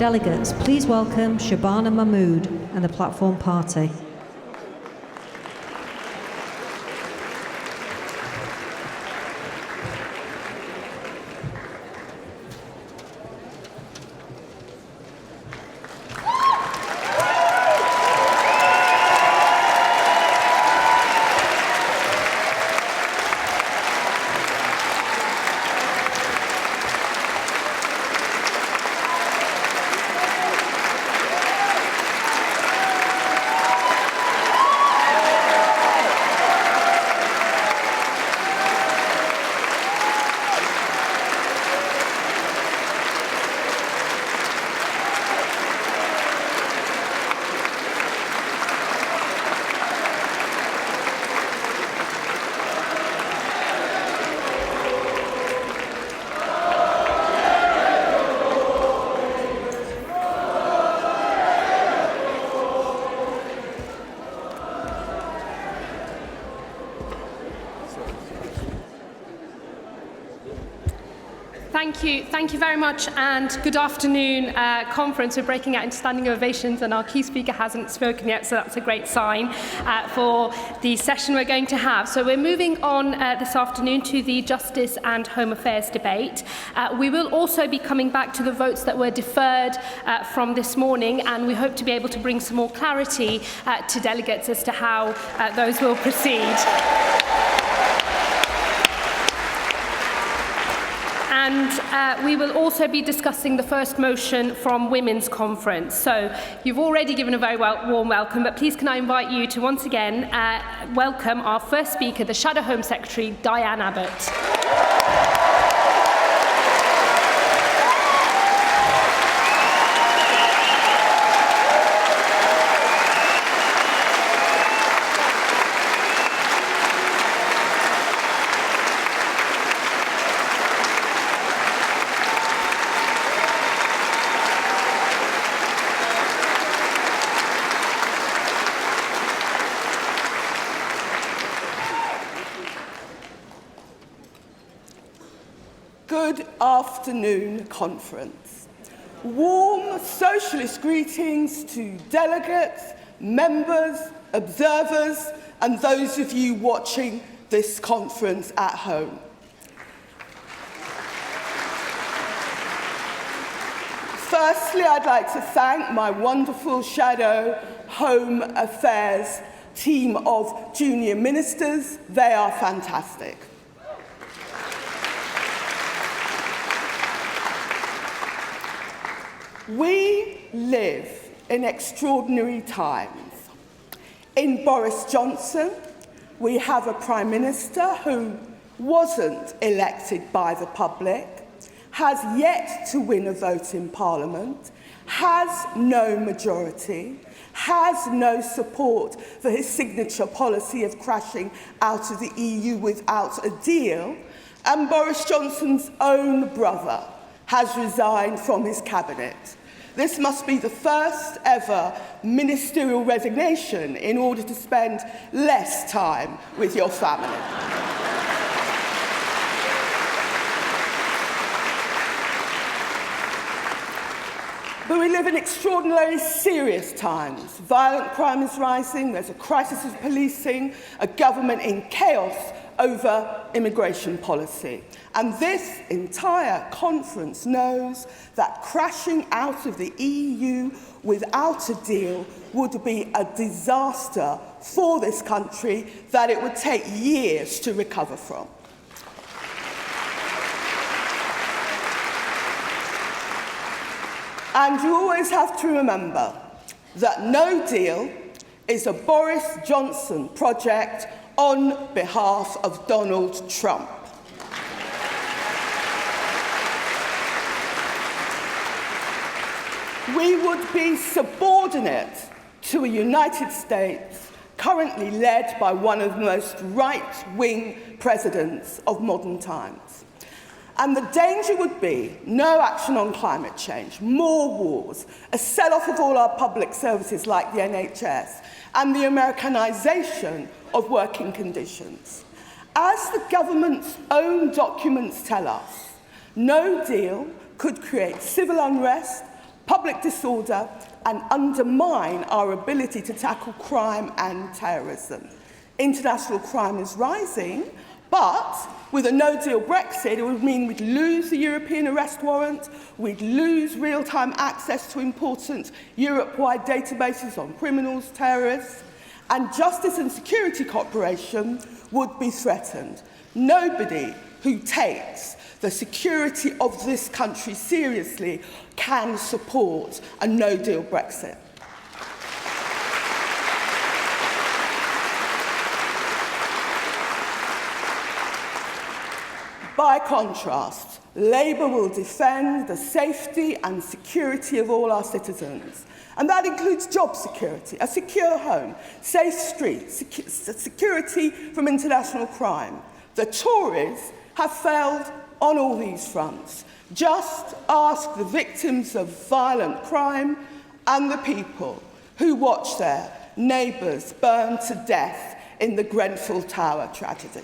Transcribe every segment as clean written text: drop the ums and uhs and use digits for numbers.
delegates, please welcome Shabana Mahmood and the Platform Party. Thank you very much, and good afternoon, conference. We're breaking out into standing ovations, and our key speaker hasn't spoken yet, so that's a great sign for the session we're going to have. So we're moving on this afternoon to the Justice and Home Affairs debate. We will also be coming back to the votes that were deferred from this morning, and we hope to be able to bring some more clarity to delegates as to how those will proceed. And we will also be discussing the first motion from Women's Conference. So you've already given a very warm welcome, but please can I invite you to once again welcome our first speaker, the Shadow Home Secretary, Diane Abbott. Good afternoon, conference. Warm socialist greetings to delegates, members, observers, and those of you watching this conference at home. Firstly, I'd like to thank my wonderful Shadow Home Affairs team of junior ministers. They are fantastic. We live in extraordinary times. In Boris Johnson, we have a Prime Minister who wasn't elected by the public, has yet to win a vote in Parliament, has no majority, has no support for his signature policy of crashing out of the EU without a deal, and Boris Johnson's own brother has resigned from his cabinet. This must be the first ever ministerial resignation in order to spend less time with your family. But we live in extraordinarily serious times. Violent crime is rising, there's a crisis of policing, a government in chaos over immigration policy. And this entire conference knows that crashing out of the EU without a deal would be a disaster for this country that it would take years to recover from. And you always have to remember that no deal is a Boris Johnson project on behalf of Donald Trump. We would be subordinate to a United States currently led by one of the most right-wing presidents of modern times. And the danger would be no action on climate change, more wars, a sell-off of all our public services like the NHS, and the Americanization of working conditions. As the government's own documents tell us, no deal could create civil unrest, public disorder, and undermine our ability to tackle crime and terrorism. International crime is rising, but with a no-deal Brexit, it would mean we'd lose the European arrest warrant, we'd lose real-time access to important Europe-wide databases on criminals, terrorists, and justice and security cooperation would be threatened. Nobody who takes the security of this country seriously can support a no-deal Brexit. By contrast, Labour will defend the safety and security of all our citizens. And that includes job security, a secure home, safe streets, security from international crime. The Tories have failed on all these fronts. Just ask the victims of violent crime and the people who watched their neighbours burned to death in the Grenfell Tower tragedy.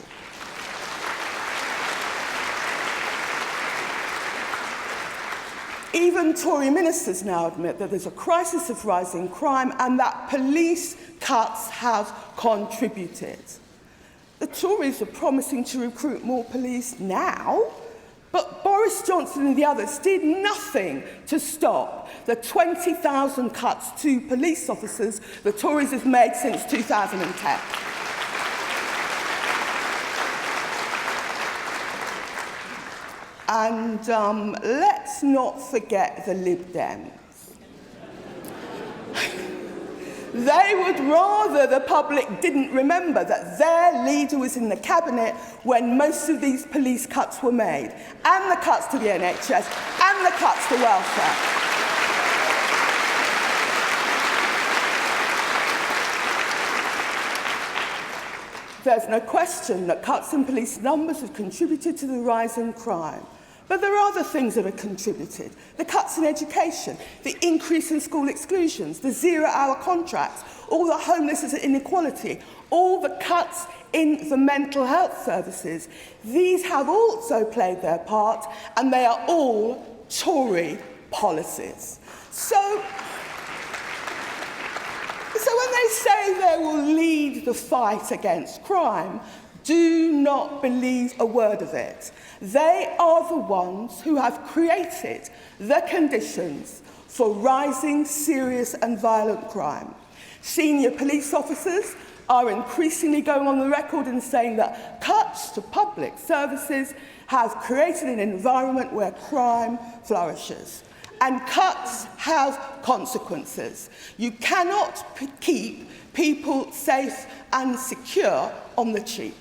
Even Tory ministers now admit that there's a crisis of rising crime and that police cuts have contributed. The Tories are promising to recruit more police now, but Boris Johnson and the others did nothing to stop the 20,000 cuts to police officers the Tories have made since 2010. And let's not forget the Lib Dems. They would rather the public didn't remember that their leader was in the cabinet when most of these police cuts were made, and the cuts to the NHS, and the cuts to welfare. There's no question that cuts in police numbers have contributed to the rise in crime. But there are other things that have contributed. The cuts in education, the increase in school exclusions, the zero-hour contracts, all the homelessness and inequality, all the cuts in the mental health services. These have also played their part, and they are all Tory policies. So when they say they will lead the fight against crime, do not believe a word of it. They are the ones who have created the conditions for rising serious and violent crime. Senior police officers are increasingly going on the record and saying that cuts to public services have created an environment where crime flourishes. And cuts have consequences. You cannot keep people safe and secure on the cheap.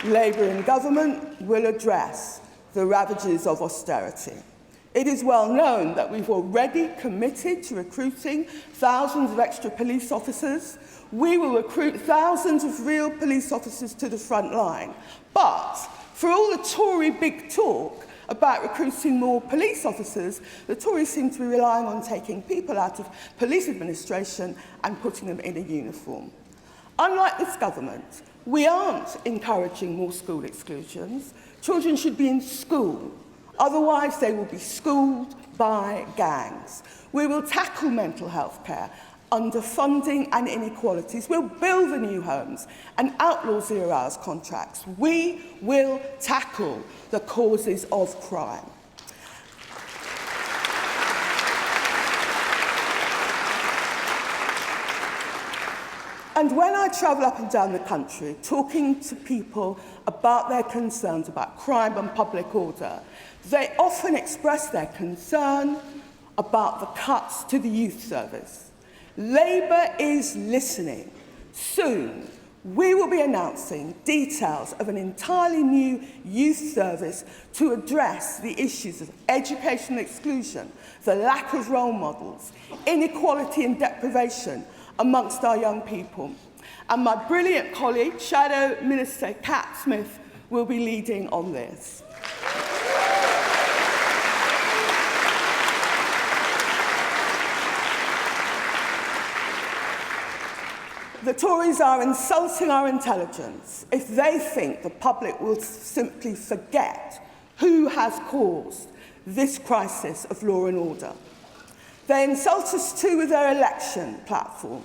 Labour in government will address the ravages of austerity. It is well known that we've already committed to recruiting thousands of extra police officers. We will recruit thousands of real police officers to the front line. But for all the Tory big talk about recruiting more police officers, the Tories seem to be relying on taking people out of police administration and putting them in a uniform. Unlike this government, we aren't encouraging more school exclusions. Children should be in school. Otherwise, they will be schooled by gangs. We will tackle mental health care, underfunding and inequalities. We'll build the new homes and outlaw zero-hours contracts. We will tackle the causes of crime. And when I travel up and down the country talking to people about their concerns about crime and public order, they often express their concern about the cuts to the youth service. Labour is listening. Soon, we will be announcing details of an entirely new youth service to address the issues of educational exclusion, the lack of role models, inequality and deprivation amongst our young people. And my brilliant colleague, Shadow Minister Cat Smith, will be leading on this. The Tories are insulting our intelligence if they think the public will simply forget who has caused this crisis of law and order. They insult us too with their election platform.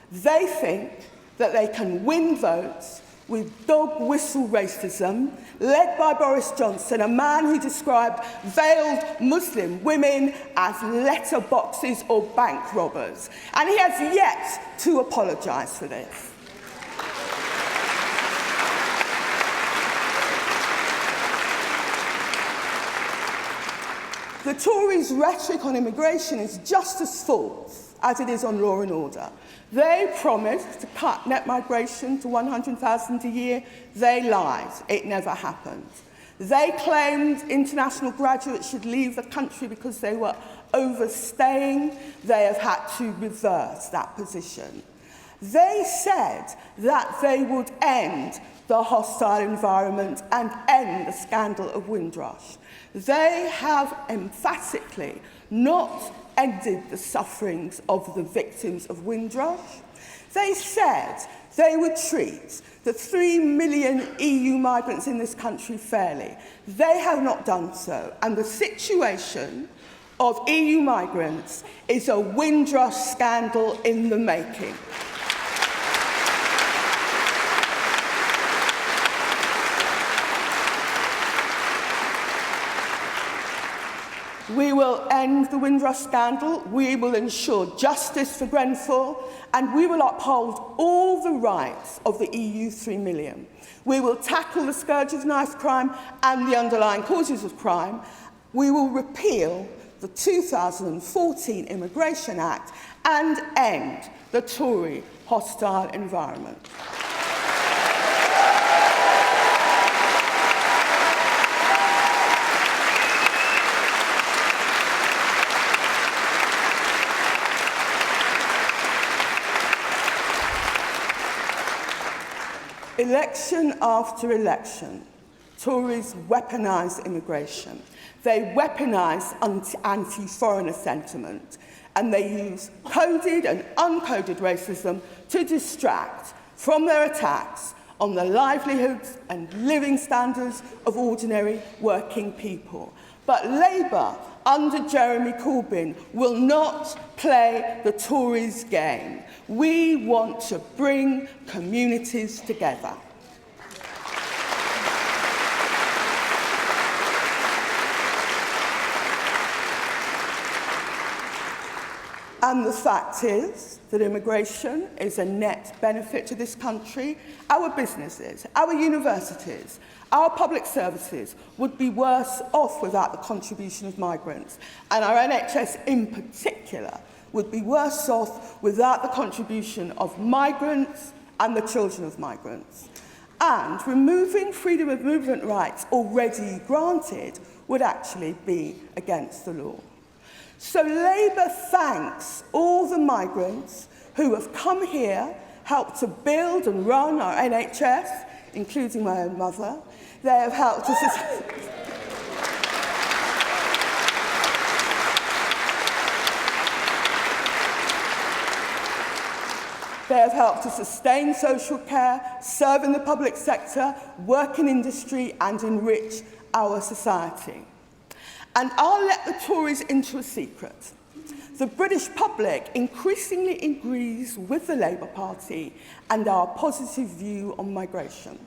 They think that they can win votes with dog whistle racism, led by Boris Johnson, a man who described veiled Muslim women as letterboxes or bank robbers. And he has yet to apologise for this. The Tories' rhetoric on immigration is just as false as it is on law and order. They promised to cut net migration to 100,000 a year. They lied. It never happened. They claimed international graduates should leave the country because they were overstaying. They have had to reverse that position. They said that they would end the hostile environment and end the scandal of Windrush. They have emphatically not ended the sufferings of the victims of Windrush. They said they would treat the 3 million EU migrants in this country fairly. They have not done so, and the situation of EU migrants is a Windrush scandal in the making. We will end the Windrush scandal, we will ensure justice for Grenfell, and we will uphold all the rights of the EU 3 million. We will tackle the scourge of knife crime and the underlying causes of crime. We will repeal the 2014 Immigration Act and end the Tory hostile environment. Election after election, Tories weaponise immigration. They weaponise anti-foreigner sentiment, and they use coded and uncoded racism to distract from their attacks on the livelihoods and living standards of ordinary working people. But Labour, under Jeremy Corbyn, will not play the Tories' game. We want to bring communities together. And the fact is that immigration is a net benefit to this country. Our businesses, our universities, our public services would be worse off without the contribution of migrants. And our NHS in particular would be worse off without the contribution of migrants and the children of migrants. And removing freedom of movement rights already granted would actually be against the law. So Labour thanks all the migrants who have come here, helped to build and run our NHS, including my own mother. They have helped us. They have helped to sustain social care, serve in the public sector, work in industry, and enrich our society. And I'll let the Tories into a secret. The British public increasingly agrees with the Labour Party and our positive view on migration.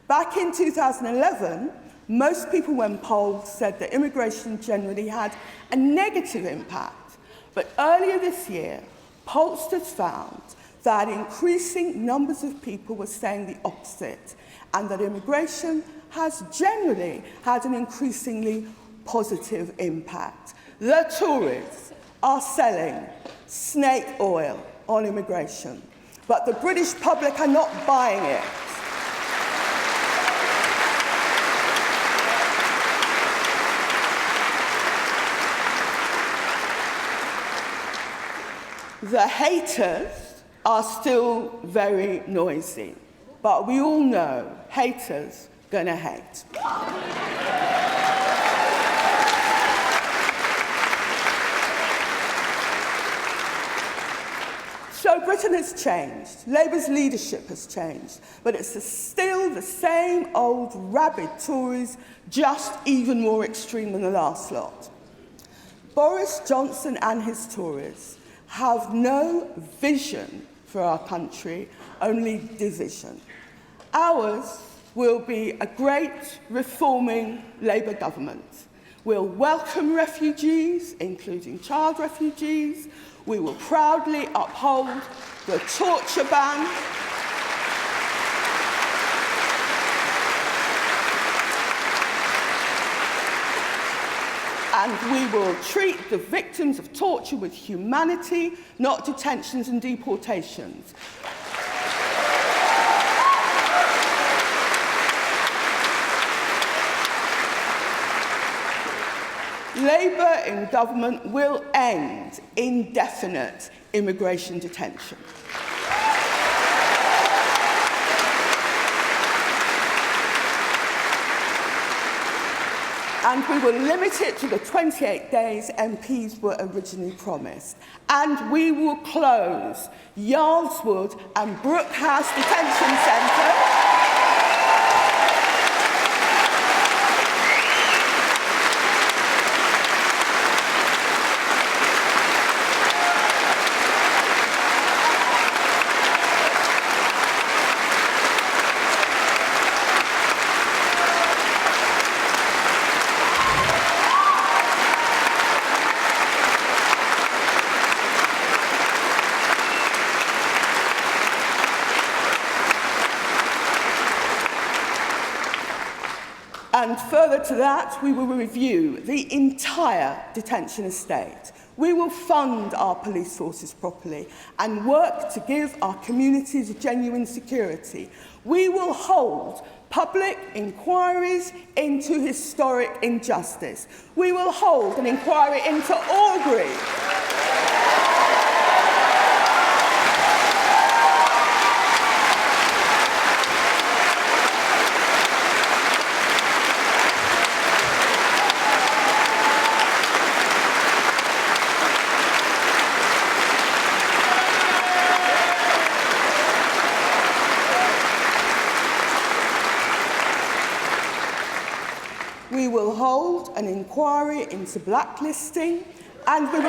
Back in 2011, most people when polled said that immigration generally had a negative impact. But earlier this year, pollsters found that increasing numbers of people were saying the opposite, and that immigration has generally had an increasingly positive impact. The Tories are selling snake oil on immigration, but the British public are not buying it. The haters are still very noisy, but we all know haters gonna hate. So Britain has changed, Labour's leadership has changed, but it's still the same old rabid Tories, just even more extreme than the last lot. Boris Johnson and his Tories have no vision for our country, only division. Ours will be a great reforming Labour government. We'll welcome refugees, including child refugees. We will proudly uphold the torture ban. And we will treat the victims of torture with humanity, not detentions and deportations. Labour in government will end indefinite immigration detention. And we will limit it to the 28 days MPs were originally promised. And we will close Yarlswood and Brookhouse Detention Centre. And further to that, we will review the entire detention estate. We will fund our police forces properly and work to give our communities genuine security. We will hold public inquiries into historic injustice. We will hold an inquiry into Aubrey. We will hold an inquiry into blacklisting, and we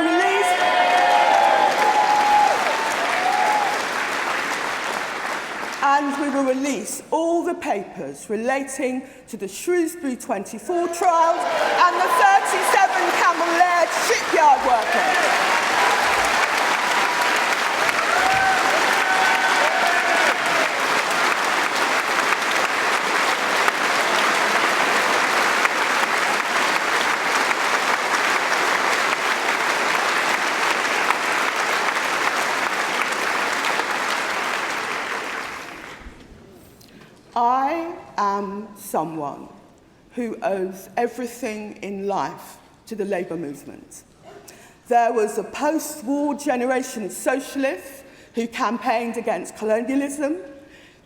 will release all the papers relating to the Shrewsbury 24 trials and the 37 Camel Laird shipyard workers. I am someone who owes everything in life to the Labour movement. There was a post-war generation of socialists who campaigned against colonialism.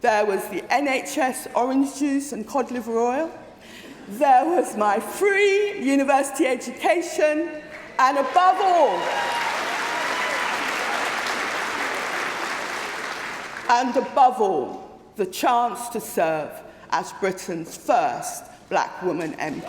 There was the NHS orange juice and cod liver oil. There was my free university education, and above all, the chance to serve as Britain's first black woman MP.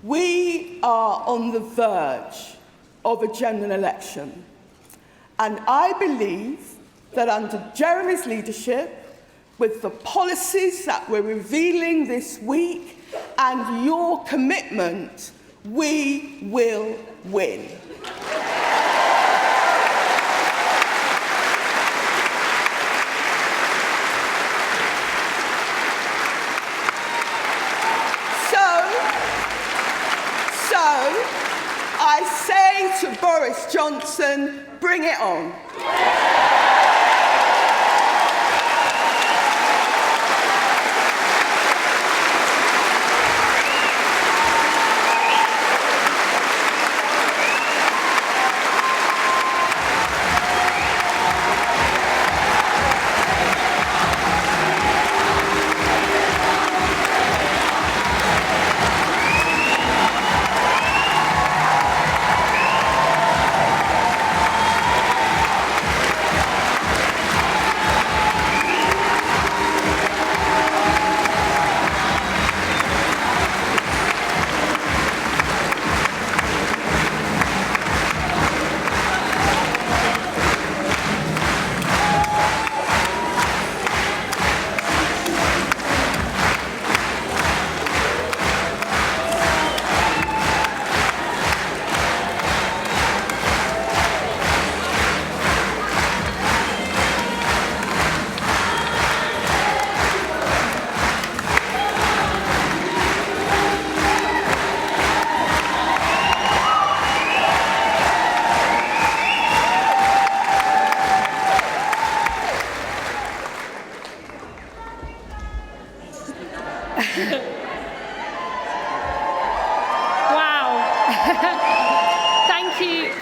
We are on the verge of a general election, and I believe that under Jeremy's leadership, with the policies that we're revealing this week and your commitment, we will win. So I say to Boris Johnson, bring it on.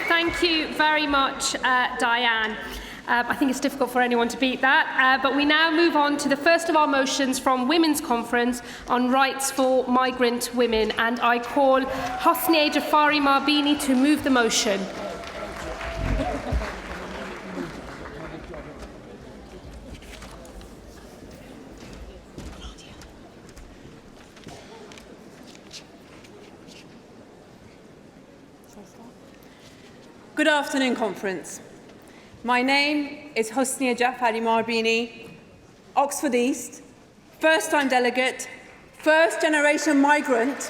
Thank you very much, Diane. I think it's difficult for anyone to beat that. But we now move on to the first of our motions from Women's Conference on rights for migrant women. And I call Hosni Jafari Marbini to move the motion. Good afternoon, Conference. My name is Hosni Jafari Marbini, Oxford East, first-time delegate, first-generation migrant,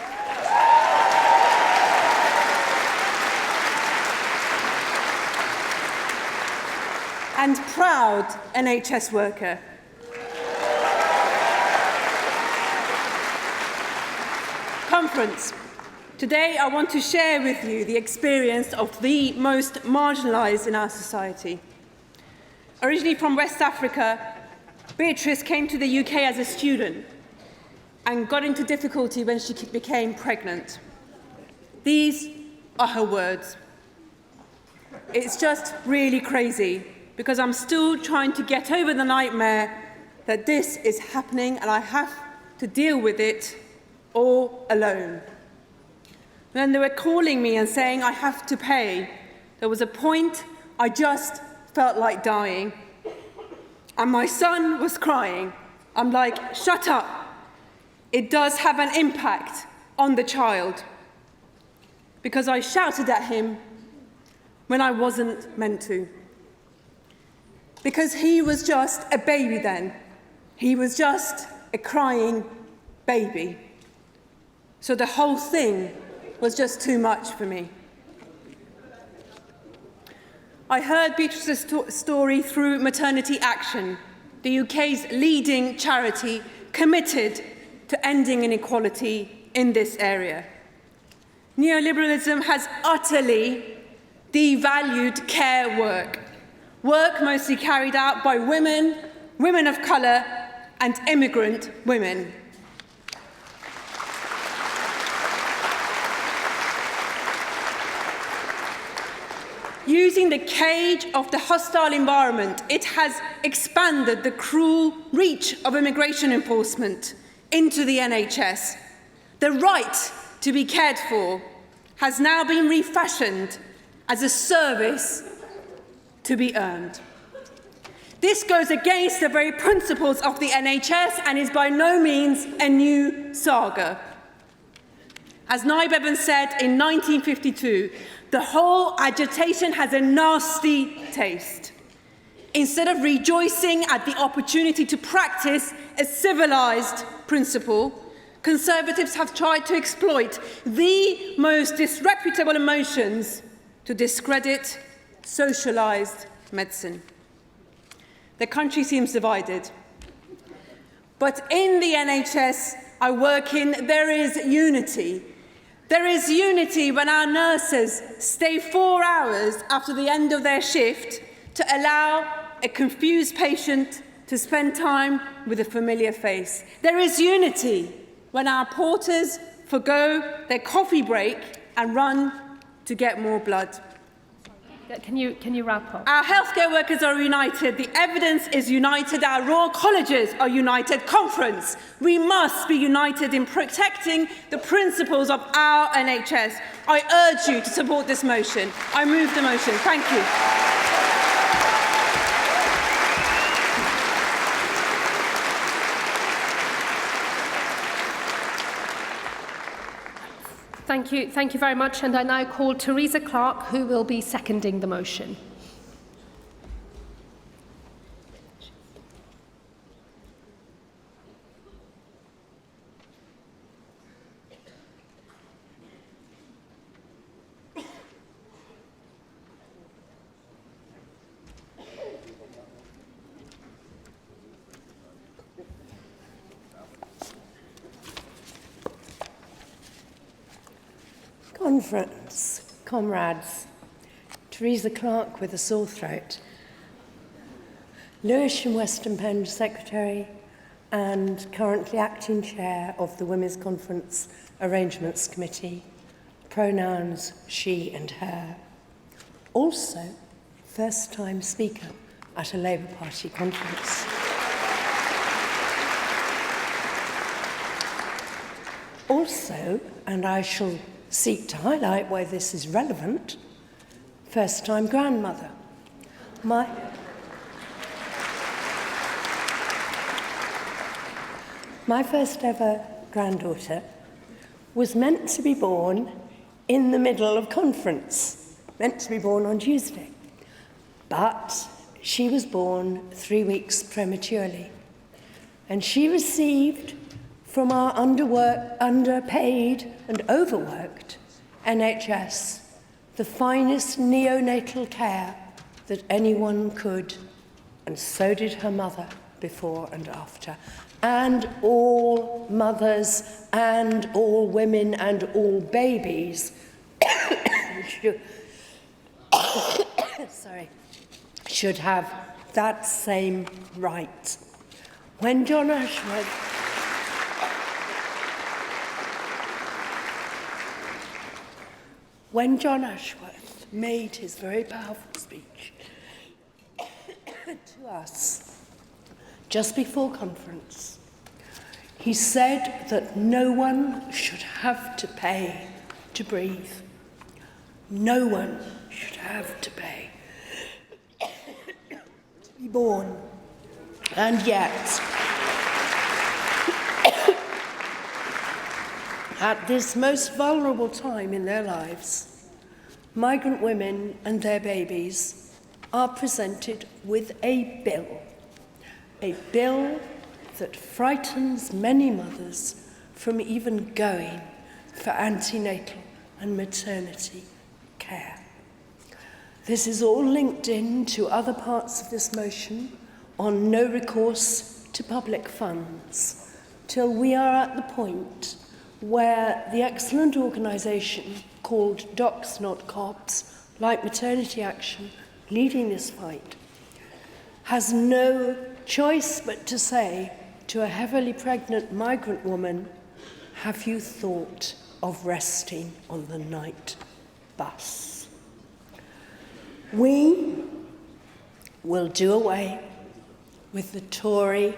and proud NHS worker. Conference. Today, I want to share with you the experience of the most marginalised in our society. Originally from West Africa, Beatrice came to the UK as a student and got into difficulty when she became pregnant. These are her words. It's just really crazy because I'm still trying to get over the nightmare that this is happening and I have to deal with it all alone. When they were calling me and saying I have to pay, there was a point I just felt like dying. And my son was crying. I'm like, shut up. It does have an impact on the child. Because I shouted at him when I wasn't meant to. Because he was just a baby then. He was just a crying baby. So the whole thing was just too much for me. I heard Beatrice's story through Maternity Action, the UK's leading charity committed to ending inequality in this area. Neoliberalism has utterly devalued care work mostly carried out by women, women of colour, and immigrant women. Using the cage of the hostile environment, it has expanded the cruel reach of immigration enforcement into the NHS. The right to be cared for has now been refashioned as a service to be earned. This goes against the very principles of the NHS and is by no means a new saga. As Naib Evans said in 1952, the whole agitation has a nasty taste. Instead of rejoicing at the opportunity to practice a civilised principle, Conservatives have tried to exploit the most disreputable emotions to discredit socialised medicine. The country seems divided. But in the NHS I work in, there is unity. There is unity when our nurses stay 4 hours after the end of their shift to allow a confused patient to spend time with a familiar face. There is unity when our porters forgo their coffee break and run to get more blood. Can you wrap up? Our healthcare workers are united. The evidence is united. Our Royal Colleges are united. Conference, we must be united in protecting the principles of our NHS. I urge you to support this motion. I move the motion. Thank you. Thank you very much. And I now call Teresa Clark, who will be seconding the motion. Conference, comrades, Teresa Clark with a sore throat, Lewisham Western Pend Secretary and currently acting chair of the Women's Conference Arrangements Committee, pronouns she and her. Also, first time speaker at a Labour Party conference. Also, and I shall seek to highlight why this is relevant, first-time grandmother. My first ever granddaughter was meant to be born in the middle of conference, meant to be born on Tuesday, but she was born 3 weeks prematurely, and she received from our underpaid and overworked NHS, the finest neonatal care that anyone could, and so did her mother before and after, and all mothers and all women and all babies should have that same right. When John Ashworth made his very powerful speech to us just before conference, he said that no one should have to pay to breathe. No one should have to pay to be born. And yet, at this most vulnerable time in their lives, migrant women and their babies are presented with a bill that frightens many mothers from even going for antenatal and maternity care. This is all linked in to other parts of this motion on no recourse to public funds, till we are at the point where the excellent organisation called Docs Not Cops, like Maternity Action, leading this fight, has no choice but to say to a heavily pregnant migrant woman, have you thought of resting on the night bus? We will do away with the Tory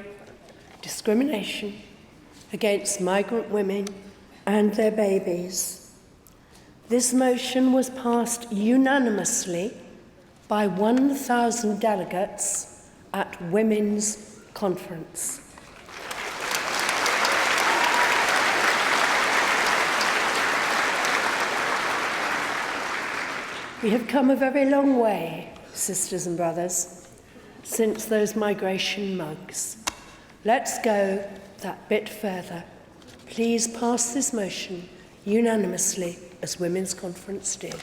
discrimination against migrant women and their babies. This motion was passed unanimously by 1,000 delegates at Women's Conference. We have come a very long way, sisters and brothers, since those migration mugs. Let's go that bit further. Please pass this motion unanimously as Women's Conference did.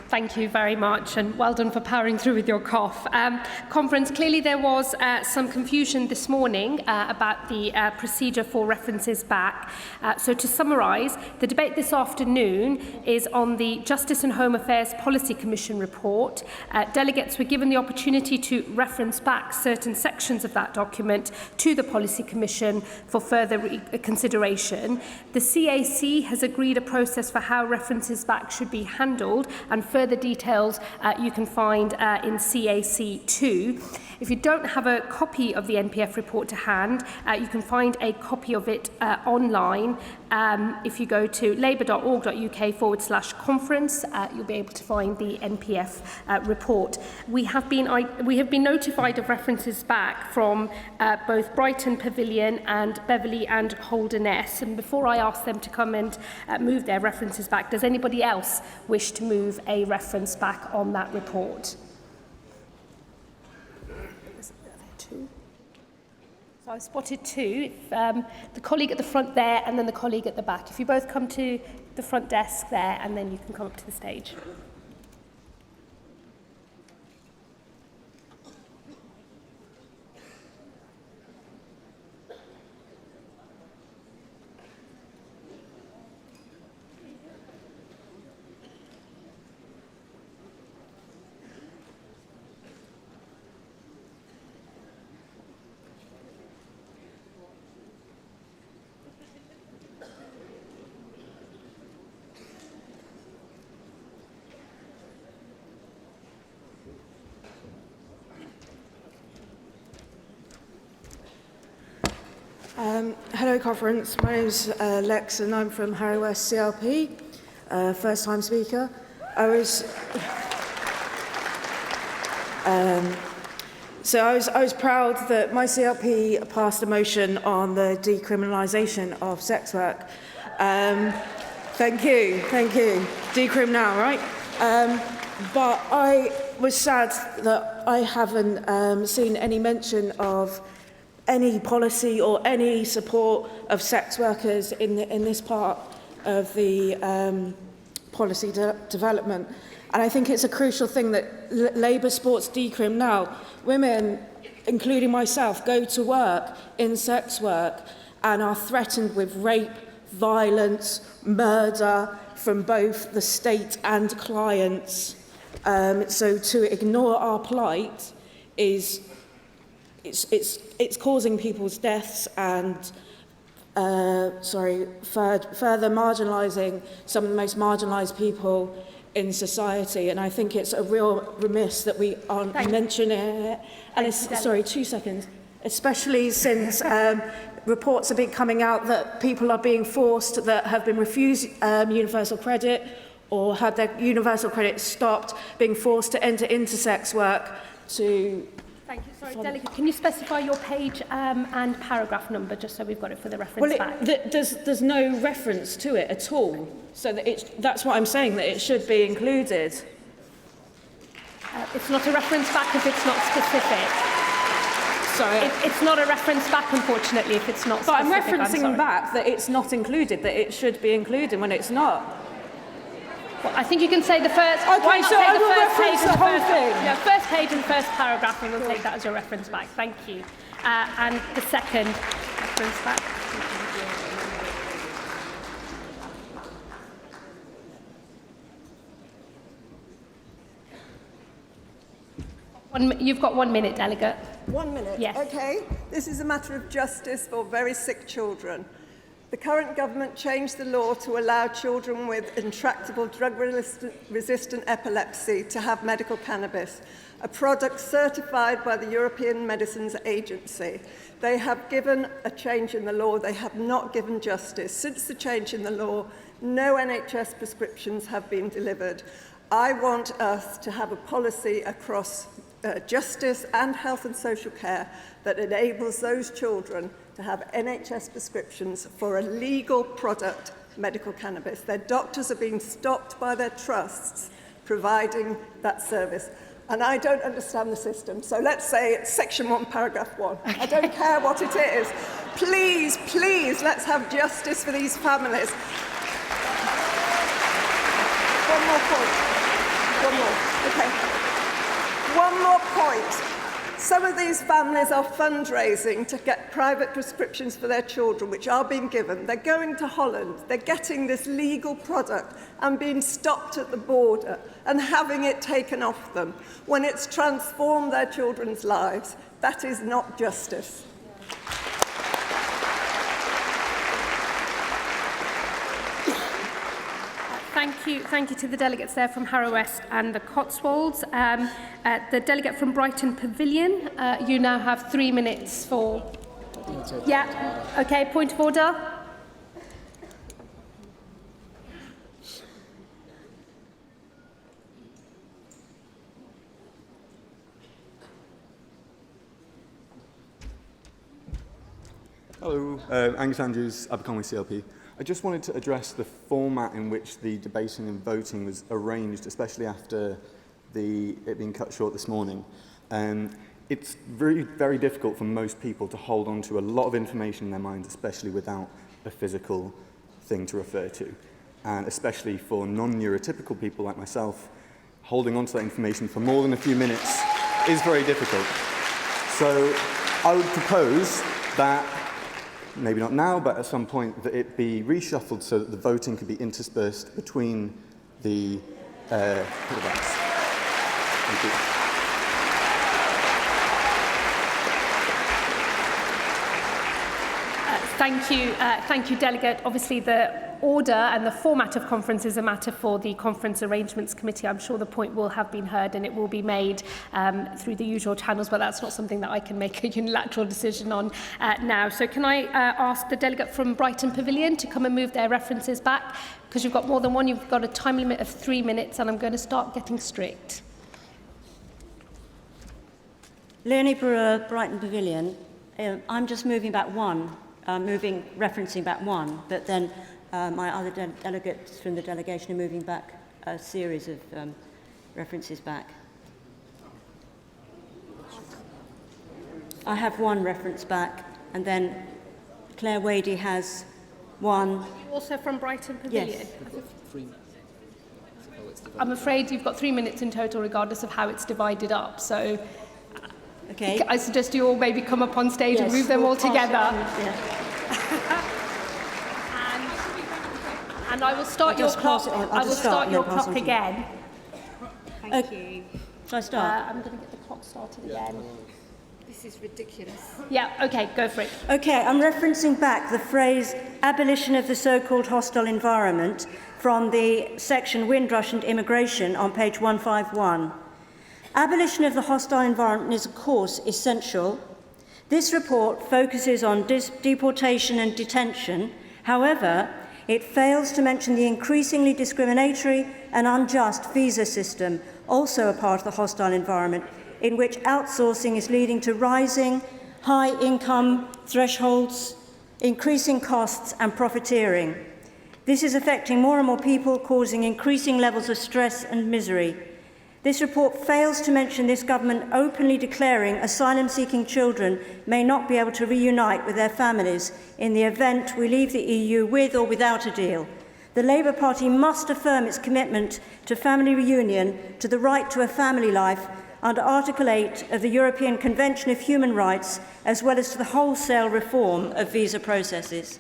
Thank you very much, and well done for powering through with your cough. Conference, clearly there was some confusion this morning about the procedure for references back. So to summarise, the debate this afternoon is on the Justice and Home Affairs Policy Commission report. Delegates were given the opportunity to reference back certain sections of that document to the Policy Commission for further consideration. The CAC has agreed a process for how references back should be handled, and further details you can find in CAC 2. If you don't have a copy of the NPF report to hand, you can find a copy of it online. If you go to labour.org.uk/conference, you'll be able to find the NPF report. We have been notified of references back from both Brighton Pavilion and Beverley and Holderness. And before I ask them to come and move their references back, does anybody else wish to move a reference back on that report? So I've spotted two. The colleague at the front there and then the colleague at the back. If you both come to the front desk there, and then you can come up to the stage. Hello, Conference. My name's Lex, and I'm from Harrow West CLP, first-time speaker. I was proud that my CLP passed a motion on the decriminalisation of sex work. Thank you. Decrim now, right? But I was sad that I haven't seen any mention of any policy or any support of sex workers in this part of the policy development. And I think it's a crucial thing that Labour supports decrim now. Women, including myself, go to work in sex work and are threatened with rape, violence, murder from both the state and clients. So to ignore our plight is it's causing people's deaths and further marginalising some of the most marginalised people in society. And I think it's a real remiss that we aren't mentioning it. And sorry, 2 seconds. Especially since reports have been coming out that people are being forced, that have been refused universal credit or had their universal credit stopped, being forced to enter into sex work to... Thank you. Sorry, Delegate, can you specify your page and paragraph number, just so we've got it for the reference back? There's no reference to it at all. So that's what I'm saying, that it should be included. It's not a reference back if it's not specific. Sorry. It's not a reference back, unfortunately, if it's not specific. But I'm referencing back that it's not included, that it should be included when it's not. Well, I think you can say the first... Okay, so I will reference the whole thing. Yeah, first page and first paragraph, and we'll take that as your reference back. Thank you. And the second reference back. You've got 1 minute, Delegate. 1 minute? Yes. Okay. This is a matter of justice for very sick children. The current government changed the law to allow children with intractable drug-resistant epilepsy to have medical cannabis, a product certified by the European Medicines Agency. They have given a change in the law. They have not given justice. Since the change in the law, no NHS prescriptions have been delivered. I want us to have a policy across justice and health and social care that enables those children to have NHS prescriptions for a legal product, medical cannabis. Their doctors are being stopped by their trusts providing that service. And I don't understand the system. So let's say it's section 1, paragraph 1. I don't care what it is. Please, please, let's have justice for these families. One more point. One more. Okay. One more point. Some of these families are fundraising to get private prescriptions for their children, which are being given. They're going to Holland. They're getting this legal product and being stopped at the border and having it taken off them when it's transformed their children's lives. That is not justice. Thank you to the delegates there from Harrow West and the Cotswolds. The delegate from Brighton Pavilion, you now have 3 minutes for... Yeah, okay, point of order. Hello, Angus Andrews, Aberconwy CLP. I just wanted to address the format in which the debating and voting was arranged, especially after it being cut short this morning. It's very difficult for most people to hold on to a lot of information in their minds, especially without a physical thing to refer to. And especially for non-neurotypical people like myself, holding on to that information for more than a few minutes is very difficult. So I would propose that, maybe not now, but at some point, that it be reshuffled so that the voting could be interspersed between the debates. Thank you. Thank you, Delegate. Obviously, the order and the format of conference is a matter for the Conference Arrangements Committee. I'm sure the point will have been heard and it will be made through the usual channels, but that's not something that I can make a unilateral decision on now. So can I ask the delegate from Brighton Pavilion to come and move their references back? Because you've got more than one, you've got a time limit of 3 minutes, and I'm going to start getting strict. Leonie Brewer, Brighton Pavilion. I'm just moving back one. Referencing back one, but then my other delegates from the delegation are moving back a series of references back. I have one reference back, and then Claire Wadey has one. Are you also from Brighton Pavilion? Yes. I'm afraid you've got 3 minutes in total, regardless of how it's divided up. So Okay. I suggest you all maybe come up on stage and move them all together. And I will start your clock. I will start your clock again. Thank you. Shall I start? I'm going to get the clock started again. This is ridiculous. Yeah, okay, go for it. Okay, I'm referencing back the phrase abolition of the so-called hostile environment from the section Windrush and Immigration on page 151. Abolition of the hostile environment is, of course, essential. This report focuses on deportation and detention. However, it fails to mention the increasingly discriminatory and unjust visa system, also a part of the hostile environment, in which outsourcing is leading to rising high income thresholds, increasing costs and profiteering. This is affecting more and more people, causing increasing levels of stress and misery. This report fails to mention this government openly declaring asylum-seeking children may not be able to reunite with their families in the event we leave the EU with or without a deal. The Labour Party must affirm its commitment to family reunion, to the right to a family life under Article 8 of the European Convention of Human Rights, as well as to the wholesale reform of visa processes.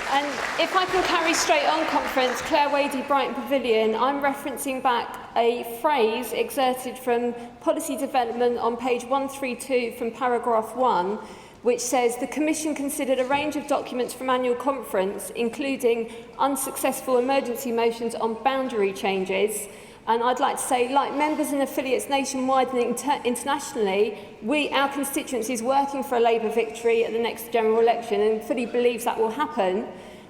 And if I can carry straight on conference, Claire Wadey, Brighton Pavilion, I'm referencing back a phrase excerpted from policy development on page 132 from paragraph 1, which says the Commission considered a range of documents from annual conference, including unsuccessful emergency motions on boundary changes. And I'd like to say, like members and affiliates nationwide and internationally, our constituency is working for a Labour victory at the next general election and fully believes that will happen.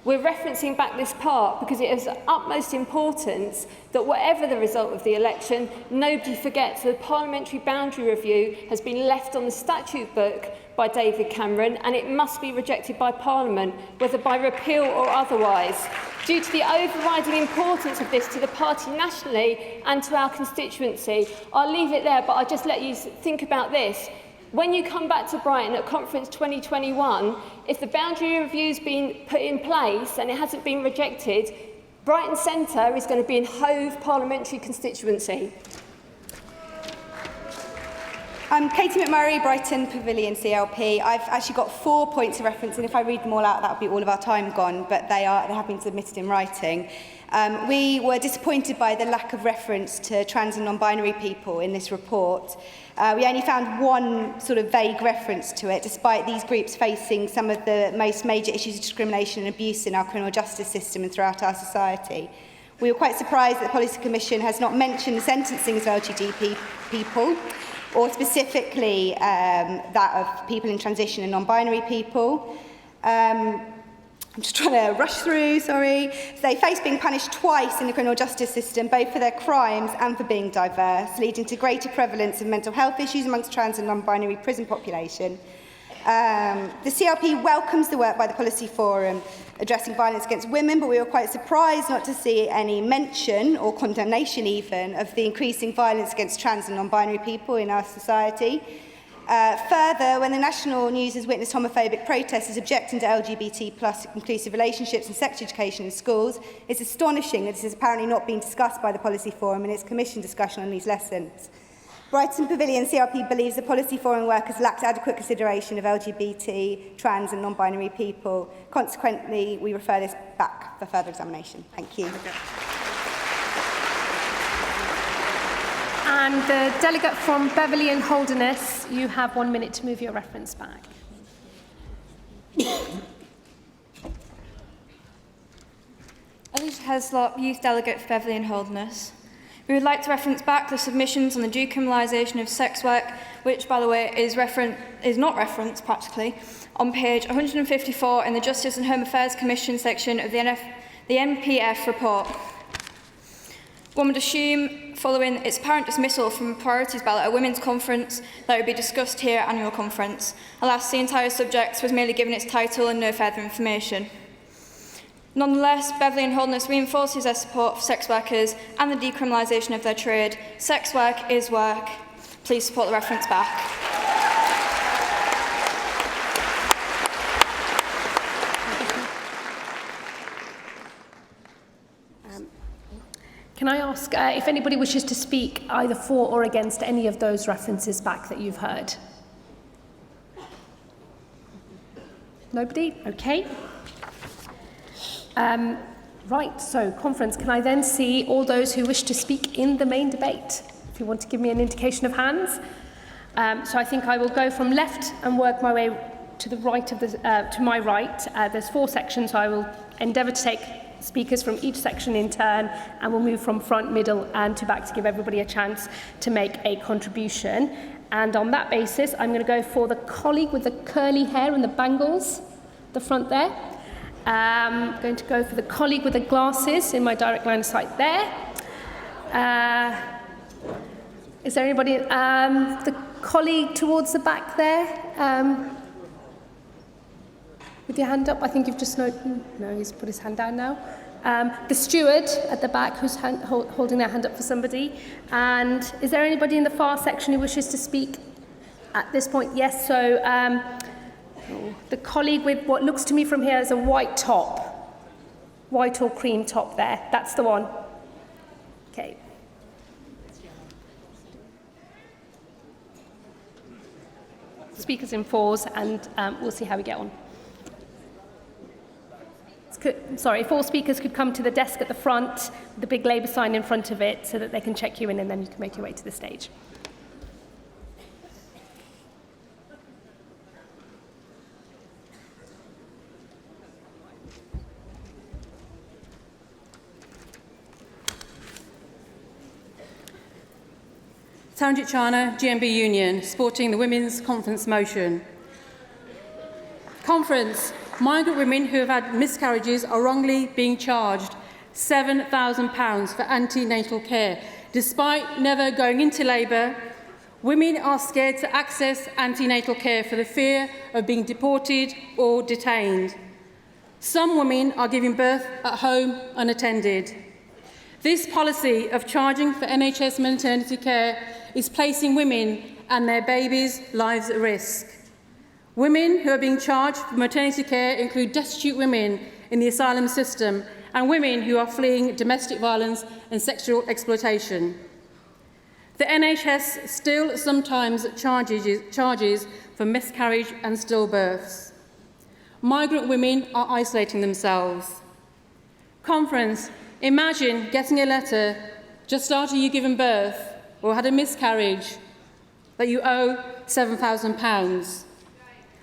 We're referencing back this part because it is of utmost importance that whatever the result of the election, nobody forgets that the parliamentary boundary review has been left on the statute book by David Cameron, and it must be rejected by Parliament, whether by repeal or otherwise. Due to the overriding importance of this to the party nationally and to our constituency, I'll leave it there, but I'll just let you think about this. When you come back to Brighton at Conference 2021, if the boundary review's been put in place and it hasn't been rejected, Brighton Centre is going to be in Hove Parliamentary Constituency. I'm Katie McMurray, Brighton Pavilion CLP. I've actually got 4 points of reference, and if I read them all out, that would be all of our time gone, but they have been submitted in writing. We were disappointed by the lack of reference to trans and non-binary people in this report. We only found one sort of vague reference to it, despite these groups facing some of the most major issues of discrimination and abuse in our criminal justice system and throughout our society. We were quite surprised that the Policy Commission has not mentioned the sentencing of LGBT people, or specifically that of people in transition and non-binary people. I'm just trying to rush through, sorry. They face being punished twice in the criminal justice system, both for their crimes and for being diverse, leading to greater prevalence of mental health issues amongst trans and non-binary prison population. The CLP welcomes the work by the Policy Forum addressing violence against women, but we were quite surprised not to see any mention or condemnation even of the increasing violence against trans and non-binary people in our society. Further, when the national news has witnessed homophobic protesters objecting to LGBT plus inclusive relationships and sex education in schools, it's astonishing that this is apparently not being discussed by the Policy Forum in its Commission discussion on these lessons. Brighton Pavilion CLP believes the Policy Forum work has lacked adequate consideration of LGBT, trans and non-binary people. Consequently, we refer this back for further examination. Thank you. And the delegate from Beverley and Holderness, you have 1 minute to move your reference back. Alicia Heslop, Youth Delegate for Beverley and Holderness. We would like to reference back the submissions on the decriminalisation of sex work, which, by the way, is not referenced practically, on page 154 in the Justice and Home Affairs Commission section of the MPF report. One would assume, following its apparent dismissal from a priorities ballot at a women's conference, that it would be discussed here at annual conference. Alas, the entire subject was merely given its title and no further information. Nonetheless, Beverley and Holderness reinforces their support for sex workers and the decriminalisation of their trade. Sex work is work. Please support the reference back. Can I ask if anybody wishes to speak either for or against any of those references back that you've heard? Nobody? Okay. Right, so conference, can I then see all those who wish to speak in the main debate? If you want to give me an indication of hands. So I think I will go from left and work my way to the right of the, to my right. There's 4 sections, so I will endeavour to take speakers from each section in turn, and we'll move from front, middle and to back to give everybody a chance to make a contribution. And on that basis, I'm going to go for the colleague with the curly hair and the bangles, the front there. I'm going to go for the colleague with the glasses in my direct line of sight there. Is there anybody, the colleague towards the back there? With your hand up, I think you've just no, he's put his hand down now. The steward at the back who's holding their hand up for somebody. And is there anybody in the far section who wishes to speak at this point? Yes, so the colleague with what looks to me from here is a white top, white or cream top there. That's the one. Okay. Speakers in 4s, and we'll see how we get on. Sorry, if all speakers could come to the desk at the front, the big Labour sign in front of it, so that they can check you in and then you can make your way to the stage. Taranjit Chana, GMB Union, supporting the Women's Conference motion. Conference. Migrant women who have had miscarriages are wrongly being charged £7,000 for antenatal care. Despite never going into labour, women are scared to access antenatal care for the fear of being deported or detained. Some women are giving birth at home unattended. This policy of charging for NHS maternity care is placing women and their babies' lives at risk. Women who are being charged for maternity care include destitute women in the asylum system and women who are fleeing domestic violence and sexual exploitation. The NHS still sometimes charges for miscarriage and stillbirths. Migrant women are isolating themselves. Conference, imagine getting a letter just after you've given birth or had a miscarriage that you owe £7,000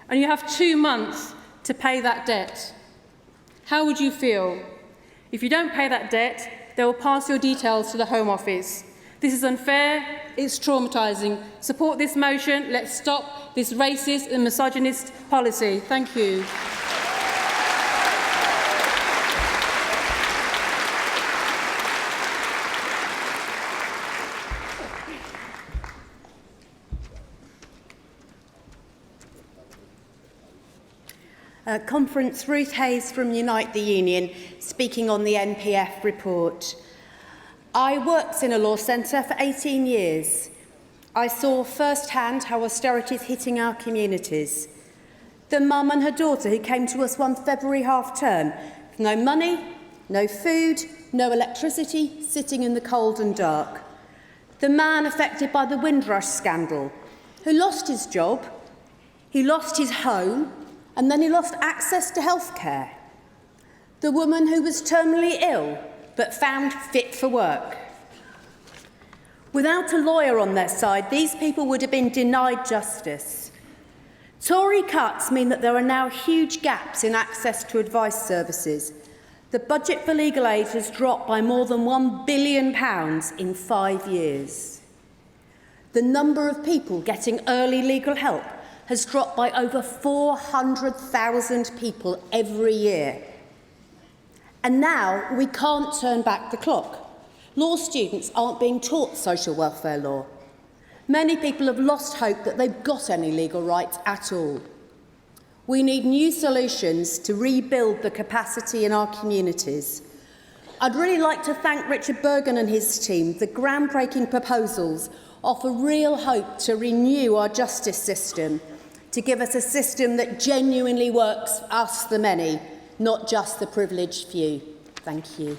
and you have 2 months to pay that debt. How would you feel? If you don't pay that debt, they will pass your details to the Home Office. This is unfair, it's traumatising. Support this motion. Let's stop this racist and misogynist policy. Thank you. Conference, Ruth Hayes from Unite the Union, speaking on the NPF report. I worked in a law centre for 18 years. I saw firsthand how austerity is hitting our communities. The mum and her daughter who came to us one February half-term, with no money, no food, no electricity, sitting in the cold and dark. The man affected by the Windrush scandal, who lost his job, he lost his home, and then he lost access to healthcare. The woman who was terminally ill but found fit for work. Without a lawyer on their side, these people would have been denied justice. Tory cuts mean that there are now huge gaps in access to advice services. The budget for legal aid has dropped by more than £1 billion in 5 years. The number of people getting early legal help has dropped by over 400,000 people every year. And now we can't turn back the clock. Law students aren't being taught social welfare law. Many people have lost hope that they've got any legal rights at all. We need new solutions to rebuild the capacity in our communities. I'd really like to thank Richard Bergen and his team. The groundbreaking proposals offer real hope to renew our justice system, to give us a system that genuinely works for us, the many, not just the privileged few. Thank you.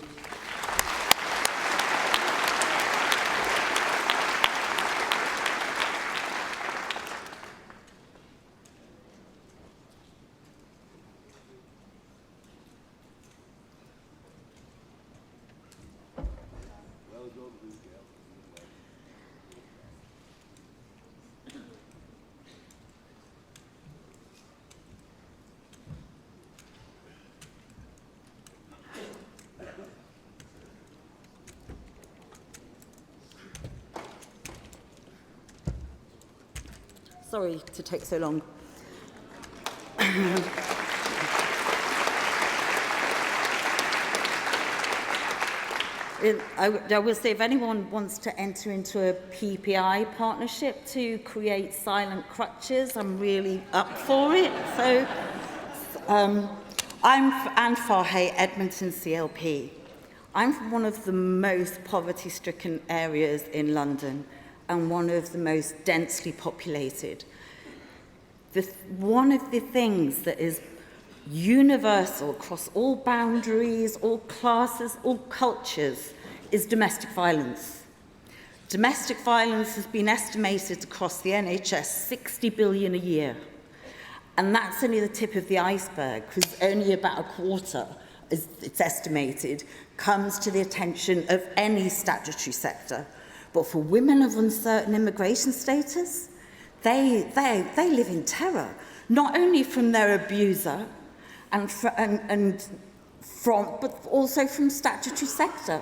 Sorry to take so long. I will say, if anyone wants to enter into a PPI partnership to create silent crutches, I'm really up for it. So, I'm Anne Farhay, Edmonton CLP. I'm from one of the most poverty-stricken areas in London, and one of the most densely populated. One of the things that is universal across all boundaries, all classes, all cultures, is domestic violence. Domestic violence has been estimated across the NHS 60 billion a year. And that's only the tip of the iceberg, because only about a quarter, as it's estimated, comes to the attention of any statutory sector. But for women of uncertain immigration status, they live in terror, not only from their abuser, but also from statutory sector.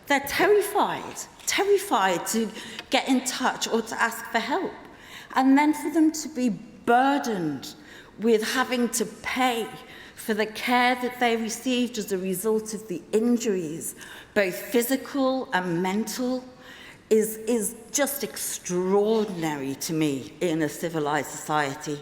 They're terrified to get in touch or to ask for help. And then for them to be burdened with having to pay for the care that they received as a result of the injuries, both physical and mental, is just extraordinary to me in a civilized society.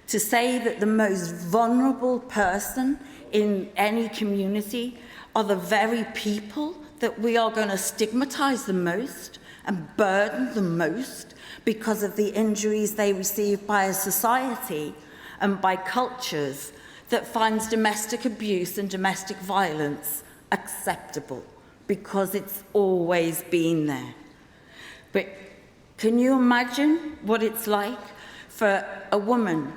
To say that the most vulnerable person in any community are the very people that we are going to stigmatize the most and burden the most because of the injuries they receive by a society and by cultures that finds domestic abuse and domestic violence acceptable because it's always been there. But can you imagine what it's like for a woman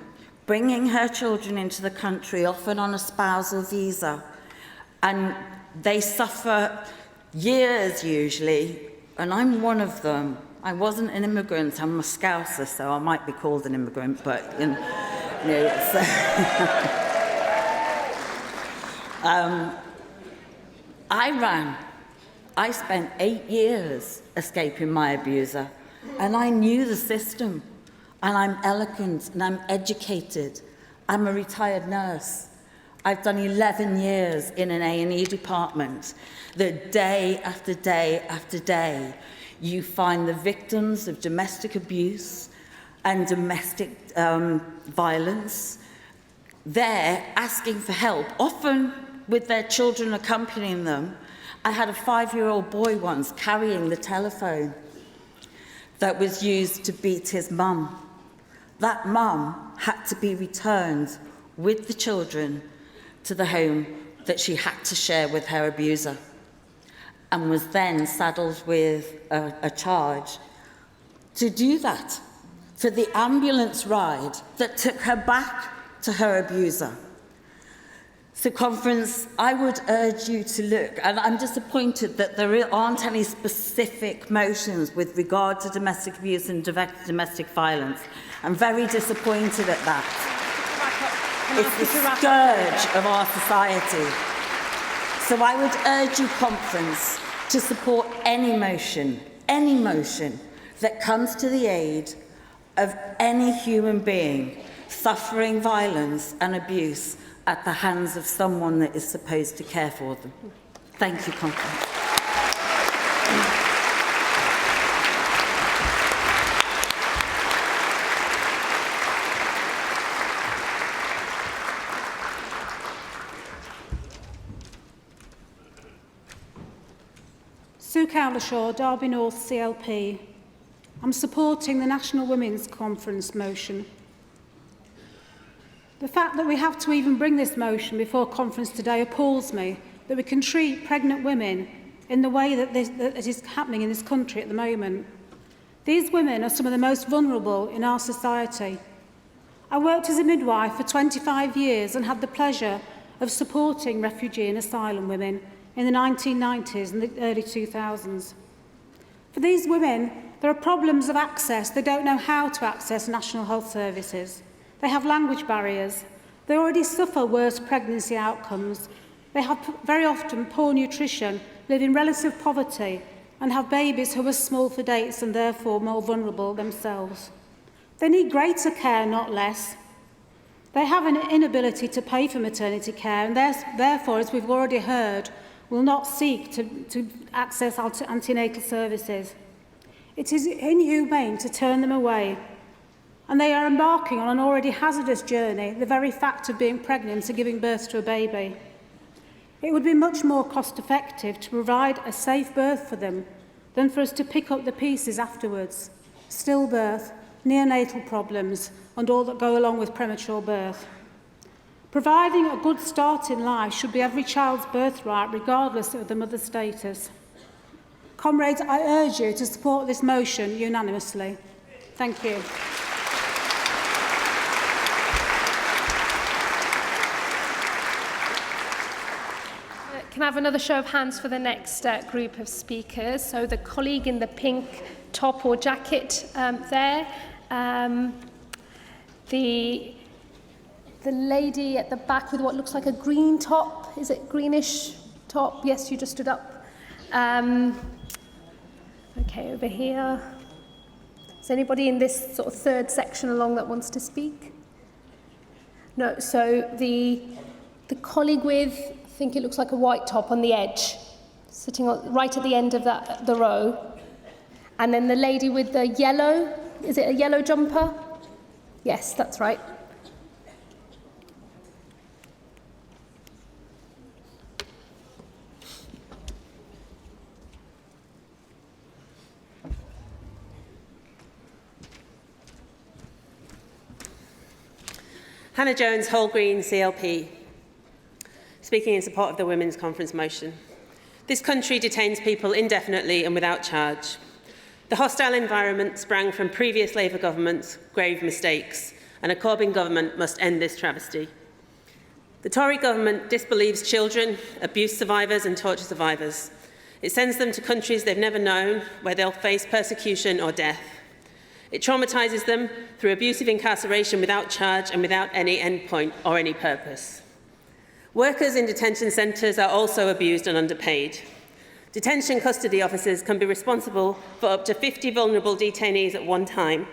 bringing her children into the country, often on a spousal visa, and they suffer years usually, and I'm one of them. I wasn't an immigrant, I'm a Scouser, so I might be called an immigrant, but it's, I spent 8 years escaping my abuser, and I knew the system, and I'm eloquent, and I'm educated. I'm a retired nurse. I've done 11 years in an A&E department. The day after day after day, you find the victims of domestic abuse and domestic violence. They're asking for help, often with their children accompanying them. I had a 5-year-old boy once carrying the telephone that was used to beat his mum. That mum had to be returned with the children to the home that she had to share with her abuser, and was then saddled with a charge to do that, for the ambulance ride that took her back to her abuser. So, conference, I would urge you to look, and I'm disappointed that there aren't any specific motions with regard to domestic abuse and domestic violence. I'm very disappointed at that. It's the scourge of our society. So I would urge you, conference, to support any motion that comes to the aid of any human being suffering violence and abuse at the hands of someone that is supposed to care for them. Thank you, conference. Sue Cowlishaw, Derby North CLP. I'm supporting the National Women's Conference motion. The fact that we have to even bring this motion before conference today appalls me, that we can treat pregnant women in the way that it is happening in this country at the moment. These women are some of the most vulnerable in our society. I worked as a midwife for 25 years and had the pleasure of supporting refugee and asylum women in the 1990s and the early 2000s. For these women, there are problems of access. They don't know how to access national health services. They have language barriers. They already suffer worse pregnancy outcomes. They have very often poor nutrition, live in relative poverty, and have babies who are small for dates and therefore more vulnerable themselves. They need greater care, not less. They have an inability to pay for maternity care and therefore, as we've already heard, will not seek to access antenatal services. It is inhumane to turn them away, and they are embarking on an already hazardous journey, the very fact of being pregnant and giving birth to a baby. It would be much more cost-effective to provide a safe birth for them than for us to pick up the pieces afterwards. Stillbirth, neonatal problems, and all that go along with premature birth. Providing a good start in life should be every child's birthright, regardless of the mother's status. Comrades, I urge you to support this motion unanimously. Thank you. Can I have another show of hands for the next group of speakers? So the colleague in the pink top or jacket there. The lady at the back with what looks like a green top. Is it greenish top? Yes, you just stood up. Okay, over here. Is anybody in this sort of third section along that wants to speak? No, so the colleague with, I think it looks like a white top on the edge, sitting right at the end of the row. And then the lady with the yellow, is it a yellow jumper? Yes, that's right. Hannah Jones, Whole Green, CLP. speaking in support of the Women's Conference motion. This country detains people indefinitely and without charge. The hostile environment sprang from previous Labour governments' grave mistakes, and a Corbyn government must end this travesty. The Tory government disbelieves children, abuse survivors and torture survivors. It sends them to countries they've never known, where they'll face persecution or death. It traumatises them through abusive incarceration without charge and without any endpoint or any purpose. Workers in detention centres are also abused and underpaid. Detention custody officers can be responsible for up to 50 vulnerable detainees at one time.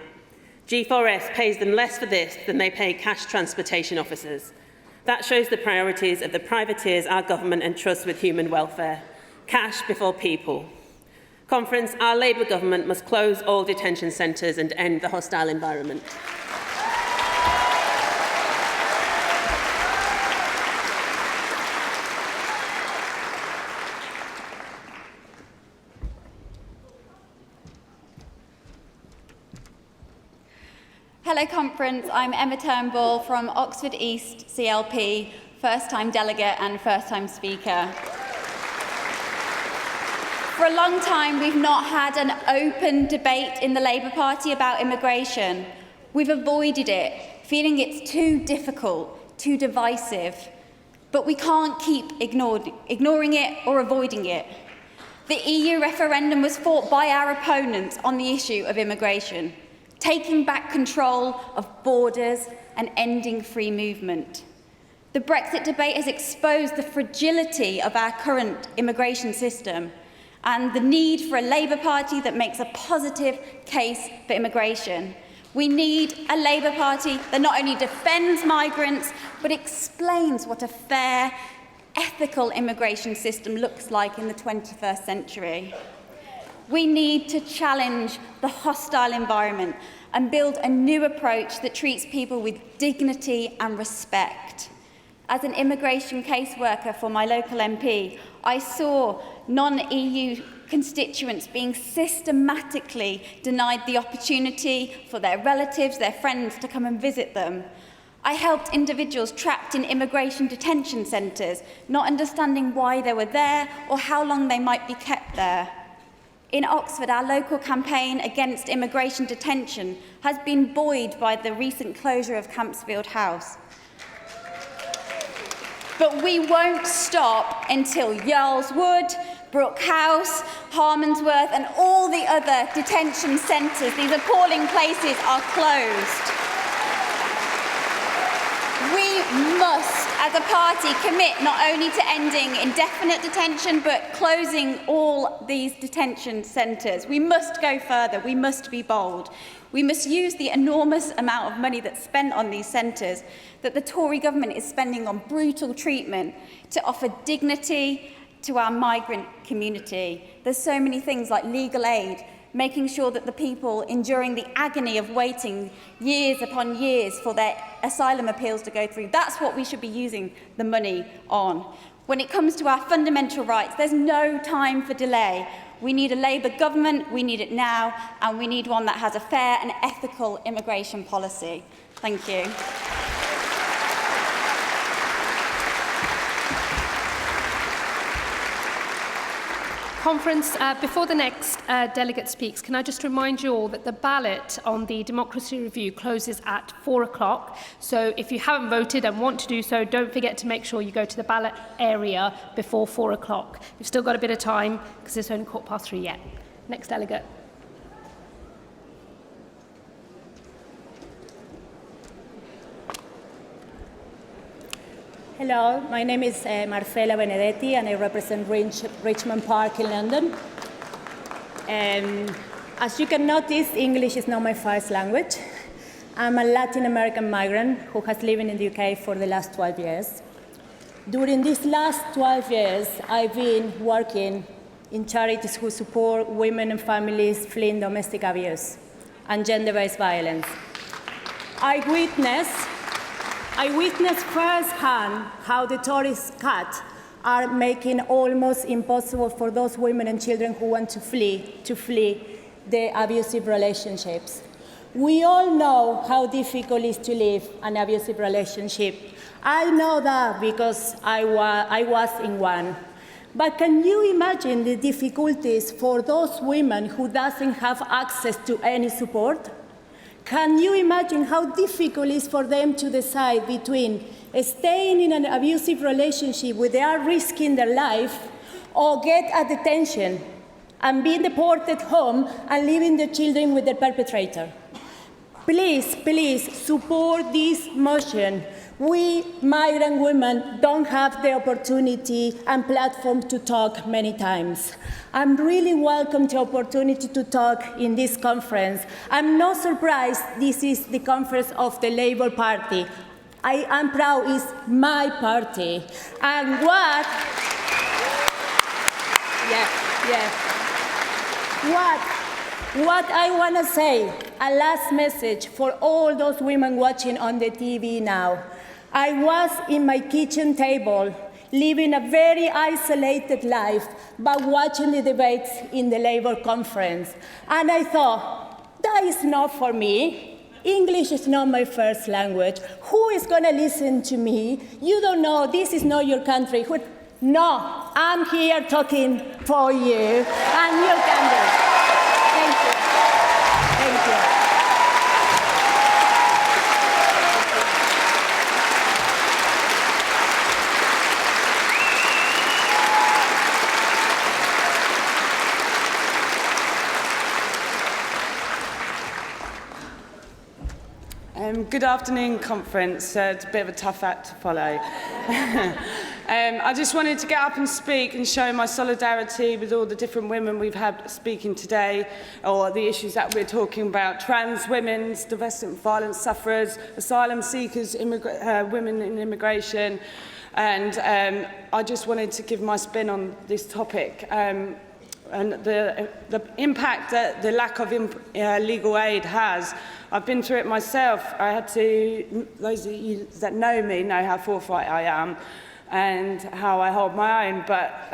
G4S pays them less for this than they pay cash transportation officers. That shows the priorities of the privateers our government entrusts with human welfare. Cash before people. Conference, our Labour government must close all detention centres and end the hostile environment. Hello Conference, I'm Emma Turnbull from Oxford East CLP, first-time delegate and first-time speaker. For a long time we've not had an open debate in the Labour Party about immigration. We've avoided it, feeling it's too difficult, too divisive. But we can't keep ignoring it or avoiding it. The EU referendum was fought by our opponents on the issue of immigration, taking back control of borders and ending free movement. The Brexit debate has exposed the fragility of our current immigration system and the need for a Labour Party that makes a positive case for immigration. We need a Labour Party that not only defends migrants, but explains what a fair, ethical immigration system looks like in the 21st century. We need to challenge the hostile environment and build a new approach that treats people with dignity and respect. As an immigration caseworker for my local MP, I saw non-EU constituents being systematically denied the opportunity for their relatives, their friends to come and visit them. I helped individuals trapped in immigration detention centres, not understanding why they were there or how long they might be kept there. In Oxford, our local campaign against immigration detention has been buoyed by the recent closure of Campsfield House. But we won't stop until Yarl's Wood, Brook House, Harmondsworth and all the other detention centres, these appalling places, are closed. We must, as a party, commit not only to ending indefinite detention, but closing all these detention centres. We must go further. We must be bold. We must use the enormous amount of money that's spent on these centres, that the Tory government is spending on brutal treatment, to offer dignity to our migrant community. There's so many things like legal aid, making sure that the people enduring the agony of waiting years upon years for their asylum appeals to go through. That's what we should be using the money on. When it comes to our fundamental rights, there's no time for delay. We need a Labour government, we need it now, and we need one that has a fair and ethical immigration policy. Thank you. Conference, before the next delegate speaks, can I just remind you all that the ballot on the Democracy Review closes at 4 o'clock. So if you haven't voted and want to do so, don't forget to make sure you go to the ballot area before 4 o'clock. You've still got a bit of time because it's only 3:15 yet. Next delegate. Hello, my name is Marcela Benedetti and I represent Richmond Park in London. As you can notice, English is not my first language. I'm a Latin American migrant who has lived in the UK for the last 12 years. During these last 12 years, I've been working in charities who support women and families fleeing domestic abuse and gender-based violence. I witnessed firsthand how the Tories' cuts are making almost impossible for those women and children who want to flee the abusive relationships. We all know how difficult it is to live an abusive relationship. I know that because I was in one. But can you imagine the difficulties for those women who doesn't have access to any support? Can you imagine how difficult it is for them to decide between staying in an abusive relationship where they are risking their life or get a detention and being deported home and leaving the children with the perpetrator? Please, please support this motion. We migrant women don't have the opportunity and platform to talk many times. I'm really welcome the opportunity to talk in this conference. I'm not surprised this is the conference of the Labour Party. I am proud it's my party. And what I want to say, a last message for all those women watching on the TV now. I was in my kitchen table, living a very isolated life, but watching the debates in the Labour conference. And I thought, that is not for me. English is not my first language. Who is going to listen to me? You don't know, this is not your country. No, I'm here talking for you and your country. Thank you. Thank you. Good afternoon, conference. It's a bit of a tough act to follow. I just wanted to get up and speak and show my solidarity with all the different women we've had speaking today, or the issues that we're talking about: trans women, domestic violence sufferers, asylum seekers, women in immigration. And I just wanted to give my spin on this topic. And the impact that the lack of legal aid has. I've been through it myself. I had to, those of you that know me know how forthright I am and how I hold my own. But,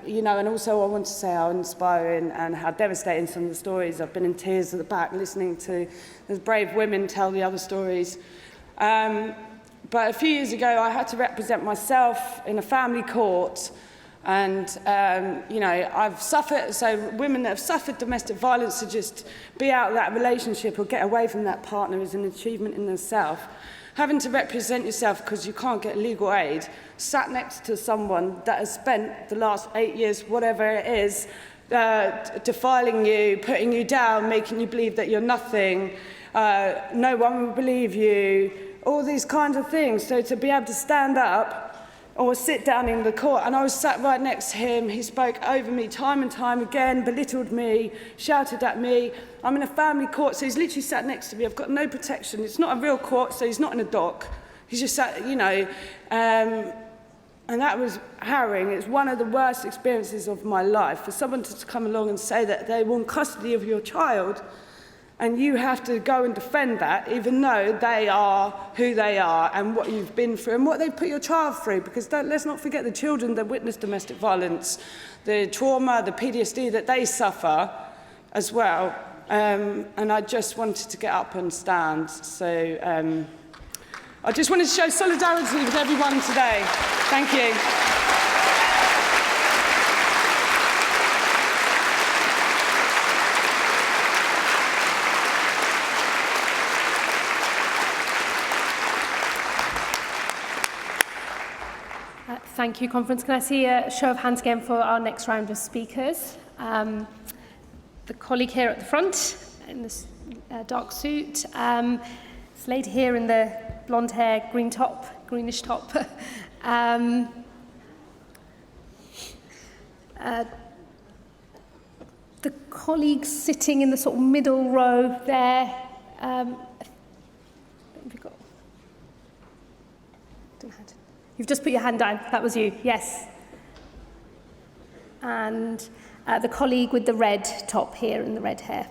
you know, and also I want to say how inspiring and how devastating some of the stories. I've been in tears at the back listening to those brave women tell the other stories. But a few years ago, I had to represent myself in a family court. And, you know, I've suffered, so women that have suffered domestic violence, to just be out of that relationship or get away from that partner is an achievement in itself. Having to represent yourself because you can't get legal aid, sat next to someone that has spent the last 8 years, whatever it is, defiling you, putting you down, making you believe that you're nothing, no one will believe you, all these kinds of things. So to be able to stand up or sit down in the court, and I was sat right next to him. He spoke over me time and time again, belittled me, shouted at me. I'm in a family court, so he's literally sat next to me. I've got no protection. It's not a real court, so he's not in a dock. He's just sat, you know, and that was harrowing. It's one of the worst experiences of my life, for someone to come along and say that they want custody of your child, and you have to go and defend that, even though they are who they are and what you've been through and what they've put your child through. Because let's not forget the children that witness domestic violence, the trauma, the PTSD that they suffer as well. And I just wanted to get up and stand. So I just wanted to show solidarity with everyone today. Thank you. Thank you, conference. Can I see a show of hands again for our next round of speakers? The colleague here at the front in this dark suit. This lady here in the blonde hair, greenish top. The colleague sitting in the sort of middle row there. You've just put your hand down. That was you. Yes. And the colleague with the red top here and the red hair.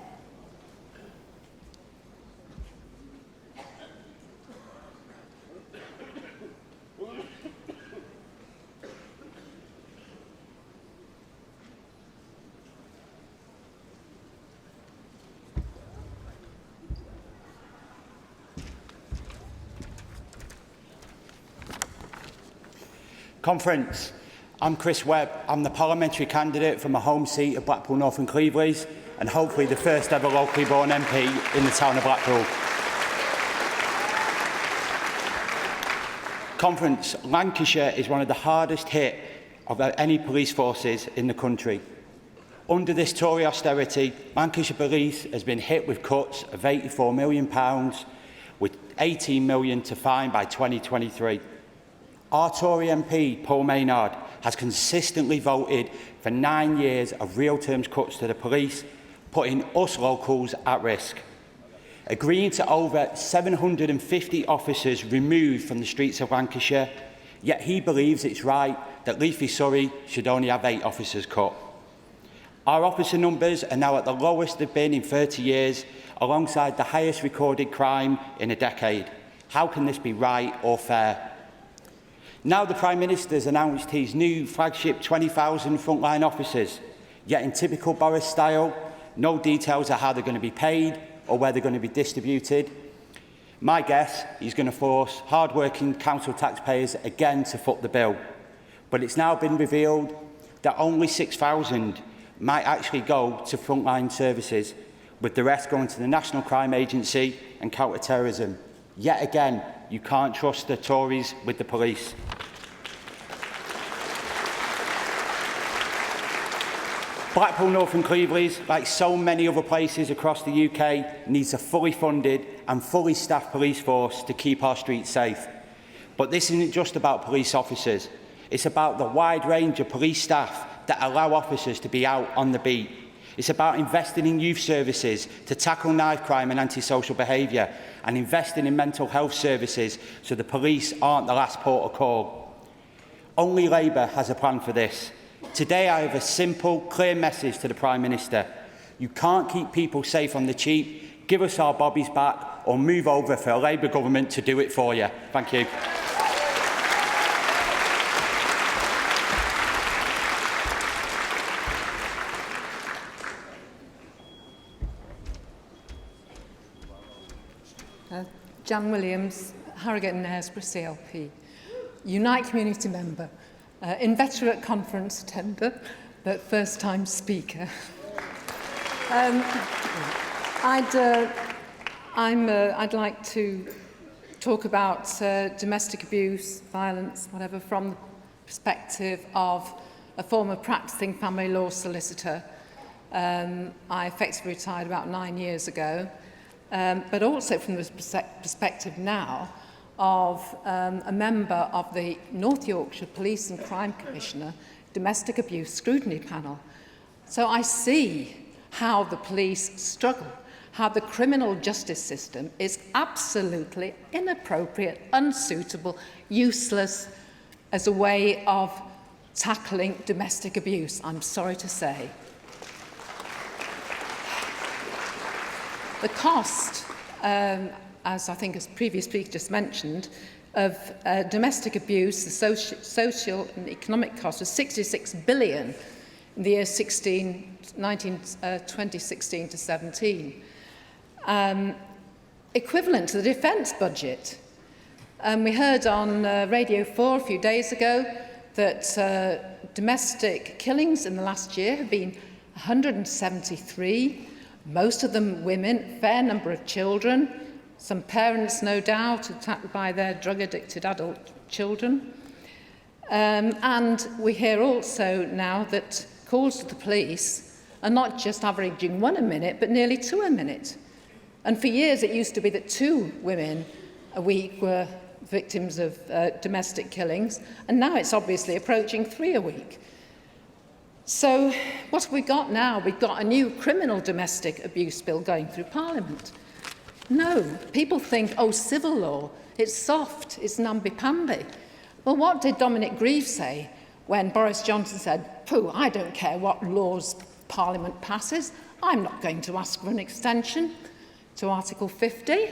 Conference, I'm Chris Webb. I'm the parliamentary candidate from my home seat of Blackpool North and Cleveland, and hopefully the first ever locally born MP in the town of Blackpool. Conference, Lancashire is one of the hardest hit of any police forces in the country. Under this Tory austerity, Lancashire Police has been hit with cuts of £84 million, with £18 million to fine by 2023. Our Tory MP, Paul Maynard, has consistently voted for 9 years of real terms cuts to the police, putting us locals at risk. Agreeing to over 750 officers removed from the streets of Lancashire, yet he believes it's right that Leafy Surrey should only have 8 officers cut. Our officer numbers are now at the lowest they've been in 30 years, alongside the highest recorded crime in a decade. How can this be right or fair? Now the Prime Minister has announced his new flagship 20,000 frontline officers, yet in typical Boris style, no details of how they're going to be paid or where they're going to be distributed. My guess, he's going to force hard-working council taxpayers again to foot the bill. But it's now been revealed that only 6,000 might actually go to frontline services, with the rest going to the National Crime Agency and counter-terrorism. Yet again, you can't trust the Tories with the police. Blackpool North and Cleveland, like so many other places across the UK, needs a fully funded and fully staffed police force to keep our streets safe. But this isn't just about police officers. It's about the wide range of police staff that allow officers to be out on the beat. It's about investing in youth services to tackle knife crime and antisocial behaviour, and investing in mental health services so the police aren't the last port of call. Only Labour has a plan for this. Today I have a simple, clear message to the Prime Minister. You can't keep people safe on the cheap. Give us our bobbies back or move over for a Labour government to do it for you. Thank you. Jan Williams, Harrogate and Knaresborough CLP, Unite Community Member, inveterate conference attender, but first-time speaker. I'd like to talk about domestic abuse, violence, whatever, from the perspective of a former practising family law solicitor. I effectively retired about 9 years ago. But also from the perspective now of a member of the North Yorkshire Police and Crime Commissioner Domestic Abuse Scrutiny Panel. So I see how the police struggle, how the criminal justice system is absolutely inappropriate, unsuitable, useless as a way of tackling domestic abuse, I'm sorry to say. The cost, as I think as previous speaker just mentioned, of domestic abuse, the social and economic cost was 66 billion in the year 2016 to 17, equivalent to the defence budget. We heard on Radio 4 a few days ago that domestic killings in the last year have been 173. Most of them women, fair number of children, some parents, no doubt, attacked by their drug-addicted adult children. And we hear also now that calls to the police are not just averaging 1 a minute, but nearly 2 a minute. And for years it used to be that 2 women a week were victims of domestic killings, and now it's obviously approaching 3 a week. So what have we got now? We've got a new criminal domestic abuse bill going through Parliament. No, people think, oh, civil law, it's soft, it's namby-pamby. Well, what did Dominic Grieve say when Boris Johnson said, pooh, I don't care what laws Parliament passes, I'm not going to ask for an extension to Article 50.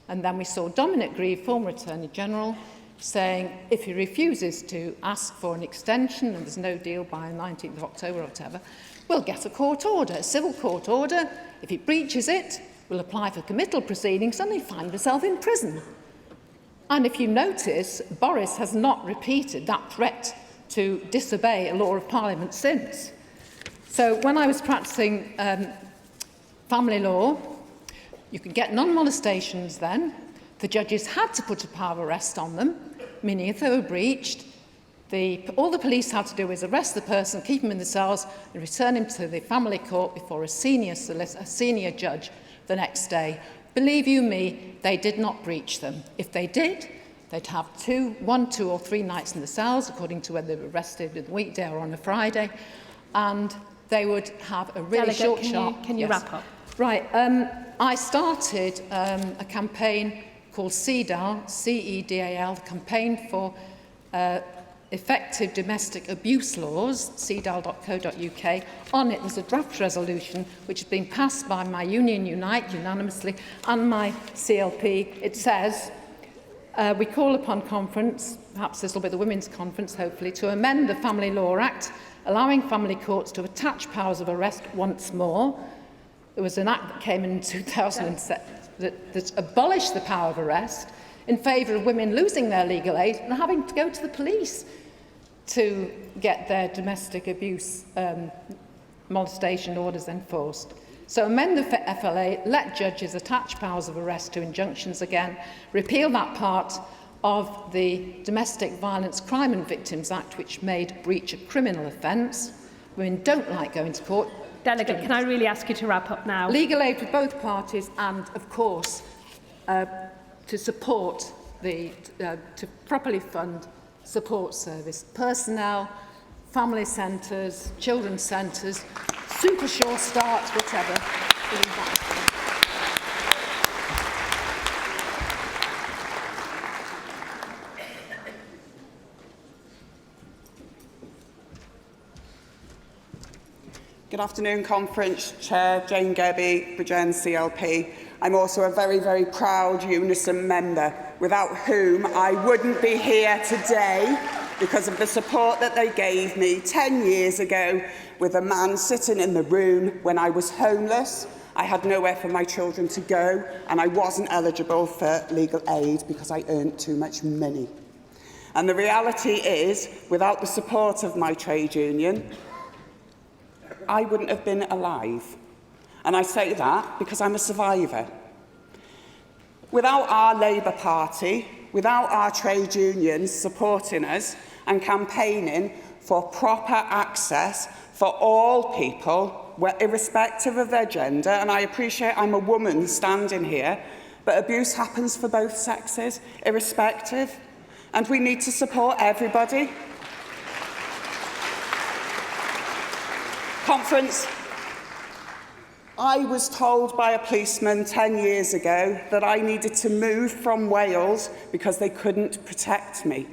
And then we saw Dominic Grieve, former Attorney General, saying if he refuses to ask for an extension and there's no deal by 19th of October or whatever, we'll get a court order, a civil court order. If he breaches it, we'll apply for committal proceedings and he'll find himself in prison. And if you notice, Boris has not repeated that threat to disobey a law of Parliament since. So when I was practising family law, you could get non-molestations then. The judges had to put a power of arrest on them, meaning if they were breached, all the police had to do was arrest the person, keep him in the cells, and return him to the family court before a senior judge the next day. Believe you me, they did not breach them. If they did, they'd have 1, 2 or 3 nights in the cells, according to whether they were arrested on a weekday or on a Friday, and they would have a really Delegate, short, can you wrap up? Right. I started a campaign called CEDAL, C-E-D-A-L, the campaign for effective domestic abuse laws, cedal.co.uk. On it was a draft resolution which has been passed by my union Unite unanimously and my CLP. It says, we call upon conference, perhaps this will be the Women's Conference hopefully, to amend the Family Law Act, allowing family courts to attach powers of arrest once more. There was an act that came in 2007 that abolished the power of arrest in favour of women losing their legal aid and having to go to the police to get their domestic abuse molestation orders enforced. So amend the FLA, let judges attach powers of arrest to injunctions again, repeal that part of the Domestic Violence Crime and Victims Act, which made breach a criminal offence. Women don't like going to court. Delegate, can I really ask you to wrap up now? Legal aid for both parties and, of course, to support to properly fund support service, personnel, family centres, children's centres, super sure starts, whatever. Good afternoon, Conference Chair Jane Gebby, Bridgend CLP. I'm also a very, very proud Unison member, without whom I wouldn't be here today because of the support that they gave me 10 years ago with a man sitting in the room when I was homeless. I had nowhere for my children to go and I wasn't eligible for legal aid because I earned too much money. And the reality is, without the support of my trade union, I wouldn't have been alive. And I say that because I'm a survivor. Without our Labour Party, without our trade unions supporting us and campaigning for proper access for all people, irrespective of their gender, and I appreciate I'm a woman standing here, but abuse happens for both sexes, irrespective, and we need to support everybody. Conference, I was told by a policeman 10 years ago that I needed to move from Wales because they couldn't protect me.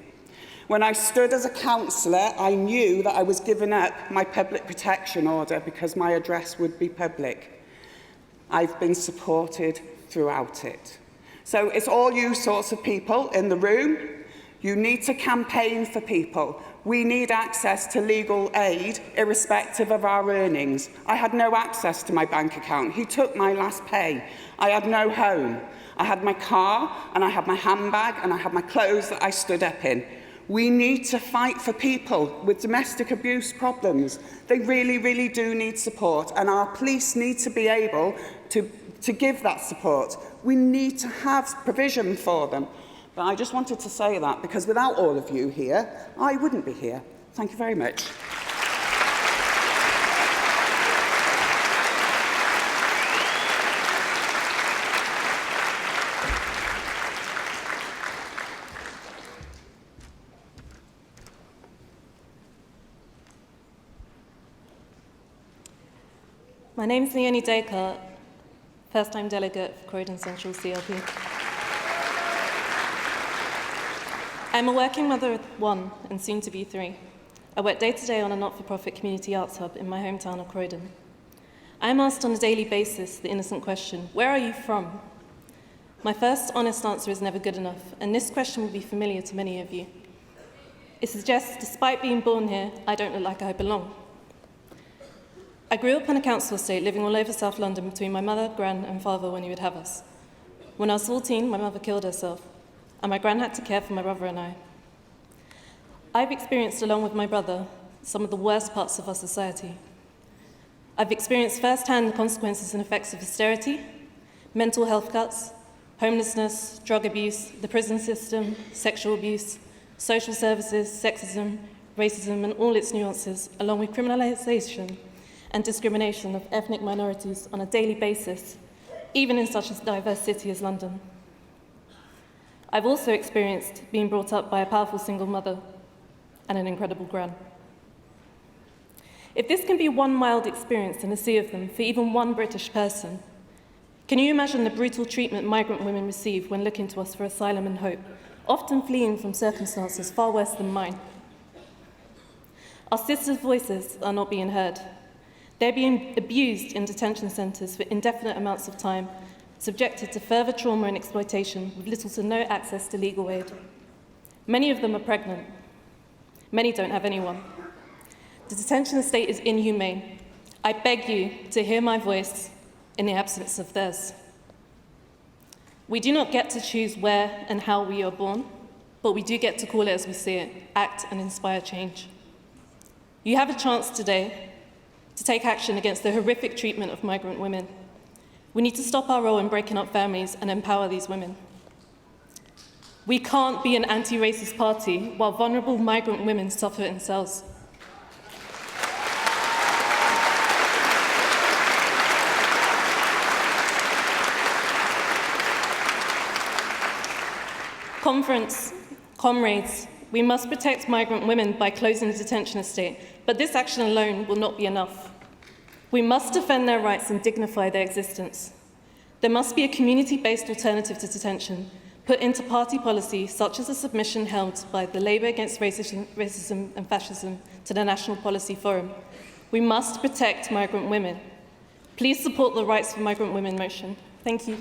When I stood as a councillor, I knew that I was giving up my public protection order because my address would be public. I've been supported throughout it. So it's all you sorts of people in the room. You need to campaign for people. We need access to legal aid, irrespective of our earnings. I had no access to my bank account. He took my last pay. I had no home. I had my car, and I had my handbag, and I had my clothes that I stood up in. We need to fight for people with domestic abuse problems. They really, really do need support, and our police need to be able to give that support. We need to have provision for them. But I just wanted to say that because without all of you here, I wouldn't be here. Thank you very much. My name is Leonie Descartes, first-time delegate for Croydon Central CLP. I'm a working mother of 1 and soon to be 3. I work day-to-day on a not-for-profit community arts hub in my hometown of Croydon. I am asked on a daily basis the innocent question, where are you from? My first honest answer is never good enough, and this question will be familiar to many of you. It suggests, despite being born here, I don't look like I belong. I grew up on a council estate living all over South London between my mother, gran and father when he would have us. When I was 14, my mother killed herself. and my gran had to care for my brother and I. I've experienced, along with my brother, some of the worst parts of our society. I've experienced firsthand the consequences and effects of austerity, mental health cuts, homelessness, drug abuse, the prison system, sexual abuse, social services, sexism, racism, and all its nuances, along with criminalisation and discrimination of ethnic minorities on a daily basis, even in such a diverse city as London. I've also experienced being brought up by a powerful single mother and an incredible gran. If this can be one mild experience in a sea of them for even one British person, can you imagine the brutal treatment migrant women receive when looking to us for asylum and hope, often fleeing from circumstances far worse than mine? Our sisters' voices are not being heard. They're being abused in detention centres for indefinite amounts of time, subjected to further trauma and exploitation with little to no access to legal aid. Many of them are pregnant. Many don't have anyone. The detention estate is inhumane. I beg you to hear my voice in the absence of theirs. We do not get to choose where and how we are born, but we do get to call it as we see it, act and inspire change. You have a chance today to take action against the horrific treatment of migrant women. We need to stop our role in breaking up families and empower these women. We can't be an anti-racist party while vulnerable migrant women suffer in cells. Conference, comrades, we must protect migrant women by closing the detention estate, but this action alone will not be enough. We must defend their rights and dignify their existence. There must be a community-based alternative to detention, put into party policy, such as a submission held by the Labour Against Racism and Fascism to the National Policy Forum. We must protect migrant women. Please support the Rights for Migrant Women motion. Thank you.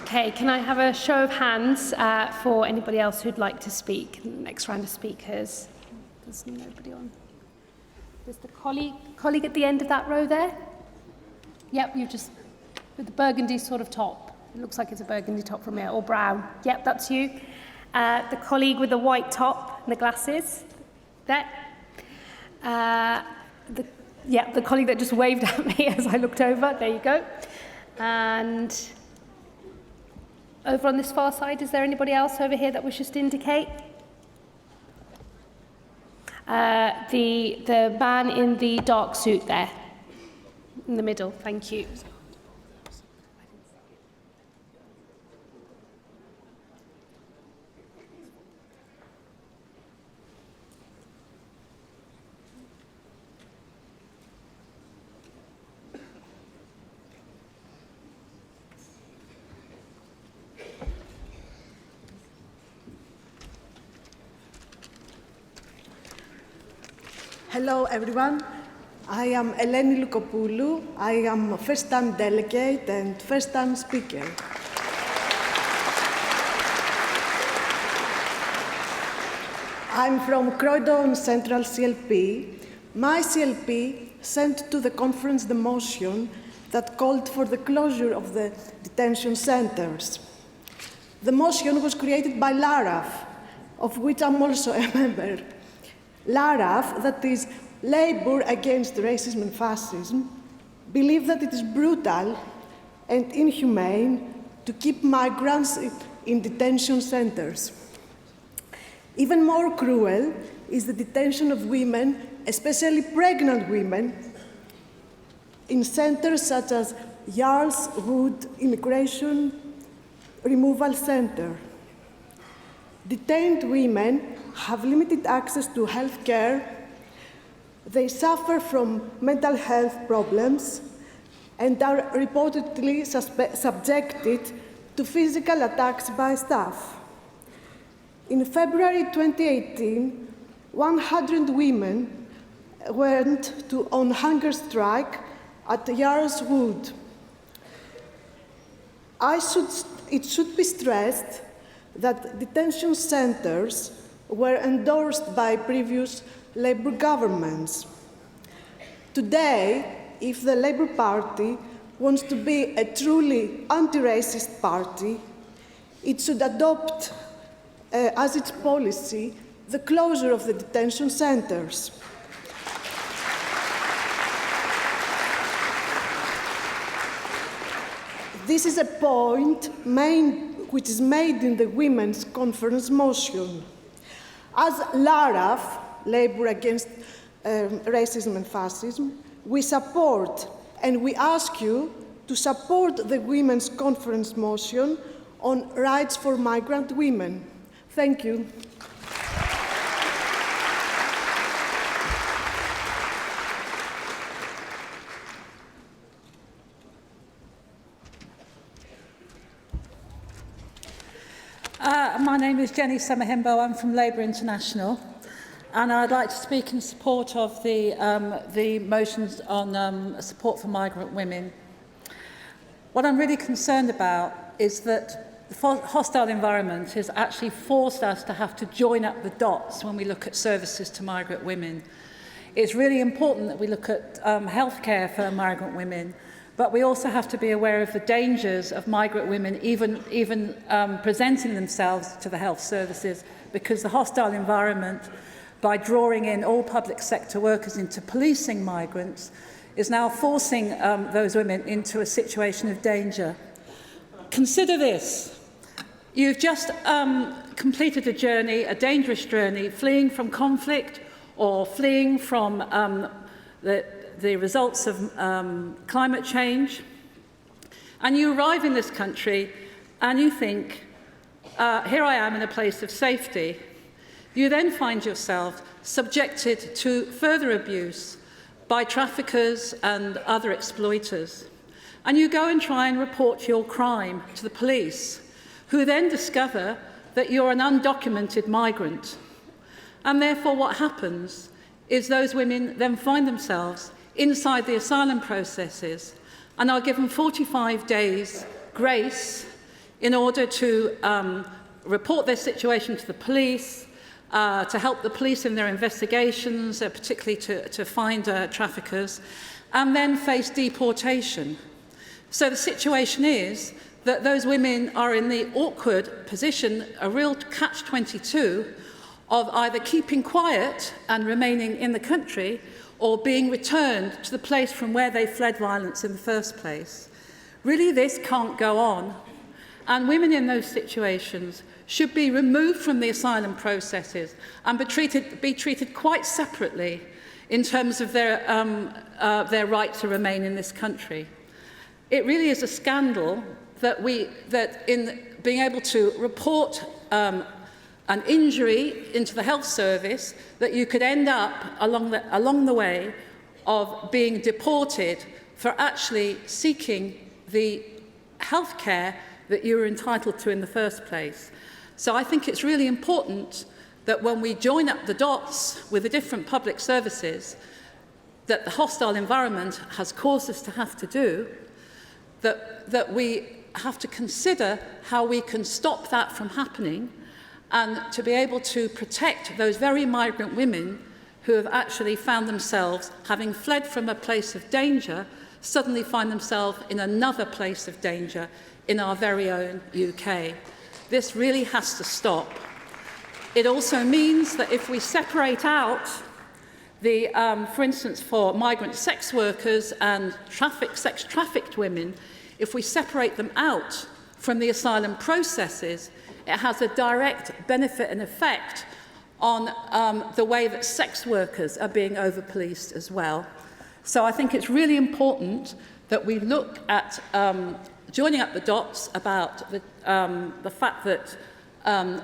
Okay, can I have a show of hands for anybody else who'd like to speak in the next round of speakers? There's nobody on. There's the colleague at the end of that row there. Yep, you just, with the burgundy sort of top. It looks like it's a burgundy top from here, or brown. Yep, that's you. The colleague with the white top and the glasses. There. The colleague that just waved at me as I looked over. There you go. And over on this far side, is there anybody else over here that wishes to indicate? The man in the dark suit there, in the middle, thank you. Hello, everyone. I am Eleni Lukopoulou. I am a first-time delegate and first-time speaker. I'm from Croydon Central CLP. My CLP sent to the conference the motion that called for the closure of the detention centres. The motion was created by LARAF, of which I'm also a member. LARAF, that is Labour Against Racism and Fascism, believe that it is brutal and inhumane to keep migrants in detention centres. Even more cruel is the detention of women, especially pregnant women, in centres such as Yarl's Wood Immigration Removal Centre. Detained women have limited access to health care, they suffer from mental health problems, and are reportedly subjected to physical attacks by staff. In February 2018, 100 women went on hunger strike at Yarl's Wood. It should be stressed that detention centres were endorsed by previous Labour governments. Today, if the Labour Party wants to be a truly anti-racist party, it should adopt as its policy the closure of the detention centres. This is a point which is made in the Women's Conference motion. As LARAF, Labour Against Racism and Fascism, we support and we ask you to support the Women's Conference motion on rights for migrant women. Thank you. My name is Jenny Summerhimbo. I'm from Labour International, and I'd like to speak in support of the motions on support for migrant women. What I'm really concerned about is that the hostile environment has actually forced us to have to join up the dots when we look at services to migrant women. It's really important that we look at healthcare for migrant women, but we also have to be aware of the dangers of migrant women even presenting themselves to the health services, because the hostile environment, by drawing in all public sector workers into policing migrants, is now forcing those women into a situation of danger. Consider this. You've just completed a journey, a dangerous journey, fleeing from conflict or fleeing from the results of climate change, and you arrive in this country and you think, here I am in a place of safety. You then find yourself subjected to further abuse by traffickers and other exploiters. And you go and try and report your crime to the police, who then discover that you're an undocumented migrant. And therefore what happens is those women then find themselves inside the asylum processes and are given 45 days grace in order to report their situation to the police, to help the police in their investigations, particularly to find traffickers, and then face deportation. So the situation is that those women are in the awkward position, a real catch-22, of either keeping quiet and remaining in the country or being returned to the place from where they fled violence in the first place. Really, this can't go on. And women in those situations should be removed from the asylum processes and be treated quite separately in terms of their right to remain in this country. It really is a scandal that in being able to report an injury into the health service, that you could end up along the way of being deported for actually seeking the health care that you were entitled to in the first place. So I think it's really important that when we join up the dots with the different public services that the hostile environment has caused us to have to do, that we have to consider how we can stop that from happening, and to be able to protect those very migrant women who have actually found themselves, having fled from a place of danger, suddenly find themselves in another place of danger in our very own UK. This really has to stop. It also means that if we separate out for instance, for migrant sex workers and sex trafficked women, if we separate them out from the asylum processes, it has a direct benefit and effect on the way that sex workers are being over-policed as well. So I think it's really important that we look at joining up the dots about the fact that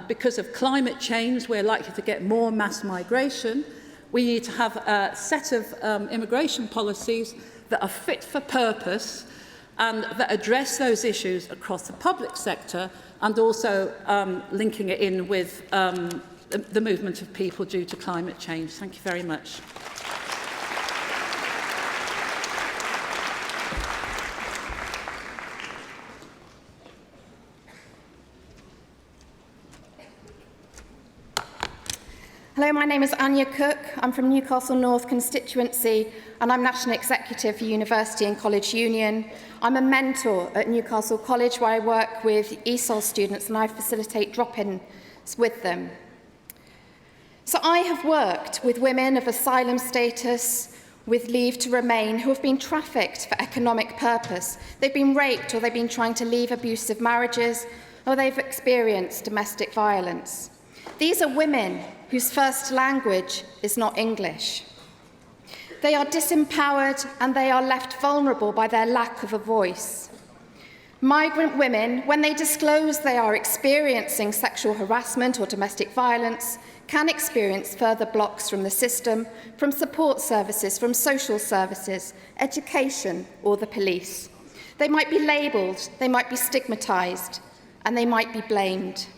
because of climate change, we're likely to get more mass migration. We need to have a set of immigration policies that are fit for purpose and that address those issues across the public sector, and also linking it in with the movement of people due to climate change. Thank you very much. Hello, my name is Anya Cook. I'm from Newcastle North constituency and I'm National Executive for University and College Union. I'm a mentor at Newcastle College where I work with ESOL students and I facilitate drop-ins with them. So I have worked with women of asylum status, with leave to remain, who have been trafficked for economic purpose. They've been raped or they've been trying to leave abusive marriages or they've experienced domestic violence. These are women whose first language is not English. They are disempowered and they are left vulnerable by their lack of a voice. Migrant women, when they disclose they are experiencing sexual harassment or domestic violence, can experience further blocks from the system, from support services, from social services, education, or the police. They might be labelled, they might be stigmatised, and they might be blamed.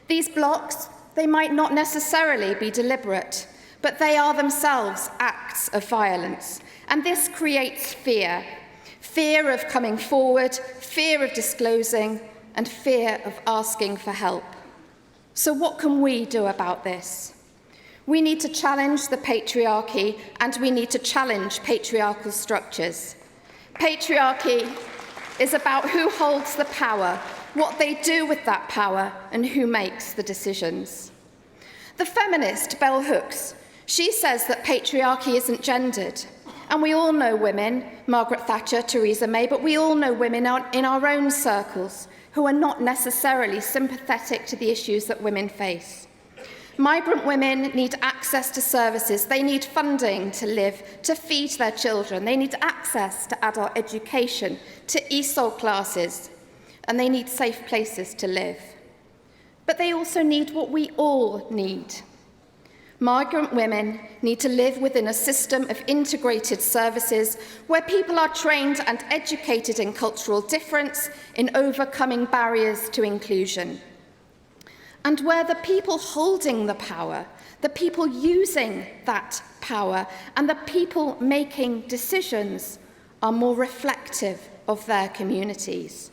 These blocks, they might not necessarily be deliberate, but they are themselves acts of violence. And this creates fear. Fear of coming forward, fear of disclosing, and fear of asking for help. So what can we do about this? We need to challenge the patriarchy and we need to challenge patriarchal structures. Patriarchy is about who holds the power, what they do with that power, and who makes the decisions. The feminist Bell Hooks, she says that patriarchy isn't gendered. And we all know women, Margaret Thatcher, Theresa May, but we all know women in our own circles who are not necessarily sympathetic to the issues that women face. Migrant women need access to services. They need funding to live, to feed their children. They need access to adult education, to ESOL classes, and they need safe places to live. But they also need what we all need. Migrant women need to live within a system of integrated services where people are trained and educated in cultural difference, in overcoming barriers to inclusion. And where the people holding the power, the people using that power, and the people making decisions are more reflective of their communities.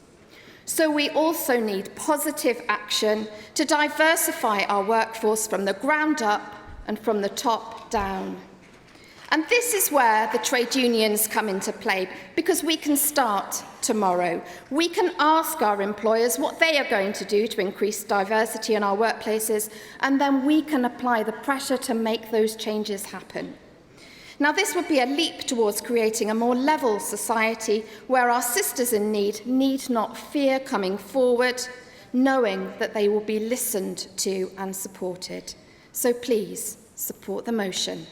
So we also need positive action to diversify our workforce from the ground up and from the top down. And this is where the trade unions come into play, because we can start tomorrow. We can ask our employers what they are going to do to increase diversity in our workplaces, and then we can apply the pressure to make those changes happen. Now, this would be a leap towards creating a more level society where our sisters in need not fear coming forward, knowing that they will be listened to and supported. So please, support the motion.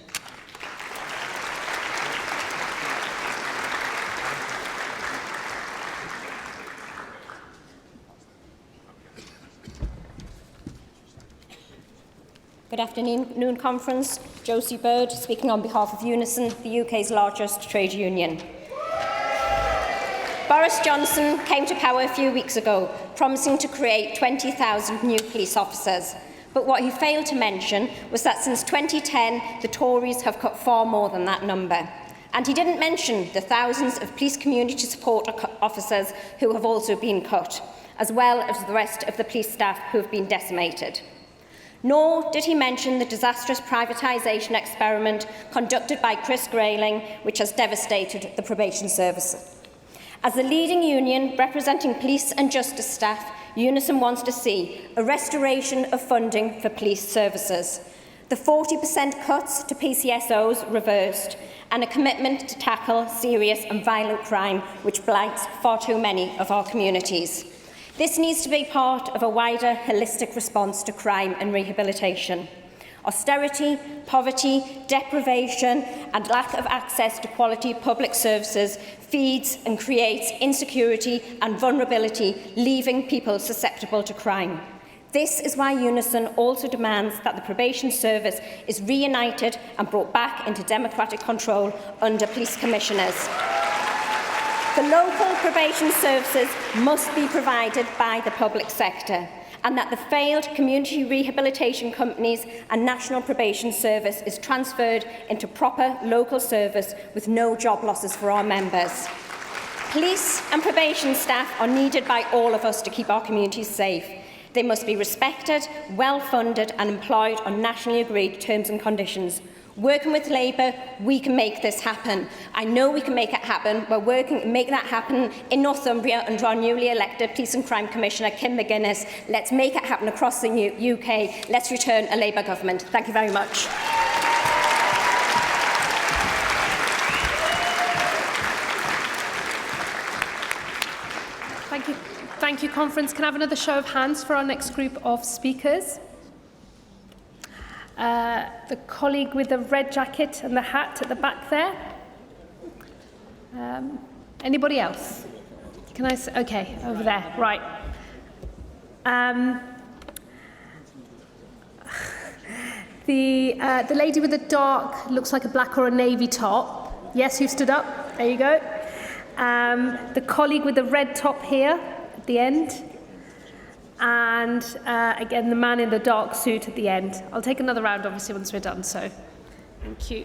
Good afternoon, Conference. Josie Bird, speaking on behalf of Unison, the UK's largest trade union. Boris Johnson came to power a few weeks ago, promising to create 20,000 new police officers. But what he failed to mention was that since 2010, the Tories have cut far more than that number. And he didn't mention the thousands of police community support officers who have also been cut, as well as the rest of the police staff who have been decimated. Nor did he mention the disastrous privatisation experiment conducted by Chris Grayling, which has devastated the probation service. As the leading union representing police and justice staff, Unison wants to see a restoration of funding for police services, the 40% cuts to PCSOs reversed, and a commitment to tackle serious and violent crime which blights far too many of our communities. This needs to be part of a wider, holistic response to crime and rehabilitation. Austerity, poverty, deprivation and lack of access to quality public services feeds and creates insecurity and vulnerability, leaving people susceptible to crime. This is why Unison also demands that the probation service is reunited and brought back into democratic control under police commissioners. The local probation services must be provided by the public sector, and that the failed community rehabilitation companies and National Probation Service is transferred into proper local service with no job losses for our members. Police and probation staff are needed by all of us to keep our communities safe. They must be respected, well-funded and employed on nationally agreed terms and conditions. Working with Labour, we can make this happen. I know we can make it happen. We're working to make that happen in Northumbria under our newly elected Police and Crime Commissioner, Kim McGuinness. Let's make it happen across the UK. Let's return a Labour government. Thank you very much. Thank you. Thank you, Conference. Can I have another show of hands for our next group of speakers? The colleague with the red jacket and the hat at the back there. Anybody else? Can I say? Okay, over there. Right. The lady with the dark, looks like a black or a navy top. Yes, who stood up? There you go. The colleague with the red top here at the end. And again, the man in the dark suit at the end. I'll take another round, obviously, once we're done, so thank you.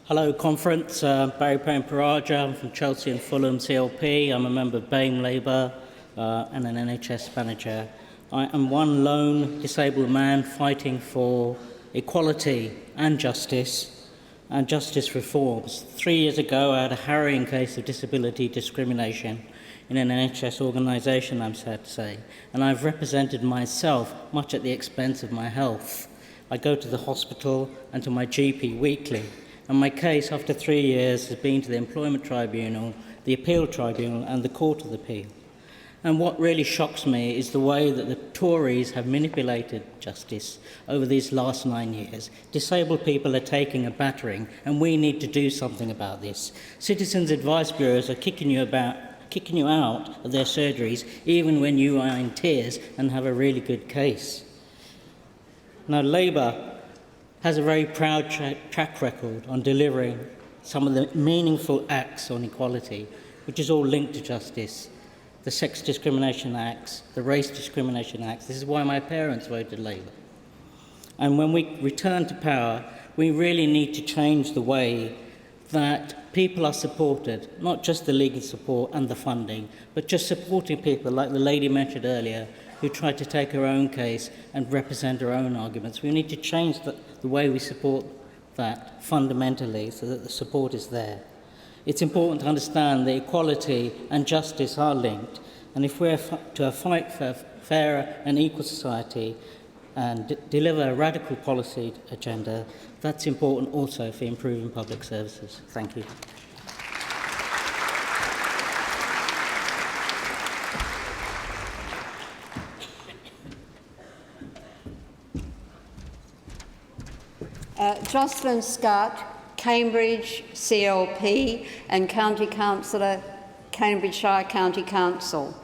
Hello, Conference. Barry Payne-Paraja. I'm from Chelsea and Fulham CLP. I'm a member of BAME Labour and an NHS manager. I am one lone disabled man fighting for equality and justice reforms. 3 years ago, I had a harrowing case of disability discrimination in an NHS organisation, I'm sad to say, and I've represented myself much at the expense of my health. I go to the hospital and to my GP weekly, and my case, after 3 years, has been to the Employment Tribunal, the Appeal Tribunal and the Court of Appeal. And what really shocks me is the way that the Tories have manipulated justice over these last 9 years. Disabled people are taking a battering, and we need to do something about this. Citizens' advice bureaus are kicking you out of their surgeries, even when you are in tears and have a really good case. Now, Labour has a very proud track record on delivering some of the meaningful acts on equality, which is all linked to justice. The Sex Discrimination Acts, the Race Discrimination Acts. This is why my parents voted Labour. And when we return to power, we really need to change the way that people are supported, not just the legal support and the funding, but just supporting people like the lady mentioned earlier, who tried to take her own case and represent her own arguments. We need to change the way we support that fundamentally so that the support is there. It's important to understand that equality and justice are linked, and if we're to fight for a fairer and equal society and deliver a radical policy agenda, that's important also for improving public services. Thank you. Jocelyn Scott, Cambridge CLP and County Councillor, Cambridgeshire County Council.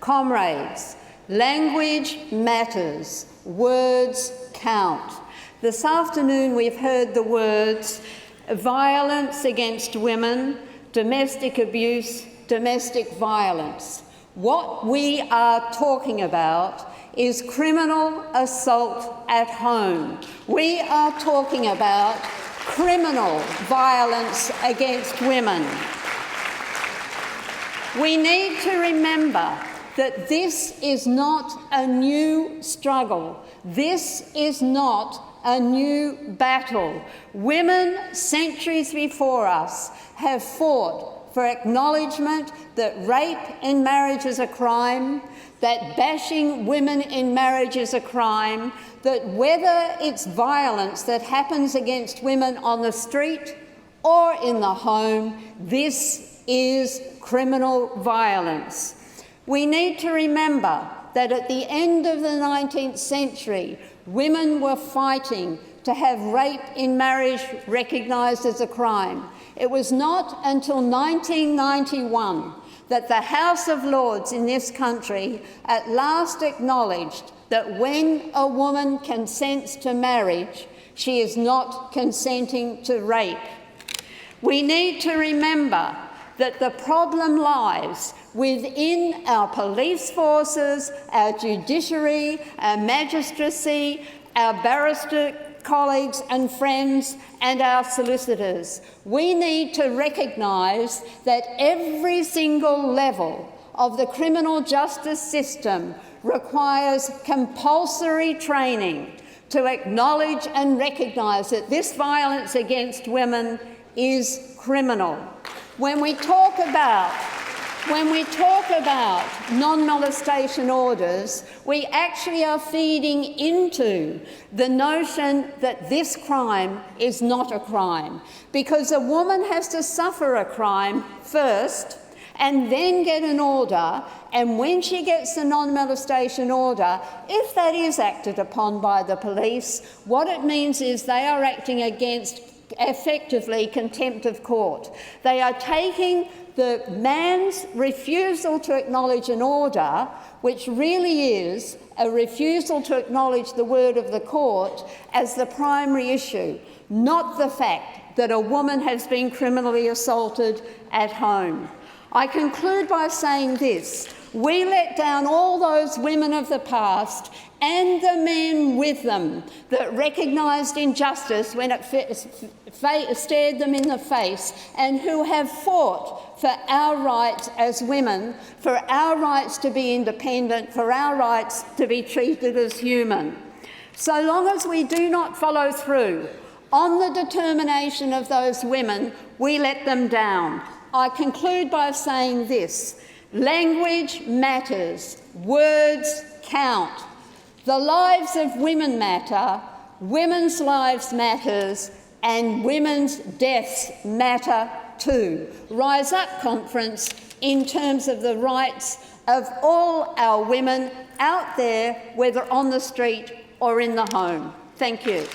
Comrades, language matters, words count. This afternoon we've heard the words violence against women, domestic abuse, domestic violence. What we are talking about is criminal assault at home. We are talking about criminal violence against women. We need to remember that this is not a new struggle. This is not a new battle. Women, centuries before us, have fought for acknowledgement that rape in marriage is a crime, that bashing women in marriage is a crime, that whether it's violence that happens against women on the street or in the home, this is criminal violence. We need to remember that at the end of the 19th century, women were fighting to have rape in marriage recognised as a crime. It was not until 1991 that the House of Lords in this country at last acknowledged that when a woman consents to marriage, she is not consenting to rape. We need to remember that the problem lies within our police forces, our judiciary, our magistracy, our barrister colleagues and friends and our solicitors. We need to recognise that every single level of the criminal justice system requires compulsory training to acknowledge and recognise that this violence against women is criminal. When we talk about non-molestation orders, we actually are feeding into the notion that this crime is not a crime, because a woman has to suffer a crime first and then get an order, and when she gets the non-molestation order, if that is acted upon by the police, what it means is they are acting against, effectively, contempt of court. They are taking the man's refusal to acknowledge an order, which really is a refusal to acknowledge the word of the court, as the primary issue, not the fact that a woman has been criminally assaulted at home. I conclude by saying this: we let down all those women of the past and the men with them that recognised injustice when it stared them in the face, and who have fought for our rights as women, for our rights to be independent, for our rights to be treated as human. So long as we do not follow through on the determination of those women, we let them down. I conclude by saying this: language matters, words count. The lives of women matter, women's lives matters, and women's deaths matter too. Rise Up Conference, in terms of the rights of all our women out there, whether on the street or in the home. Thank you.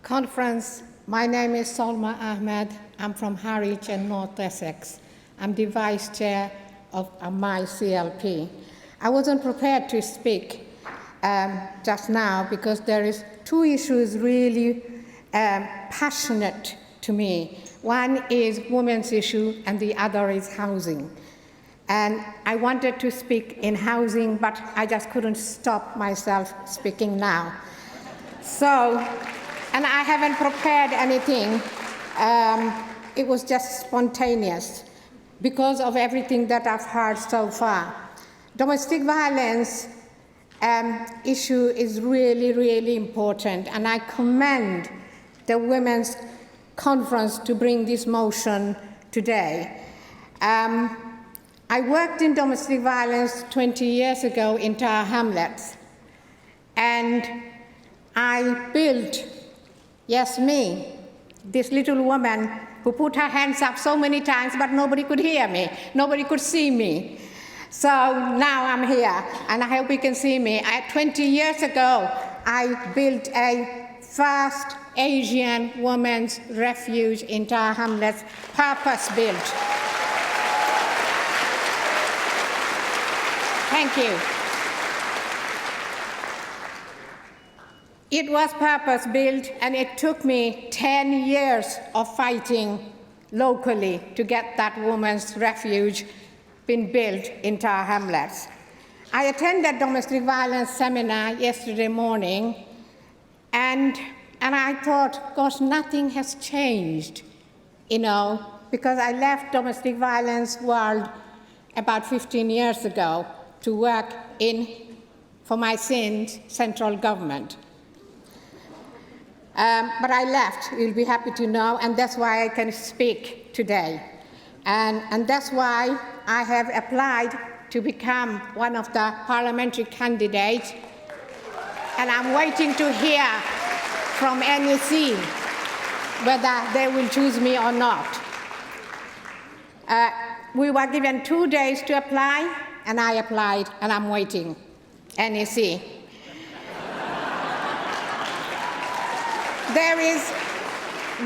Conference, my name is Salma Ahmed. I'm from Harwich and North Essex. I'm the Vice Chair of my CLP. I wasn't prepared to speak just now because there is two issues really passionate to me. One is women's issue and the other is housing. And I wanted to speak in housing, but I just couldn't stop myself speaking now. And I haven't prepared anything. It was just spontaneous because of everything that I've heard so far. Domestic violence issue is really, really important, and I commend the Women's Conference to bring this motion today. I worked in domestic violence 20 years ago in Tower Hamlets, and I built, yes, me, this little woman who put her hands up so many times, but nobody could hear me, nobody could see me. So now I'm here, and I hope you can see me. 20 years ago, I built a first Asian women's refuge in Tower Hamlets, purpose-built. Thank you. It was purpose-built, and it took me 10 years of fighting locally to get that women's refuge been built in Tower Hamlets. I attended domestic violence seminar yesterday morning, and I thought, gosh, nothing has changed, because I left domestic violence world about 15 years ago to work for my sins, central government. But I left, you'll be happy to know, and that's why I can speak today. And that's why I have applied to become one of the parliamentary candidates, and I'm waiting to hear from NEC whether they will choose me or not. We were given 2 days to apply, and I applied, and I'm waiting. NEC. There is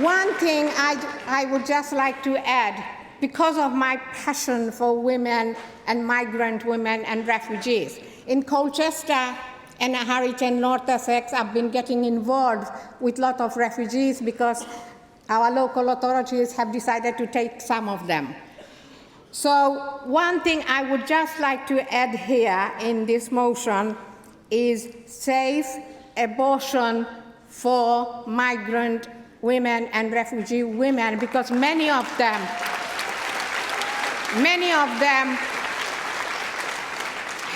one thing I would just like to add. Because of my passion for women and migrant women and refugees. In Colchester, and Hurricane North Essex, I've been getting involved with a lot of refugees because our local authorities have decided to take some of them. So one thing I would just like to add here in this motion is safe abortion for migrant women and refugee women, because many of them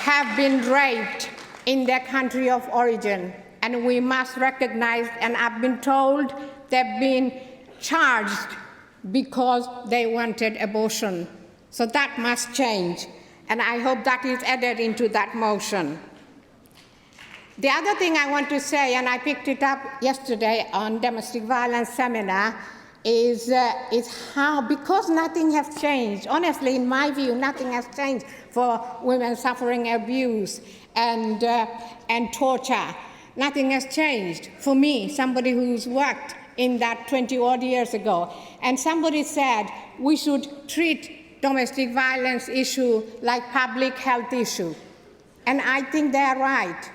have been raped in their country of origin, and we must recognize, and I've been told they've been charged because they wanted abortion. So that must change, and I hope that is added into that motion. The other thing I want to say, and I picked it up yesterday on domestic violence seminar, is how, because nothing has changed, honestly, in my view, nothing has changed for women suffering abuse and torture. Nothing has changed. For me, somebody who's worked in that 20-odd years ago, and somebody said we should treat domestic violence issue like public health issue. And I think they're right.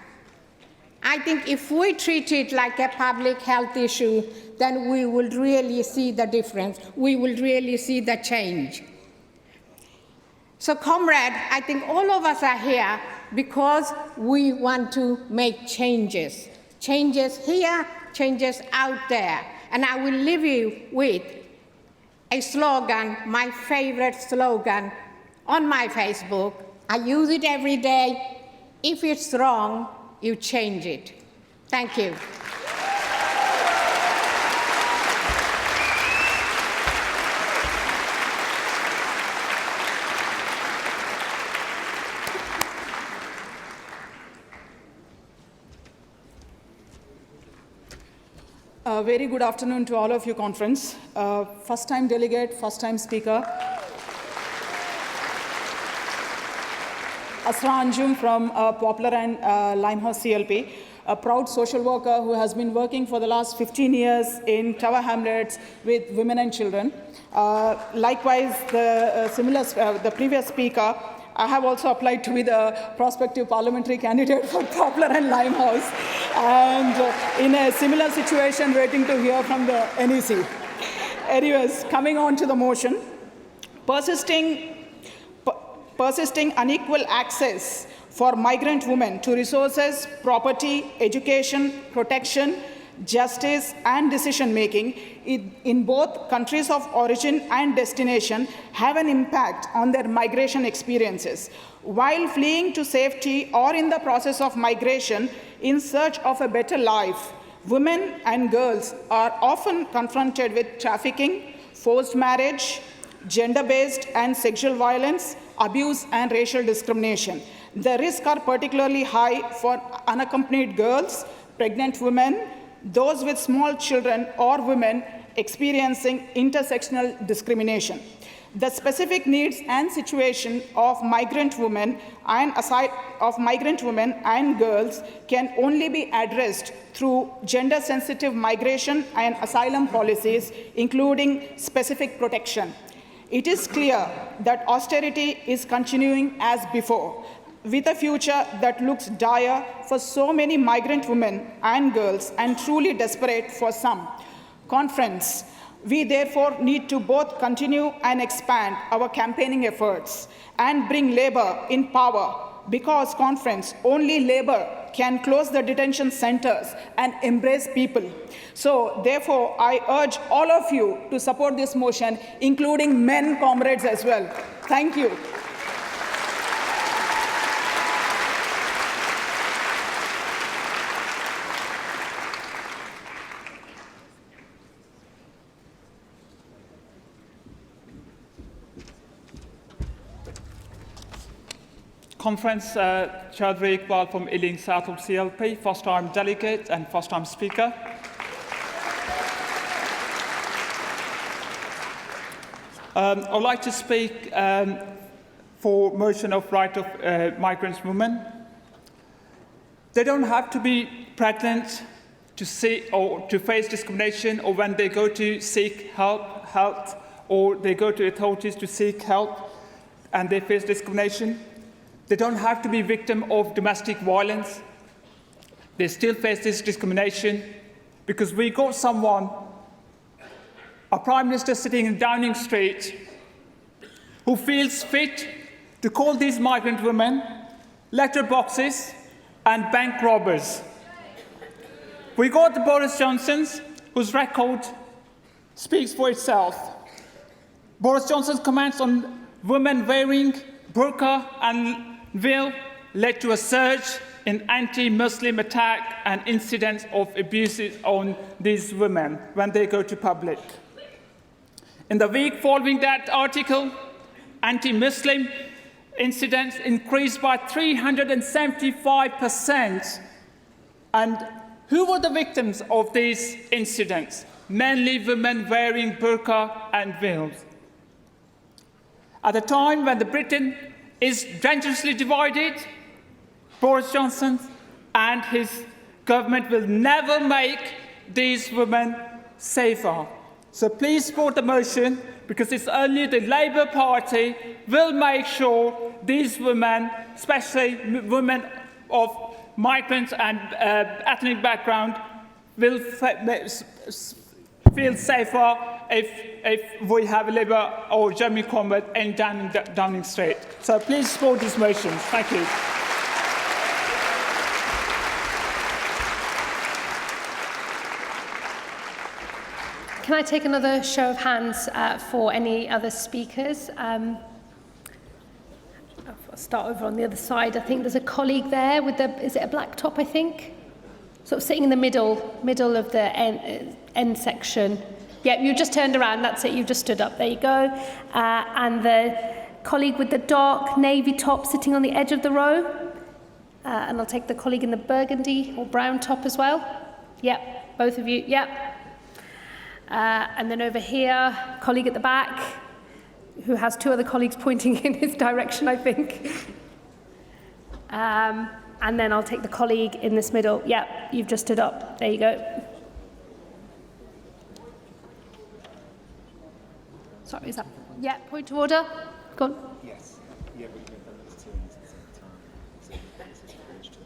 I think if we treat it like a public health issue, then we will really see the difference. We will really see the change. So, comrade, I think all of us are here because we want to make changes. Changes here, changes out there. And I will leave you with a slogan, my favorite slogan, on my Facebook. I use it every day. If it's wrong, you change it. Thank you. Very good afternoon to all of you, conference. First-time delegate, first-time speaker. Asra Anjum from Poplar and Limehouse CLP, a proud social worker who has been working for the last 15 years in Tower Hamlets with women and children. Likewise, the previous speaker, I have also applied to be the prospective parliamentary candidate for Poplar and Limehouse, and in a similar situation, waiting to hear from the NEC. Anyways, coming on to the motion, persisting unequal access for migrant women to resources, property, education, protection, justice, and decision-making in both countries of origin and destination have an impact on their migration experiences. While fleeing to safety or in the process of migration in search of a better life, women and girls are often confronted with trafficking, forced marriage, gender-based and sexual violence, abuse, and racial discrimination. The risks are particularly high for unaccompanied girls, pregnant women, those with small children, or women experiencing intersectional discrimination. The specific needs and situation of migrant women and girls can only be addressed through gender-sensitive migration and asylum policies, including specific protection. It is clear that austerity is continuing as before, with a future that looks dire for so many migrant women and girls and truly desperate for some. Conference, we therefore need to both continue and expand our campaigning efforts and bring Labour in power, because, conference, only Labour can close the detention centres and embrace people. So, therefore, I urge all of you to support this motion, including men comrades as well. Thank you. Conference, Chaudhry Iqbal from Ealing South of CLP, first-time delegate and first-time speaker. I would like to speak for motion of right of migrant women. They don't have to be pregnant to see or to face discrimination, or when they go to seek help, or they go to authorities to seek help and they face discrimination. They don't have to be victim of domestic violence. they still face this discrimination because we got someone, a Prime Minister sitting in Downing Street, who feels fit to call these migrant women letterboxes and bank robbers. We got the Boris Johnson, whose record speaks for itself. Boris Johnson's comments on women wearing burqa and veil led to a surge in anti-Muslim attack and incidents of abuses on these women when they go to public. In the week following that article, anti-Muslim incidents increased by 375%. And who were the victims of these incidents? Mainly women wearing burqa and veils. At a time when Britain is dangerously divided, Boris Johnson and his government will never make these women safer. So please support the motion, because it's only the Labour Party will make sure these women, especially women of migrant and ethnic background, will feel safer if we have Labour or Jeremy Corbyn in Downing Street. So please support these motions. Thank you. Can I take another show of hands for any other speakers? I'll start over on the other side. I think there's a colleague there with the, is it a black top, I think? Sort of sitting in the middle of the end section. Yeah, you just turned around, that's it, you just stood up, there you go. And the colleague with the dark navy top sitting on the edge of the row. And I'll take the colleague in the burgundy or brown top as well. Yep, both of you, yep. And then over here, colleague at the back, who has two other colleagues pointing in his direction, I think. And then I'll take the colleague in this middle. Yeah, you've just stood up. There you go. Sorry, is that? Yeah, point of order. Go on. Yes. Yeah, but you've done those two at the same time. So this is bridge to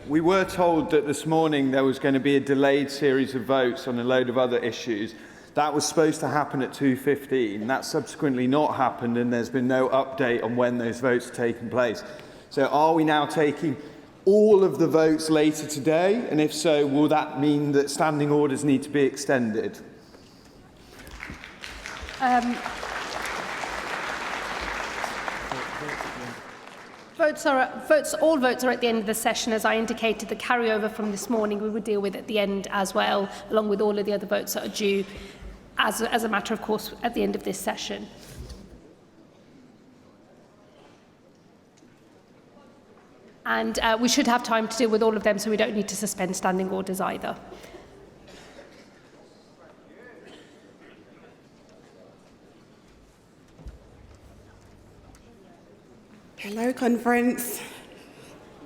we were told that this morning there was going to be a delayed series of votes on a load of other issues. That was supposed to happen at 2:15. That's subsequently not happened, and there's been no update on when those votes are taking place. So are we now taking all of the votes later today? And if so, will that mean that standing orders need to be extended? All votes are at the end of the session. As I indicated, the carryover from this morning we would deal with at the end as well, along with all of the other votes that are due as a matter of course at the end of this session. And we should have time to deal with all of them, so we don't need to suspend standing orders either. Hello, conference.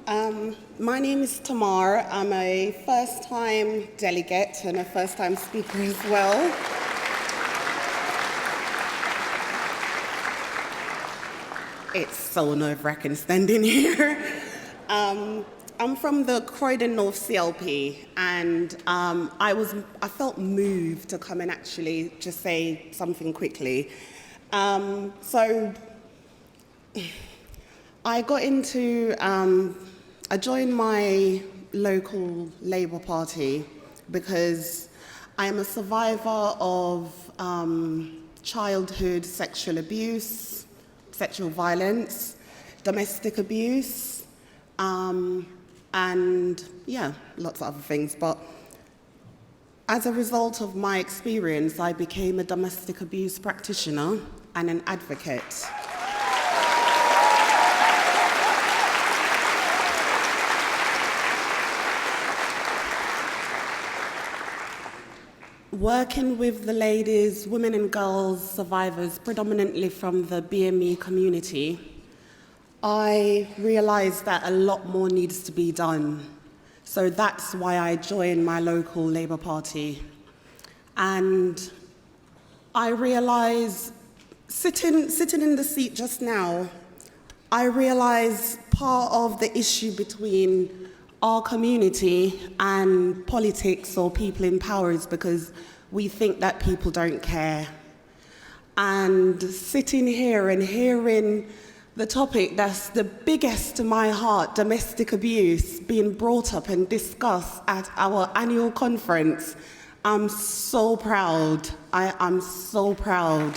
My name is Tamar. I'm a first-time delegate and a first-time speaker as well. It's so nerve-wracking standing here. I'm from the Croydon North CLP, and I felt moved to come and actually just say something quickly. I got into, I joined my local Labour Party because I am a survivor of childhood sexual abuse, sexual violence, domestic abuse, and yeah, lots of other things. But as a result of my experience, I became a domestic abuse practitioner and an advocate. Working with the ladies, women and girls survivors, predominantly from the BME community, I realised that a lot more needs to be done. So that's why I joined my local Labour Party. And I realised, sitting in the seat just now, I realised part of the issue between our community and politics or people in power is because we think that people don't care. And sitting here and hearing the topic that's the biggest to my heart, domestic abuse, being brought up and discussed at our annual conference, I'm so proud. I'm so proud.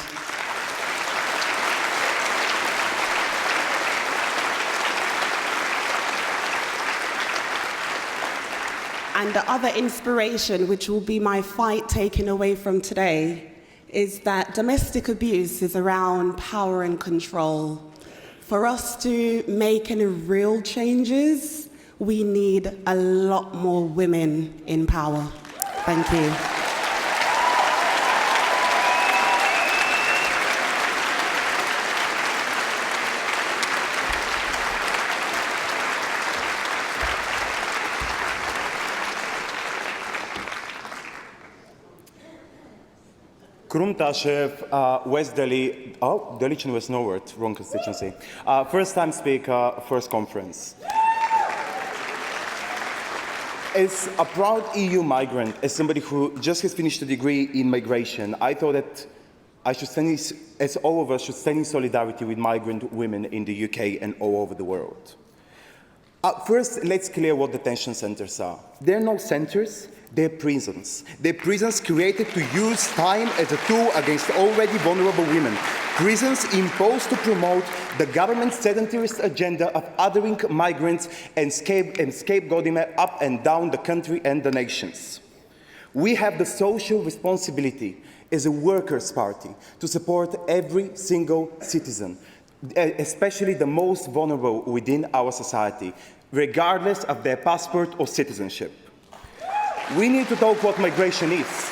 And the other inspiration, which will be my fight taken away from today, is that domestic abuse is around power and control. For us to make any real changes, we need a lot more women in power. Thank you. Kurumtashev, West Delhi, Delitzin West Norwood, wrong constituency. First time speaker, first conference. As a proud EU migrant, as somebody who just has finished a degree in migration, I thought that I should stand, as all of us should stand in solidarity with migrant women in the UK and all over the world. First, let's clear what detention centers are. They're not centers. They're prisons. They're prisons created to use time as a tool against already vulnerable women. Prisons imposed to promote the government's sedentarist agenda of othering migrants and scapegoating them up and down the country and the nations. We have the social responsibility as a workers' party to support every single citizen, especially the most vulnerable within our society, regardless of their passport or citizenship. We need to talk what migration is.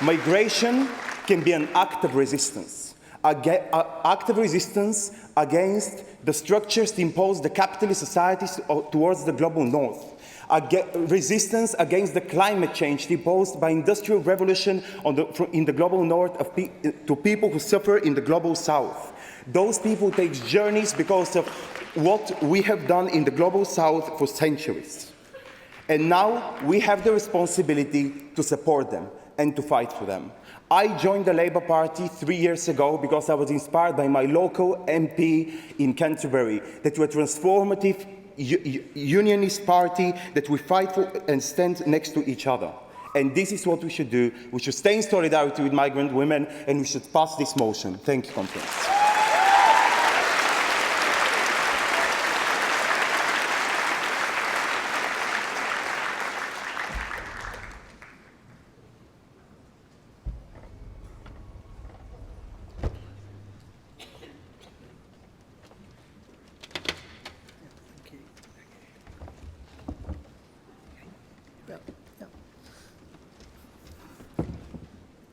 Migration can be an act of resistance, act of resistance against the structures imposed the capitalist societies towards the global north, resistance against the climate change imposed by industrial revolution in the global north to people who suffer in the global south. Those people take journeys because of what we have done in the global south for centuries. And now we have the responsibility to support them and to fight for them. I joined the Labour Party 3 years ago because I was inspired by my local MP in Canterbury, that we're a transformative unionist party, that we fight for and stand next to each other. And this is what we should do. We should stay in solidarity with migrant women, and we should pass this motion. Thank you, Conference.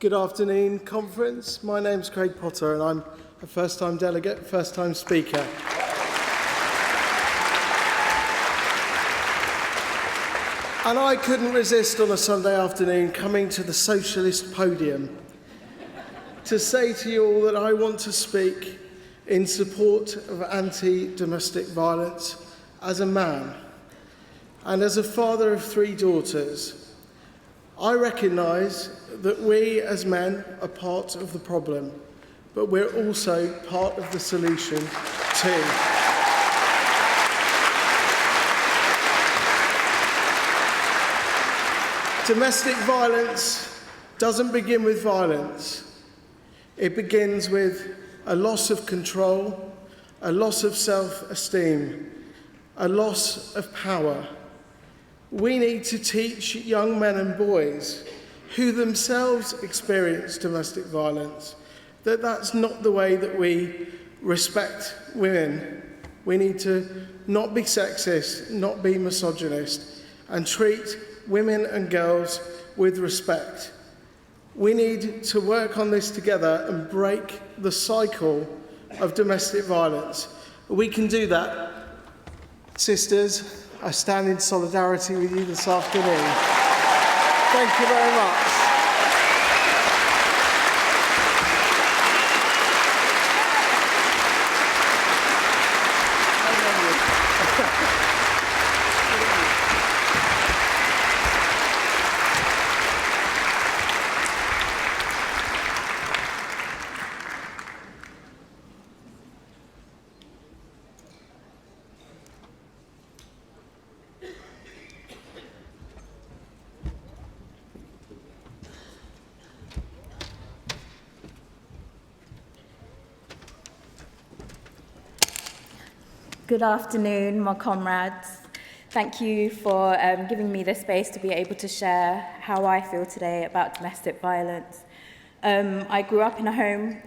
Good afternoon, conference. My name's Craig Potter and I'm a first-time delegate, first-time speaker. And I couldn't resist on a Sunday afternoon coming to the socialist podium to say to you all that I want to speak in support of anti-domestic violence as a man and as a father of 3 daughters. I recognise that we as men are part of the problem, but we're also part of the solution too. Domestic violence doesn't begin with violence. It begins with a loss of control, a loss of self-esteem, a loss of power. We need to teach young men and boys who themselves experience domestic violence that that's not the way that we respect women. We need to not be sexist, not be misogynist, and treat women and girls with respect. We need to work on this together and break the cycle of domestic violence We can do that. Sisters, I stand in solidarity with you this afternoon. Thank you very much. Good afternoon, my comrades. Thank you for giving me the space to be able to share how I feel today about domestic violence. I grew up in a home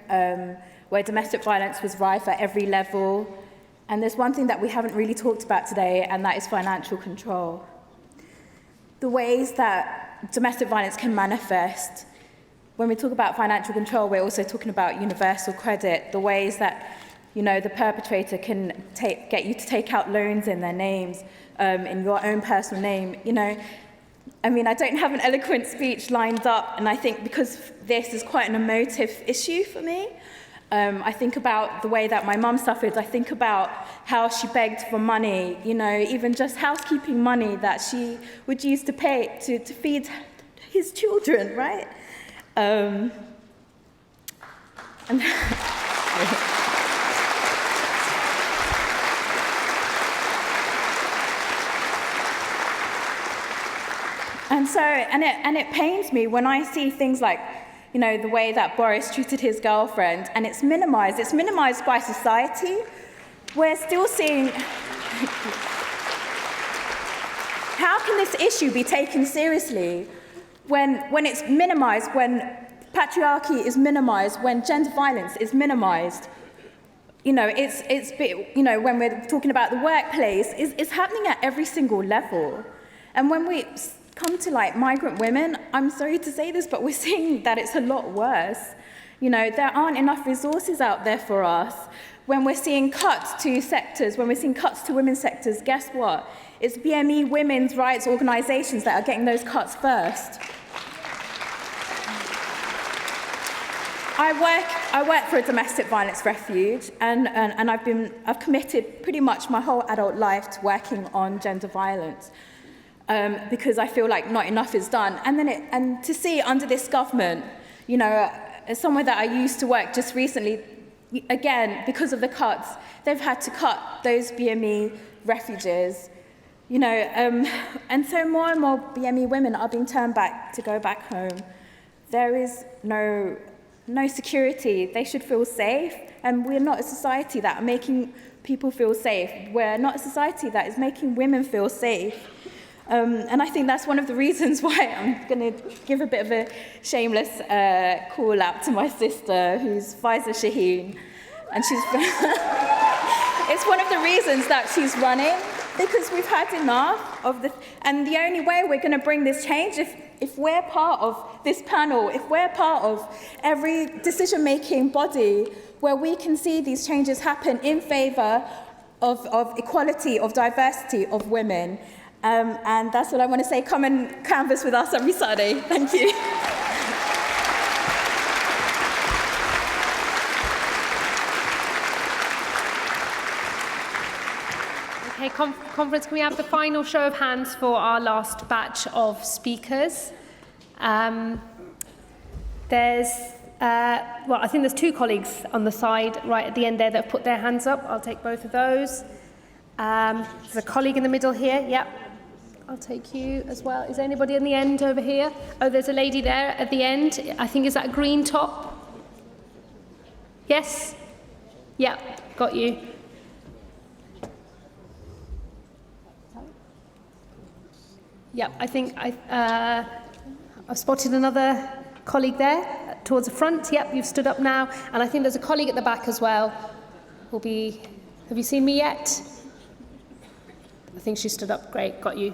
where domestic violence was rife at every level, and there's one thing that we haven't really talked about today, and that is financial control. The ways that domestic violence can manifest. When we talk about financial control, we're also talking about universal credit, the ways that the perpetrator can get you to take out loans in their names, in your own personal name. I don't have an eloquent speech lined up, and I think because this is quite an emotive issue for me. I think about the way that my mum suffered. I think about how she begged for money, even just housekeeping money that she would use to pay to feed his children, right? And And it pains me when I see things like, the way that Boris treated his girlfriend, and it's minimized. It's minimized by society. We're still seeing... How can this issue be taken seriously when it's minimized, when patriarchy is minimized, when gender violence is minimized? When we're talking about the workplace, it's happening at every single level. And when we come to migrant women, I'm sorry to say this, but we're seeing that it's a lot worse. There aren't enough resources out there for us. When we're seeing cuts to sectors, when we're seeing cuts to women's sectors, guess what? It's BME women's rights organisations that are getting those cuts first. I work for a domestic violence refuge, and I've committed pretty much my whole adult life to working on gender violence. Because I feel like not enough is done. And to see under this government, somewhere that I used to work just recently, again, because of the cuts, they've had to cut those BME refuges, and so more and more BME women are being turned back to go back home. There is no security. They should feel safe, and we're not a society that are making people feel safe. We're not a society that is making women feel safe. And I think that's one of the reasons why I'm going to give a bit of a shameless call out to my sister, who's Faiza Shaheen. And it's one of the reasons that she's running, because we've had enough of the... And the only way we're going to bring this change, if we're part of this panel, if we're part of every decision-making body where we can see these changes happen in favour of equality, of diversity, of women. And that's what I want to say. Come and canvass with us every Saturday. Thank you. Okay, conference, can we have the final show of hands for our last batch of speakers? I think there's two colleagues on the side right at the end there that have put their hands up. I'll take both of those. There's a colleague in the middle here. Yep. I'll take you as well. Is there anybody in the end over here? Oh, there's a lady there at the end. I think, is that a green top? Yes? Yep, got you. Yep, I think I've spotted another colleague there towards the front. Yep, you've stood up now. And I think there's a colleague at the back as well. Have you seen me yet? I think she stood up. Great, got you.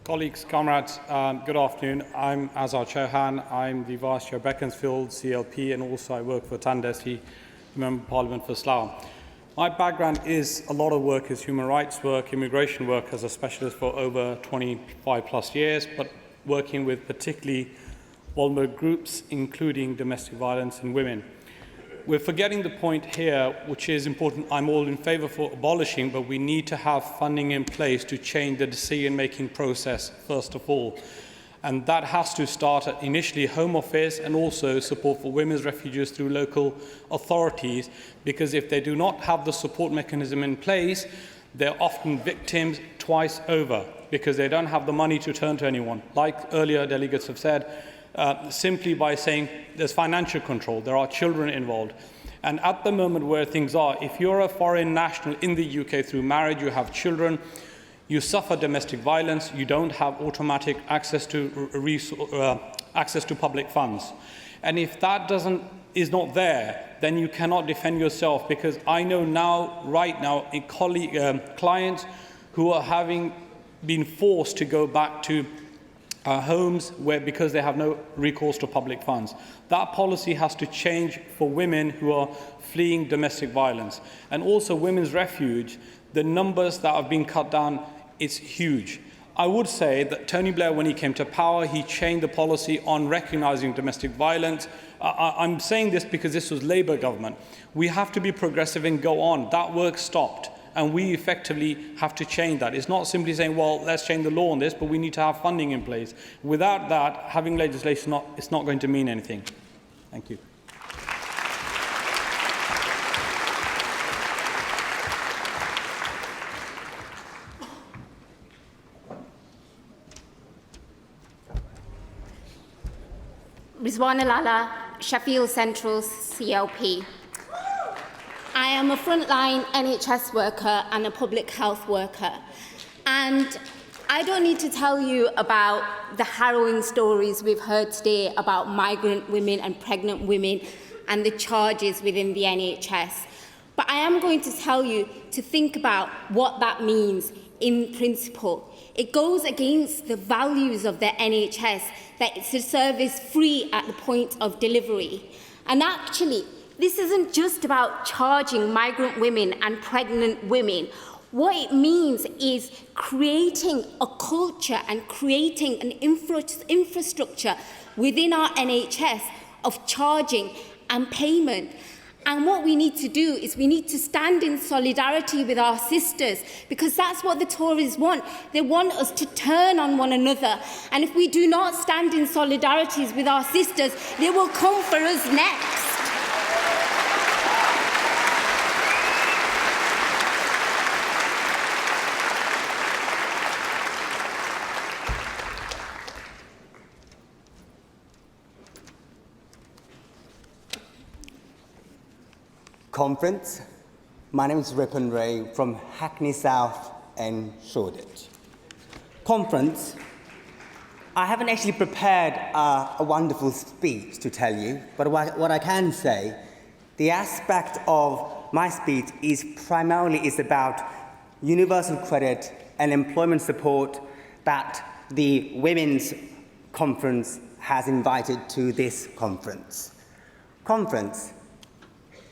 Colleagues, comrades, good afternoon. I'm Azhar Chauhan. I'm the Vice Chair Beaconsfield, CLP, and also I work for Tandesi, Member of Parliament for Slough. My background is a lot of work is human rights work, immigration work as a specialist for over 25 plus years, but working with particularly vulnerable groups, including domestic violence and women. We're forgetting the point here, which is important. I'm all in favour for abolishing, but we need to have funding in place to change the decision-making process, first of all. And that has to start at initially Home Office and also support for women's refugees through local authorities, because if they do not have the support mechanism in place, they're often victims twice over because they don't have the money to turn to anyone. Like earlier delegates have said, simply by saying there's financial control, there are children involved. And at the moment where things are, if you're a foreign national in the UK through marriage, you have children, you suffer domestic violence, you don't have automatic access to public funds. And if that is not there, then you cannot defend yourself, because I know now, right now, clients who are having been forced to go back to homes because they have no recourse to public funds. That policy has to change for women who are fleeing domestic violence. And also women's refuge, the numbers that have been cut down, it's huge. I would say that Tony Blair, when he came to power, he changed the policy on recognising domestic violence. I'm saying this because this was Labour government. We have to be progressive and go on. That work stopped. And we effectively have to change that. It's not simply saying, well, let's change the law on this, but we need to have funding in place. Without that, having legislation, it's not going to mean anything. Thank you. Rizwana Lala, Sheffield Central CLP. I am a frontline NHS worker and a public health worker, and I don't need to tell you about the harrowing stories we've heard today about migrant women and pregnant women and the charges within the NHS. But I am going to tell you to think about what that means in principle. It goes against the values of the NHS, that it's a service free at the point of delivery. And actually, this isn't just about charging migrant women and pregnant women. What it means is creating a culture and creating an infrastructure within our NHS of charging and payment. And what we need to do is we need to stand in solidarity with our sisters, because that's what the Tories want. They want us to turn on one another. And if we do not stand in solidarity with our sisters, they will come for us next. Conference. My name is Ripon Ray from Hackney South and Shoreditch. Conference. I haven't actually prepared a wonderful speech to tell you, but what I can say, the aspect of my speech is primarily about universal credit and employment support that the Women's Conference has invited to this conference.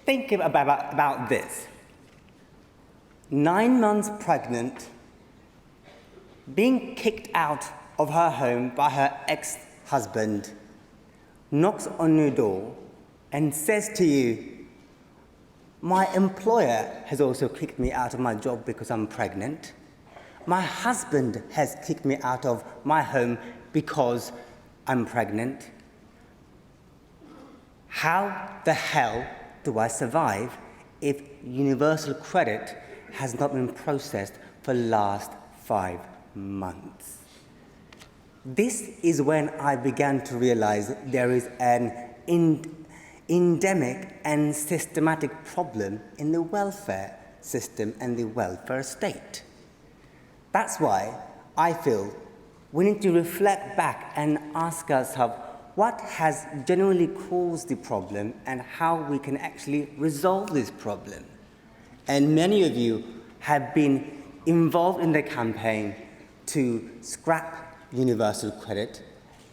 Think about this. 9 months pregnant, being kicked out of her home by her ex-husband, knocks on your door and says to you, my employer has also kicked me out of my job because I'm pregnant. My husband has kicked me out of my home because I'm pregnant. How the hell do I survive if universal credit has not been processed for the last 5 months? This is when I began to realize there is an endemic and systematic problem in the welfare system and the welfare state. That's why I feel we need to reflect back and ask ourselves what has generally caused the problem and how we can actually resolve this problem. And many of you have been involved in the campaign to scrap universal credit,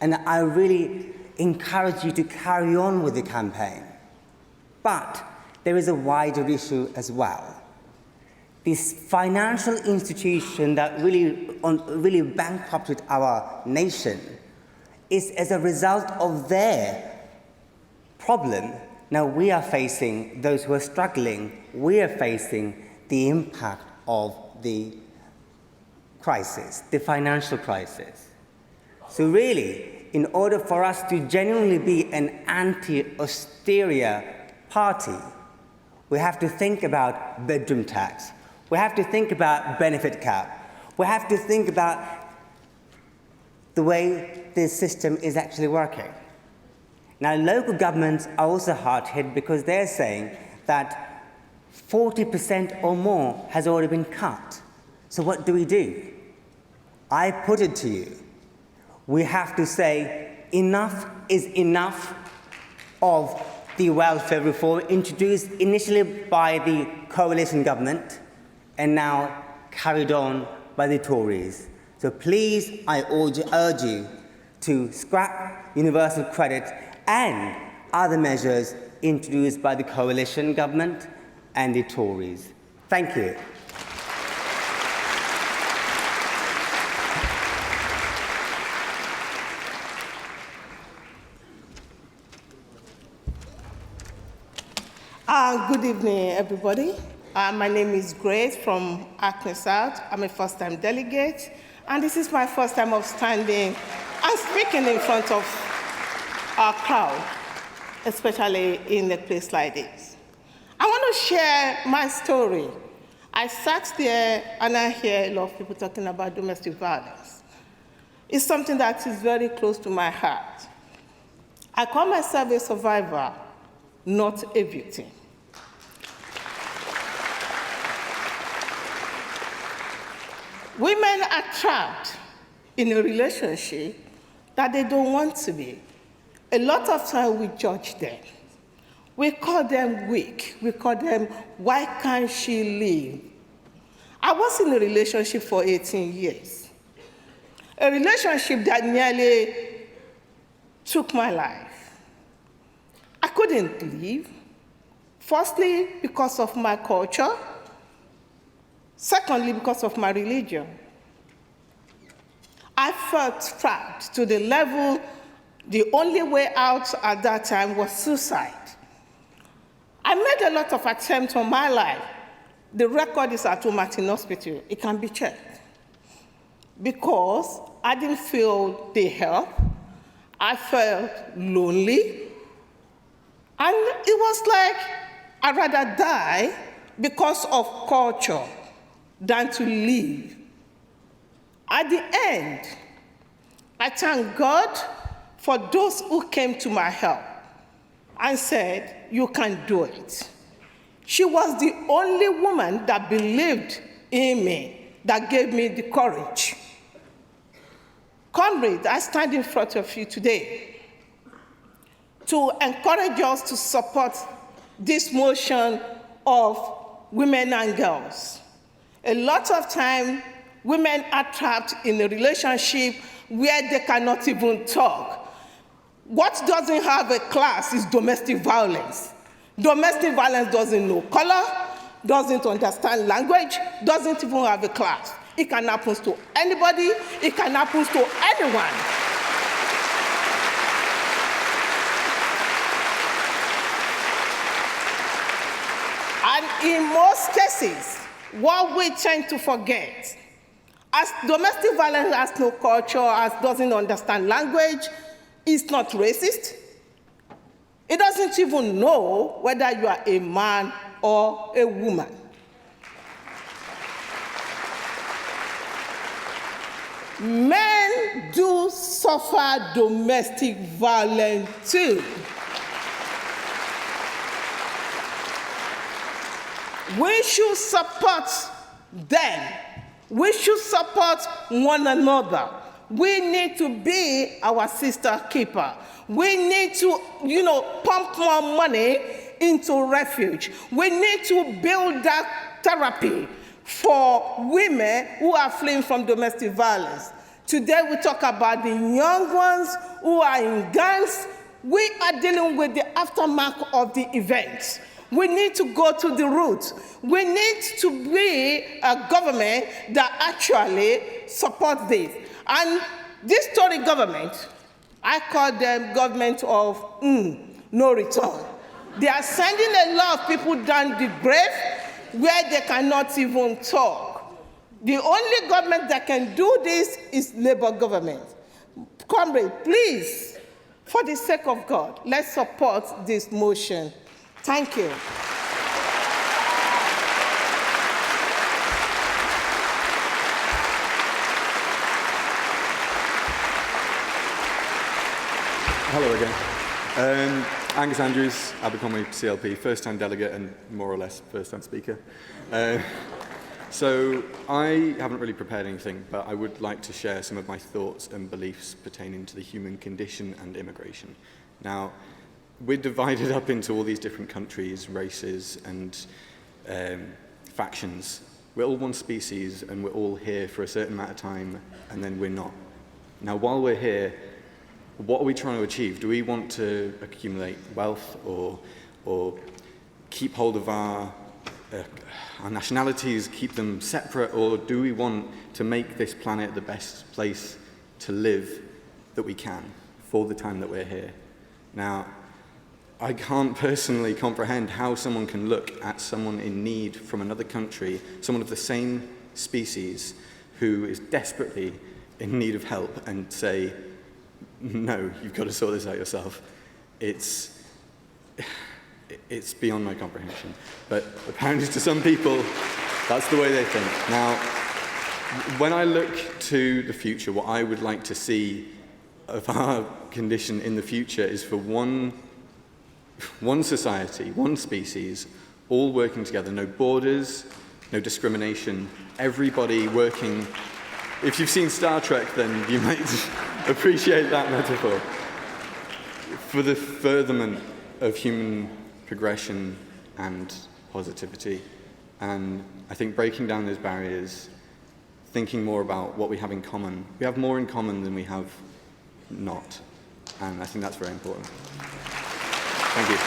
and I really encourage you to carry on with the campaign. But there is a wider issue as well. This financial institution that really bankrupted our nation is as a result of their problem. Now we are facing, those who are struggling, we are facing the impact of the crisis, the financial crisis. So really, in order for us to genuinely be an anti-austerity party, we have to think about bedroom tax. We have to think about benefit cap. We have to think about the way this system is actually working. Now, local governments are also hard hit because they're saying that 40% or more has already been cut. So what do? I put it to you. We have to say enough is enough of the welfare reform introduced initially by the coalition government and now carried on by the Tories. So please, I urge you to scrap universal credit and other measures introduced by the coalition government and the Tories. Thank you. Good evening, everybody. My name is Grace from Hackney South. I'm a first-time delegate, and this is my first time of standing and speaking in front of our crowd, especially in a place like this. I want to share my story. I sat there and I hear a lot of people talking about domestic violence. It's something that is very close to my heart. I call myself a survivor, not a victim. Women are trapped in a relationship that they don't want to be. A lot of times we judge them. We call them weak. We call them, why can't she leave? I was in a relationship for 18 years. A relationship that nearly took my life. I couldn't leave. Firstly, because of my culture. Secondly, because of my religion. I felt trapped to the level the only way out at that time was suicide. I made a lot of attempts on my life. The record is at Martin Hospital. It can be checked. Because I didn't feel the help. I felt lonely. And it was like I'd rather die because of culture than to live. At the end, I thank God for those who came to my help and said, you can do it. She was the only woman that believed in me, that gave me the courage. Comrade, I stand in front of you today to encourage us to support this motion of women and girls. A lot of time, women are trapped in a relationship where they cannot even talk. What doesn't have a class is domestic violence. Domestic violence doesn't know color, doesn't understand language, doesn't even have a class. It can happen to anybody, it can happen to anyone. And in most cases, what we tend to forget, as domestic violence has no culture, as doesn't understand language, it's not racist. It doesn't even know whether you are a man or a woman. Men do suffer domestic violence too. We should support them. We should support one another. We need to be our sister keeper. We need to, pump more money into refuge. We need to build that therapy for women who are fleeing from domestic violence. Today we talk about the young ones who are in gangs. We are dealing with the aftermath of the events. We need to go to the root. We need to be a government that actually supports this. And this Tory government, I call them government of no return. They are sending a lot of people down the grave where they cannot even talk. The only government that can do this is Labour government. Comrade, please, for the sake of God, let's support this motion. Thank you. Hello again. Angus Andrews, Aberconwy CLP, first-time delegate and more or less first-time speaker. So I haven't really prepared anything, but I would like to share some of my thoughts and beliefs pertaining to the human condition and immigration. Now, we're divided up into all these different countries, races, and factions. We're all one species, and we're all here for a certain amount of time, and then we're not. Now, while we're here, what are we trying to achieve? Do we want to accumulate wealth or keep hold of our nationalities, keep them separate, or do we want to make this planet the best place to live that we can for the time that we're here? Now, I can't personally comprehend how someone can look at someone in need from another country, someone of the same species, who is desperately in need of help, and say, no, you've got to sort this out yourself. It's beyond my comprehension. But apparently to some people, that's the way they think. Now, when I look to the future, what I would like to see of our condition in the future is for one society, one species, all working together, no borders, no discrimination, everybody working. If you've seen Star Trek, then you might appreciate that metaphor. For the furtherment of human progression and positivity. And I think breaking down those barriers, thinking more about what we have in common. We have more in common than we have not. And I think that's very important. Thank you.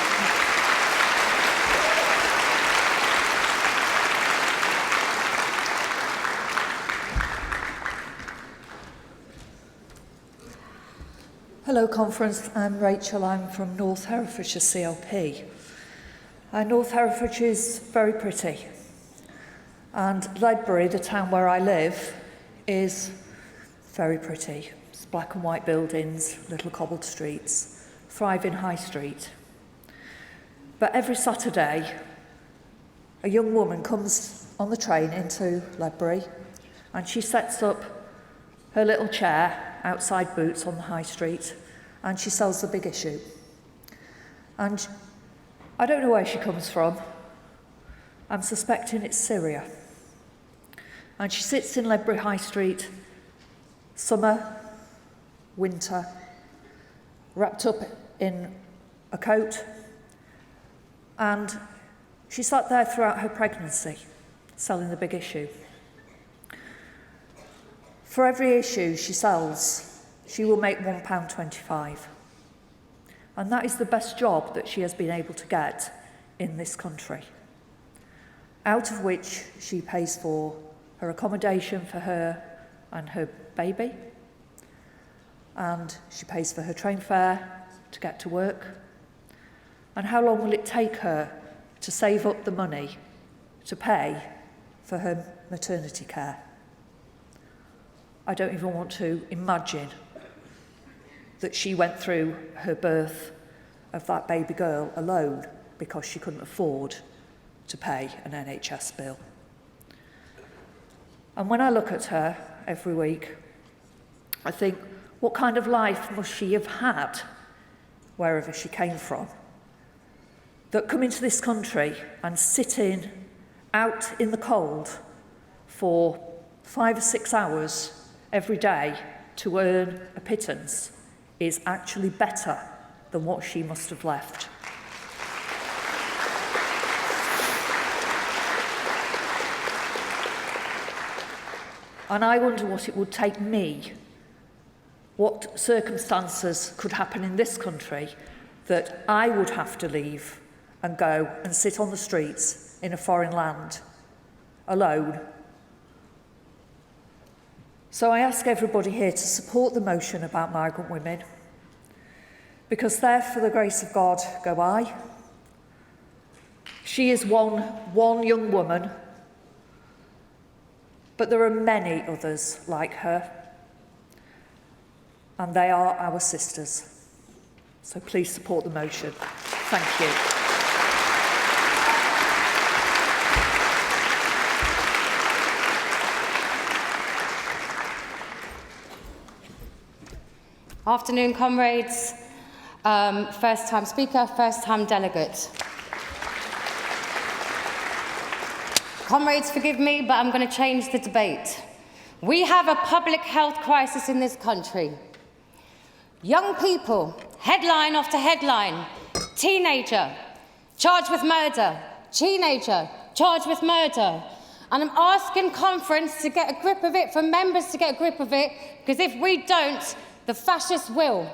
Hello, Conference. I'm Rachel. I'm from North Herefordshire CLP. North Herefordshire is very pretty. And Ledbury, the town where I live, is very pretty. It's black and white buildings, little cobbled streets, thriving high street. But every Saturday, a young woman comes on the train into Ledbury and she sets up her little chair outside Boots on the high street and she sells the big issue. And I don't know where she comes from. I'm suspecting it's Syria. And she sits in Ledbury High Street, summer, winter, wrapped up in a coat. And she sat there throughout her pregnancy, selling the big issue. For every issue she sells, she will make £1.25. And that is the best job that she has been able to get in this country, out of which she pays for her accommodation for her and her baby, and she pays for her train fare to get to work. And how long will it take her to save up the money to pay for her maternity care? I don't even want to imagine that she went through her birth of that baby girl alone because she couldn't afford to pay an NHS bill. And when I look at her every week, I think, what kind of life must she have had wherever she came from, that come into this country and sitting out in the cold for 5 or 6 hours every day to earn a pittance is actually better than what she must have left. And I wonder what it would take me, what circumstances could happen in this country that I would have to leave and go and sit on the streets in a foreign land, alone. So I ask everybody here to support the motion about migrant women, because there, for the grace of God, go I. She is one young woman, but there are many others like her, and they are our sisters. So please support the motion. Thank you. Afternoon, comrades. First-time speaker, first-time delegate. Comrades, forgive me, but I'm going to change the debate. We have a public health crisis in this country. Young people, headline after headline, teenager, charged with murder, teenager, charged with murder. And I'm asking conference to get a grip of it, for members to get a grip of it, because if we don't, the fascists will.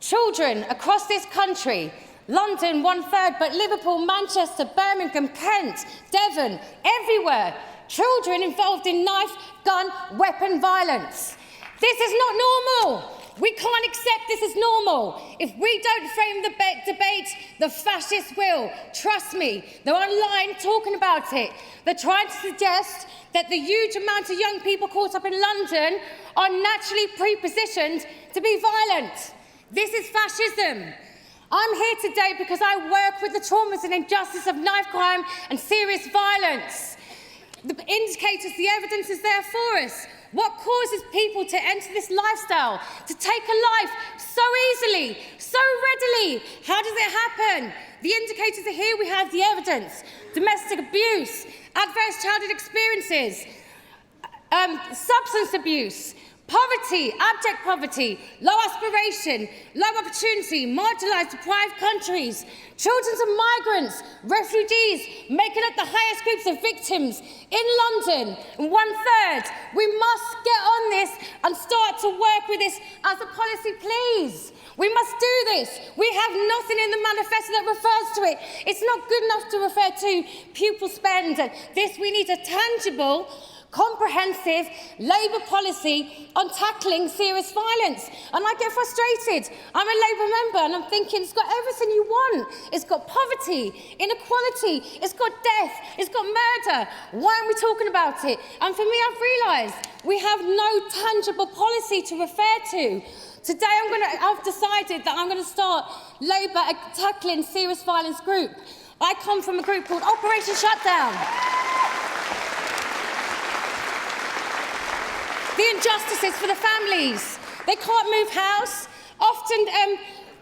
Children across this country, London 1/3, but Liverpool, Manchester, Birmingham, Kent, Devon, everywhere, children involved in knife, gun, weapon violence. This is not normal. We can't accept this as normal. If we don't frame the debate, the fascists will. Trust me, they're online talking about it. They're trying to suggest that the huge amount of young people caught up in London are naturally prepositioned to be violent. This is fascism. I'm here today because I work with the traumas and injustice of knife crime and serious violence. The indicators, the evidence is there for us. What causes people to enter this lifestyle, to take a life so easily, so readily? How does it happen? The indicators are here, we have the evidence. Domestic abuse, adverse childhood experiences, substance abuse, poverty, abject poverty, low aspiration, low opportunity, marginalised, deprived countries, children of migrants, refugees, making up the highest groups of victims in London, 1/3. We must get on this and start to work with this as a policy, please. We must do this. We have nothing in the manifesto that refers to it. It's not good enough to refer to pupil spend. This, we need a tangible, comprehensive Labour policy on tackling serious violence. And I get frustrated. I'm a Labour member and I'm thinking it's got everything you want. It's got poverty, inequality, it's got death, it's got murder. Why aren't we talking about it? And for me, I've realised we have no tangible policy to refer to. Today I've decided that I'm going to start Labour tackling serious violence group. I come from a group called Operation Shutdown. The injustices for the families. They can't move house, often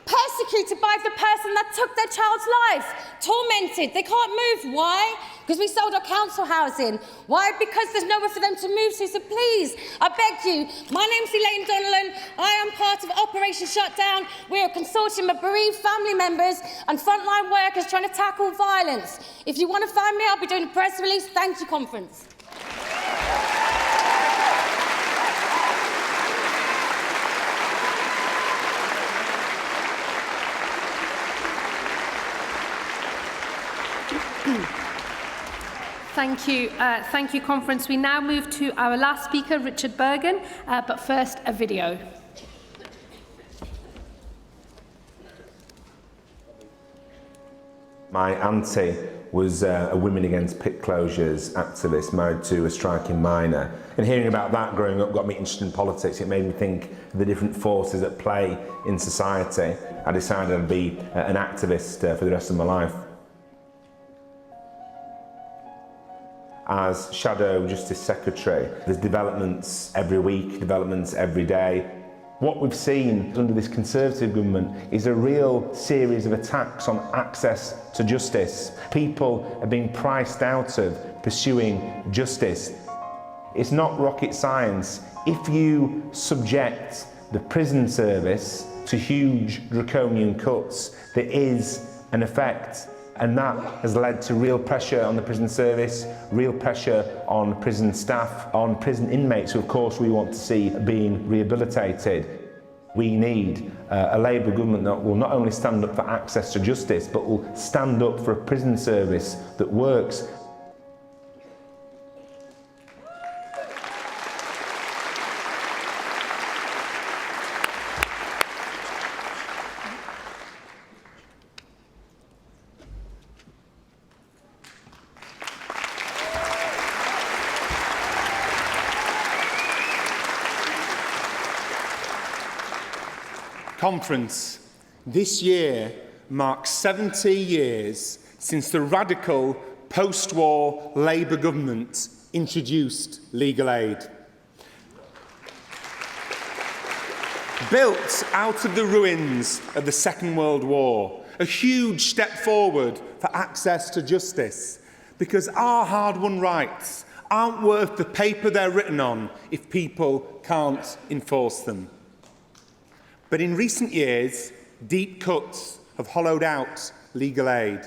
persecuted by the person that took their child's life, tormented. They can't move. Why? Because we sold our council housing. Why? Because there's nowhere for them to move to. So please, I beg you, my name's Elaine Donnellan. I am part of Operation Shutdown. We're a consortium of bereaved family members and frontline workers trying to tackle violence. If you want to find me, I'll be doing a press release. Thank you, conference. Thank you, conference. We now move to our last speaker, Richard Bergen, but first a video. My auntie was a Women Against Pit Closures activist married to a striking miner. And hearing about that growing up got me interested in politics. It made me think of the different forces at play in society. I decided I'd be an activist for the rest of my life. As Shadow Justice Secretary, there's developments every week, developments every day. What we've seen under this Conservative government is a real series of attacks on access to justice. People are being priced out of pursuing justice. It's not rocket science. If you subject the prison service to huge draconian cuts, there is an effect. And that has led to real pressure on the prison service, real pressure on prison staff, on prison inmates who of course we want to see being rehabilitated. We need a Labour government that will not only stand up for access to justice, but will stand up for a prison service that works. Conference. This year marks 70 years since the radical post-war Labour government introduced legal aid. Built out of the ruins of the Second World War, a huge step forward for access to justice, because our hard-won rights aren't worth the paper they're written on if people can't enforce them. But in recent years, deep cuts have hollowed out legal aid.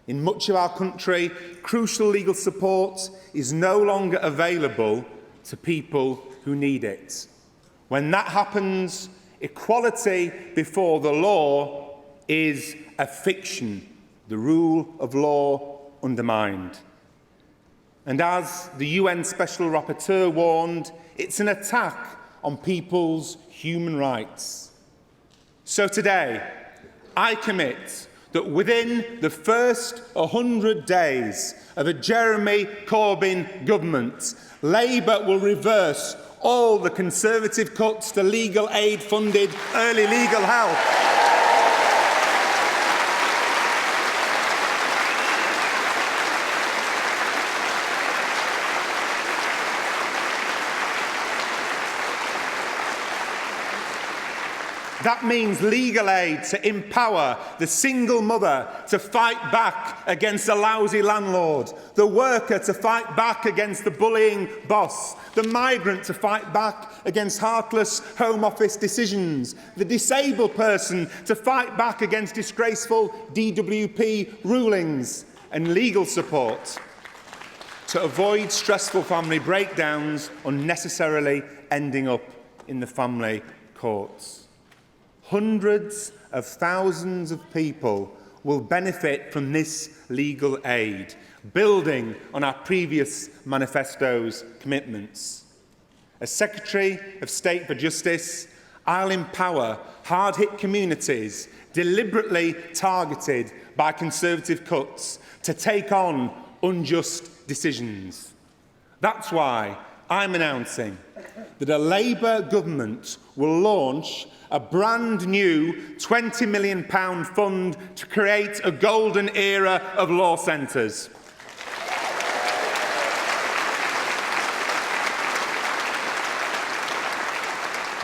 In much of our country, crucial legal support is no longer available to people who need it. When that happens, equality before the law is a fiction, the rule of law undermined. And as the UN Special Rapporteur warned, it's an attack on people's human rights. So today, I commit that within the first 100 days of a Jeremy Corbyn government, Labour will reverse all the Conservative cuts to legal aid-funded early legal help. That means legal aid to empower the single mother to fight back against a lousy landlord, the worker to fight back against the bullying boss, the migrant to fight back against heartless Home Office decisions, the disabled person to fight back against disgraceful DWP rulings, and legal support to avoid stressful family breakdowns unnecessarily ending up in the family courts. Hundreds of thousands of people will benefit from this legal aid, building on our previous manifesto's commitments. As Secretary of State for Justice, I'll empower hard-hit communities deliberately targeted by Conservative cuts to take on unjust decisions. That's why I'm announcing that a Labour government will launch a brand new £20 million fund to create a golden era of law centres.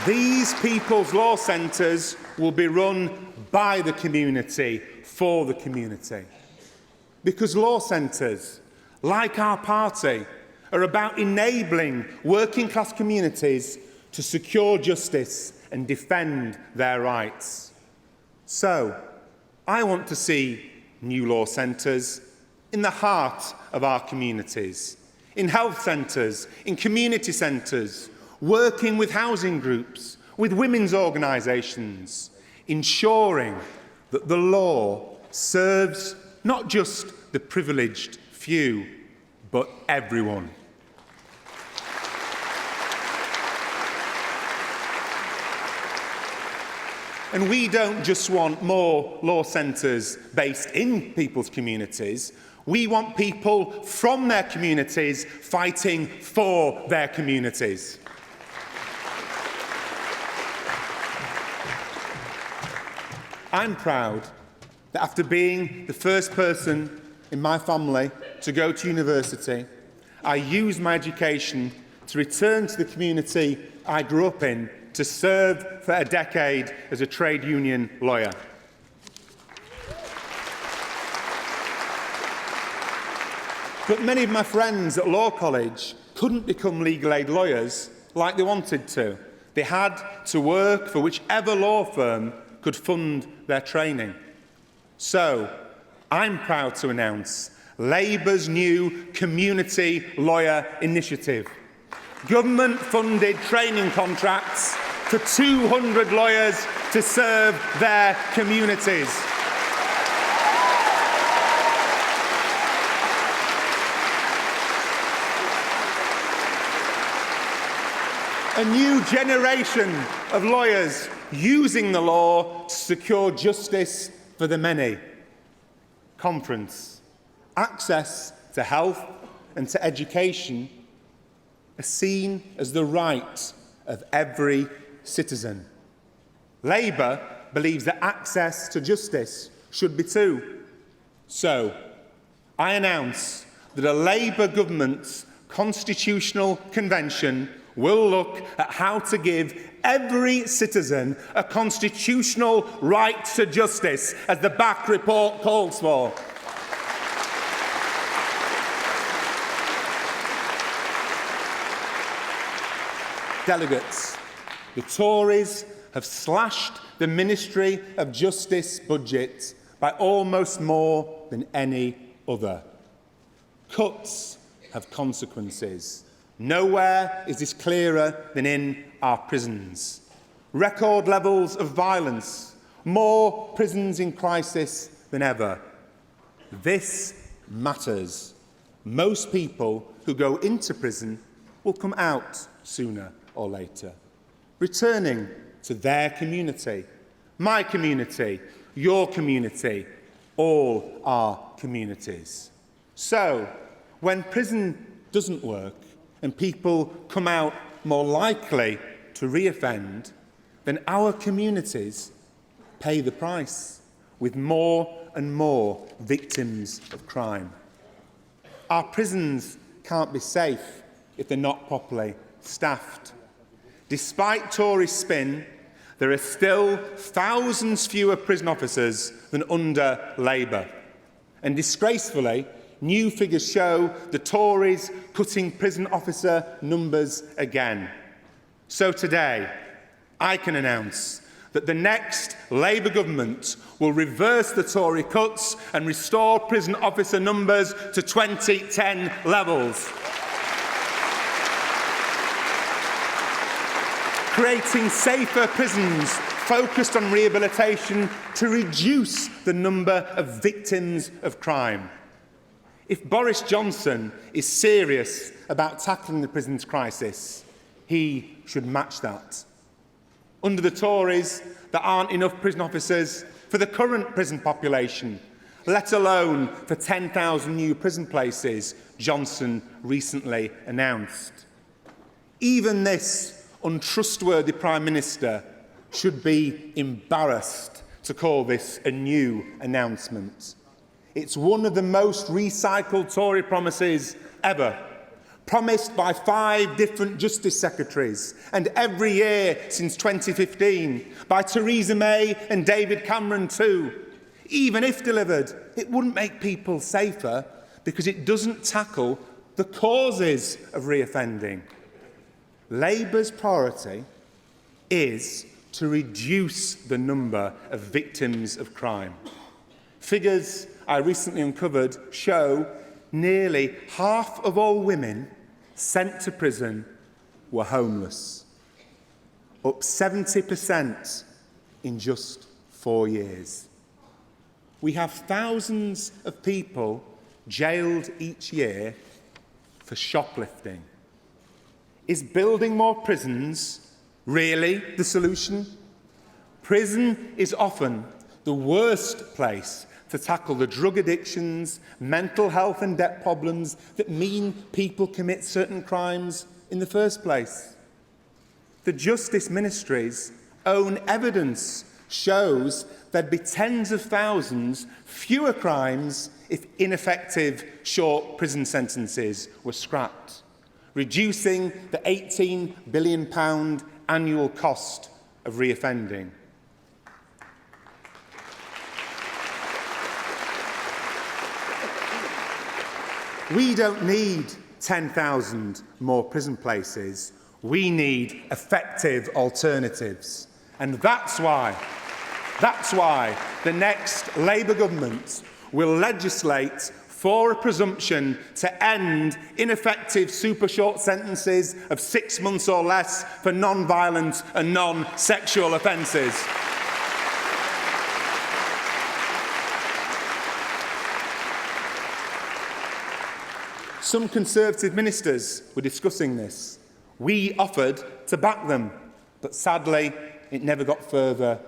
These people's law centres will be run by the community, for the community. Because law centres, like our party, are about enabling working-class communities to secure justice and defend their rights. So, I want to see new law centres in the heart of our communities, in health centres, in community centres, working with housing groups, with women's organisations, ensuring that the law serves not just the privileged few, but everyone. And we don't just want more law centres based in people's communities. We want people from their communities fighting for their communities. I'm proud that after being the first person in my family to go to university, I used my education to return to the community I grew up in to serve for a decade as a trade union lawyer. But many of my friends at law college couldn't become legal aid lawyers like they wanted to. They had to work for whichever law firm could fund their training. So, I'm proud to announce Labour's new Community Lawyer Initiative. Government-funded training contracts for 200 lawyers to serve their communities. A new generation of lawyers using the law to secure justice for the many. Conference. Access to health and to education are seen as the right of every citizen. Labour believes that access to justice should be too. So, I announce that a Labour government's constitutional convention will look at how to give every citizen a constitutional right to justice, as the Back report calls for. Delegates, the Tories have slashed the Ministry of Justice budget by almost more than any other. Cuts have consequences. Nowhere is this clearer than in our prisons. Record levels of violence, more prisons in crisis than ever. This matters. Most people who go into prison will come out sooner or later, returning to their community, my community, your community, all our communities. So, when prison doesn't work and people come out more likely to reoffend, then our communities pay the price, with more and more victims of crime. Our prisons can't be safe if they're not properly staffed. Despite Tory spin, there are still thousands fewer prison officers than under Labour. And disgracefully, new figures show the Tories cutting prison officer numbers again. So today, I can announce that the next Labour government will reverse the Tory cuts and restore prison officer numbers to 2010 levels. Creating safer prisons focused on rehabilitation to reduce the number of victims of crime. If Boris Johnson is serious about tackling the prisons crisis, he should match that. Under the Tories, there aren't enough prison officers for the current prison population, let alone for 10,000 new prison places Johnson recently announced. Even this untrustworthy Prime Minister should be embarrassed to call this a new announcement. It's one of the most recycled Tory promises ever, promised by 5 different Justice Secretaries, and every year since 2015, by Theresa May and David Cameron too. Even if delivered, it wouldn't make people safer because it doesn't tackle the causes of reoffending. Labour's priority is to reduce the number of victims of crime. Figures I recently uncovered show nearly half of all women sent to prison were homeless, up 70% in just 4 years. We have thousands of people jailed each year for shoplifting. Is building more prisons really the solution? Prison is often the worst place to tackle the drug addictions, mental health and debt problems that mean people commit certain crimes in the first place. The Justice Ministry's own evidence shows there'd be tens of thousands fewer crimes if ineffective short prison sentences were scrapped, reducing the £18 billion annual cost of reoffending. We don't need 10,000 more prison places. We need effective alternatives. And that's why the next Labour government will legislate for a presumption to end ineffective super short sentences of 6 months or less for non-violent and non-sexual offences. Some Conservative ministers were discussing this. We offered to back them, but sadly, it never got further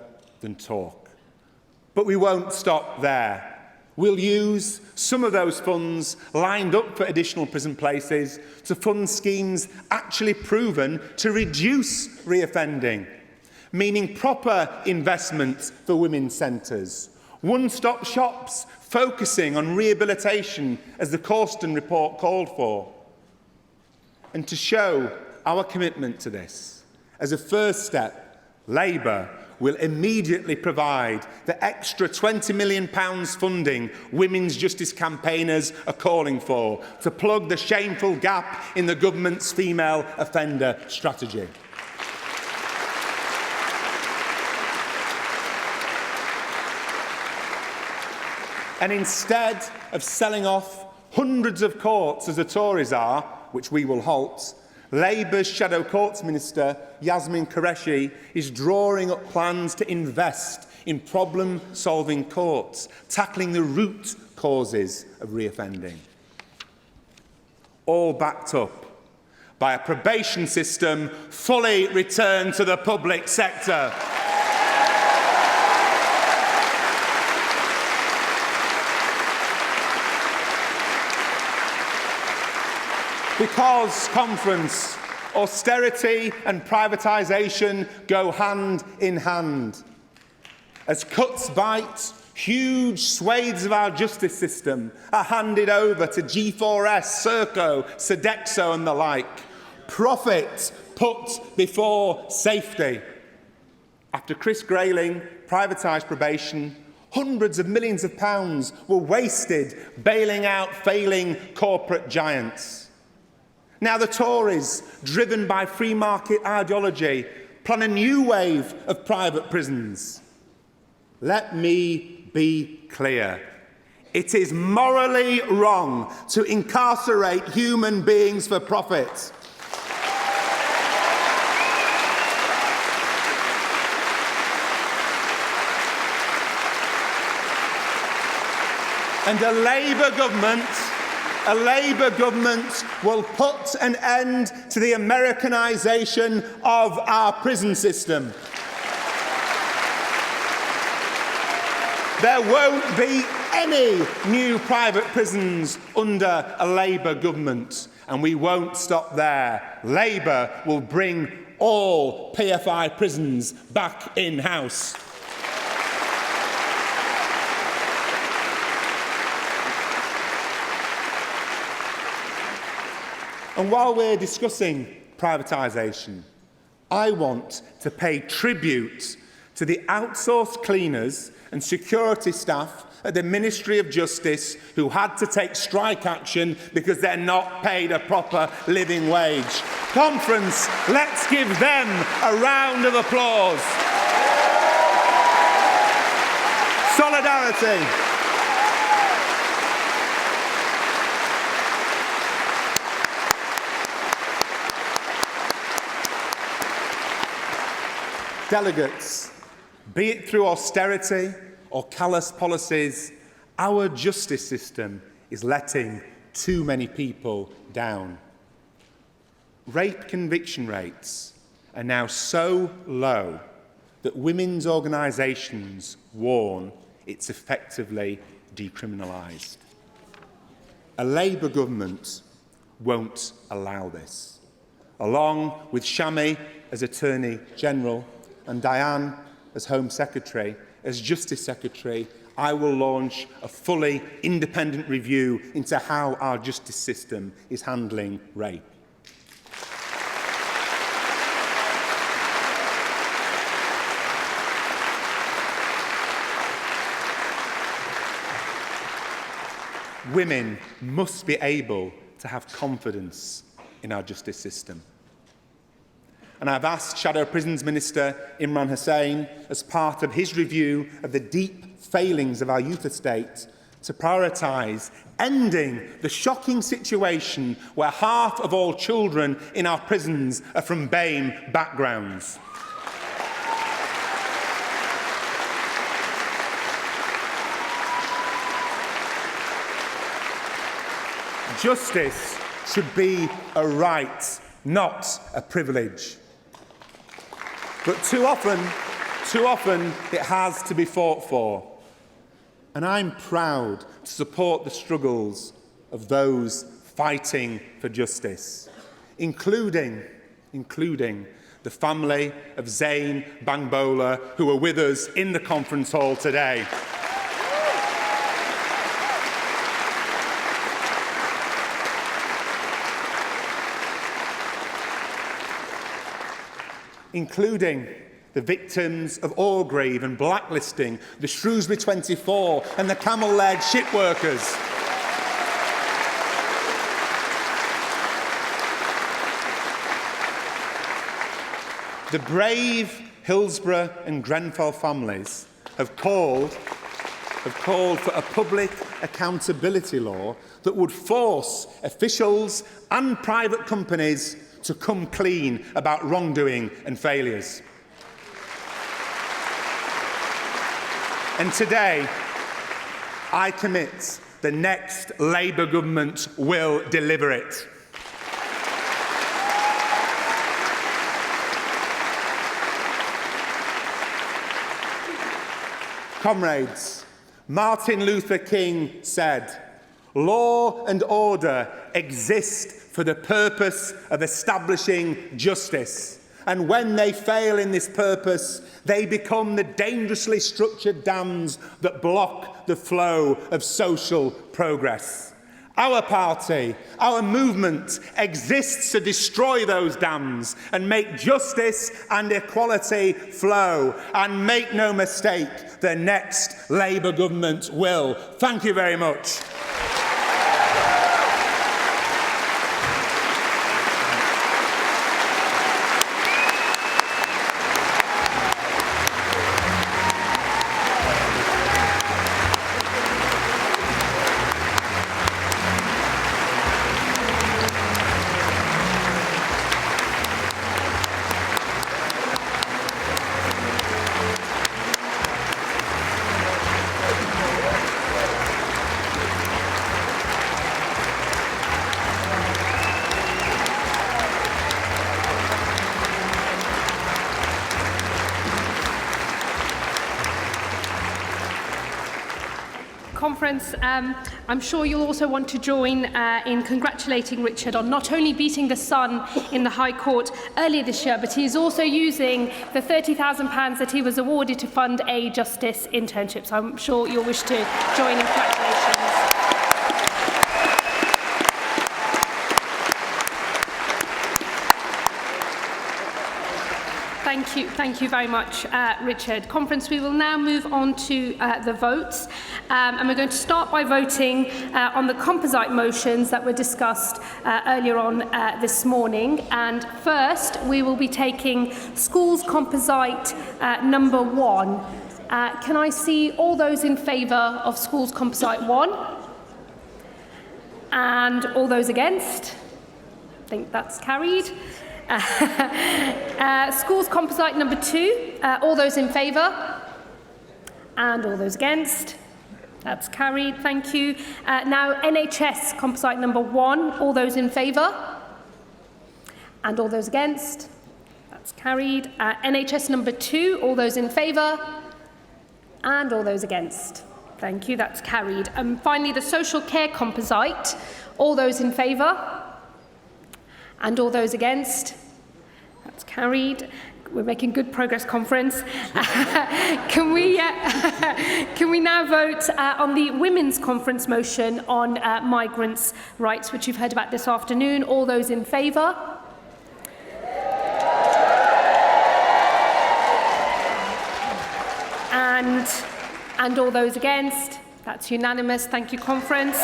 than talk. But we won't stop there. We'll use some of those funds lined up for additional prison places to fund schemes actually proven to reduce reoffending, meaning proper investment for women's centres, one-stop shops focusing on rehabilitation as the Causton report called for. And to show our commitment to this, as a first step, Labour will immediately provide the extra £20 million funding women's justice campaigners are calling for to plug the shameful gap in the government's female offender strategy. And instead of selling off hundreds of courts as the Tories are, which we will halt, Labour's Shadow Courts Minister, Yasmin Qureshi, is drawing up plans to invest in problem-solving courts, tackling the root causes of reoffending. All backed up by a probation system fully returned to the public sector. Because, Conference, austerity and privatisation go hand in hand. As cuts bite, huge swathes of our justice system are handed over to G4S, Serco, Sodexo and the like. Profit put before safety. After Chris Grayling privatised probation, hundreds of millions of pounds were wasted bailing out failing corporate giants. Now the Tories, driven by free market ideology, plan a new wave of private prisons. Let me be clear. It is morally wrong to incarcerate human beings for profit. And a Labour government will put an end to the Americanisation of our prison system. There won't be any new private prisons under a Labour government, and we won't stop there. Labour will bring all PFI prisons back in-house. And while we're discussing privatisation, I want to pay tribute to the outsourced cleaners and security staff at the Ministry of Justice who had to take strike action because they're not paid a proper living wage. Conference, let's give them a round of applause. Solidarity. Delegates, be it through austerity or callous policies, our justice system is letting too many people down. Rape conviction rates are now so low that women's organisations warn it's effectively decriminalised. A Labour government won't allow this. Along with Shami as Attorney General and Diane as Home Secretary, as Justice Secretary, I will launch a fully independent review into how our justice system is handling rape. Women must be able to have confidence in our justice system. And I've asked Shadow Prisons Minister Imran Hussain, as part of his review of the deep failings of our youth estate, to prioritise ending the shocking situation where half of all children in our prisons are from BAME backgrounds. Justice should be a right, not a privilege. But too often it has to be fought for. And I'm proud to support the struggles of those fighting for justice, including the family of Zain Bangbola, who are with us in the conference hall today. Including the victims of Orgreave and blacklisting, the Shrewsbury 24 and the Camel-led ship workers. The brave Hillsborough and Grenfell families have called for a public accountability law that would force officials and private companies to come clean about wrongdoing and failures. And today, I commit the next Labour government will deliver it. Comrades, Martin Luther King said, "Law and order exist for the purpose of establishing justice. And when they fail in this purpose, they become the dangerously structured dams that block the flow of social progress." Our party, our movement exists to destroy those dams and make justice and equality flow. And make no mistake, the next Labour government will. Thank you very much. Conference, I'm sure you'll also want to join in congratulating Richard on not only beating the Sun in the High Court earlier this year, but he's also using the £30,000 that he was awarded to fund a justice internship. So I'm sure you'll wish to join in congratulations. Thank you very much, Richard. Conference, we will now move on to the votes. And we're going to start by voting on the composite motions that were discussed earlier on this morning. And first, we will be taking schools composite number 1. Can I see all those in favour of schools composite 1? And all those against? I think that's carried. Schools composite number 2, all those in favour? And all those against? That's carried, thank you. Now NHS composite number 1, all those in favour? And all those against? That's carried. NHS number 2, all those in favour? And all those against? Thank you, that's carried. And finally the social care composite, all those in favour? And all those against? That's carried. We're making good progress, Conference. Can we now vote on the Women's Conference motion on migrants' rights, which you've heard about this afternoon? All those in favour? And all those against? That's unanimous. Thank you, Conference.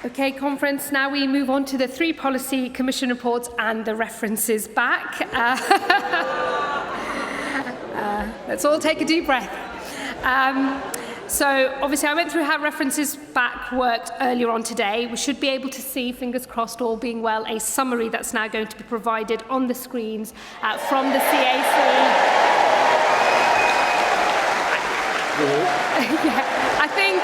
Okay, conference, now we move on to the 3 policy commission reports and the references back. Let's all take a deep breath. So obviously I went through how references back worked earlier on today. We should be able to see, fingers crossed, all being well, a summary that's now going to be provided on the screens from the CAC. Yeah, I think...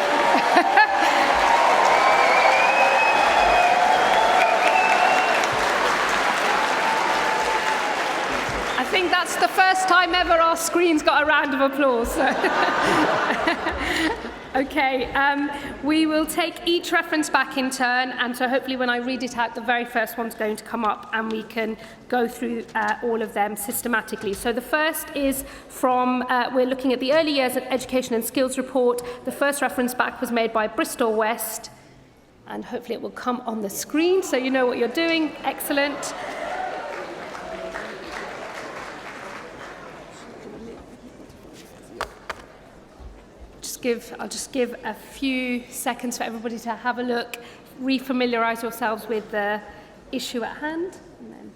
I think that's the first time ever our screens got a round of applause. So. Okay, we will take each reference back in turn, and so hopefully when I read it out, the very first one's going to come up and we can go through all of them systematically. So the first is from, we're looking at the Early Years Education and Skills Report. The first reference back was made by Bristol West, and hopefully it will come on the screen so you know what you're doing. Excellent. I'll just give a few seconds for everybody to have a look, refamiliarise yourselves with the issue at hand. And then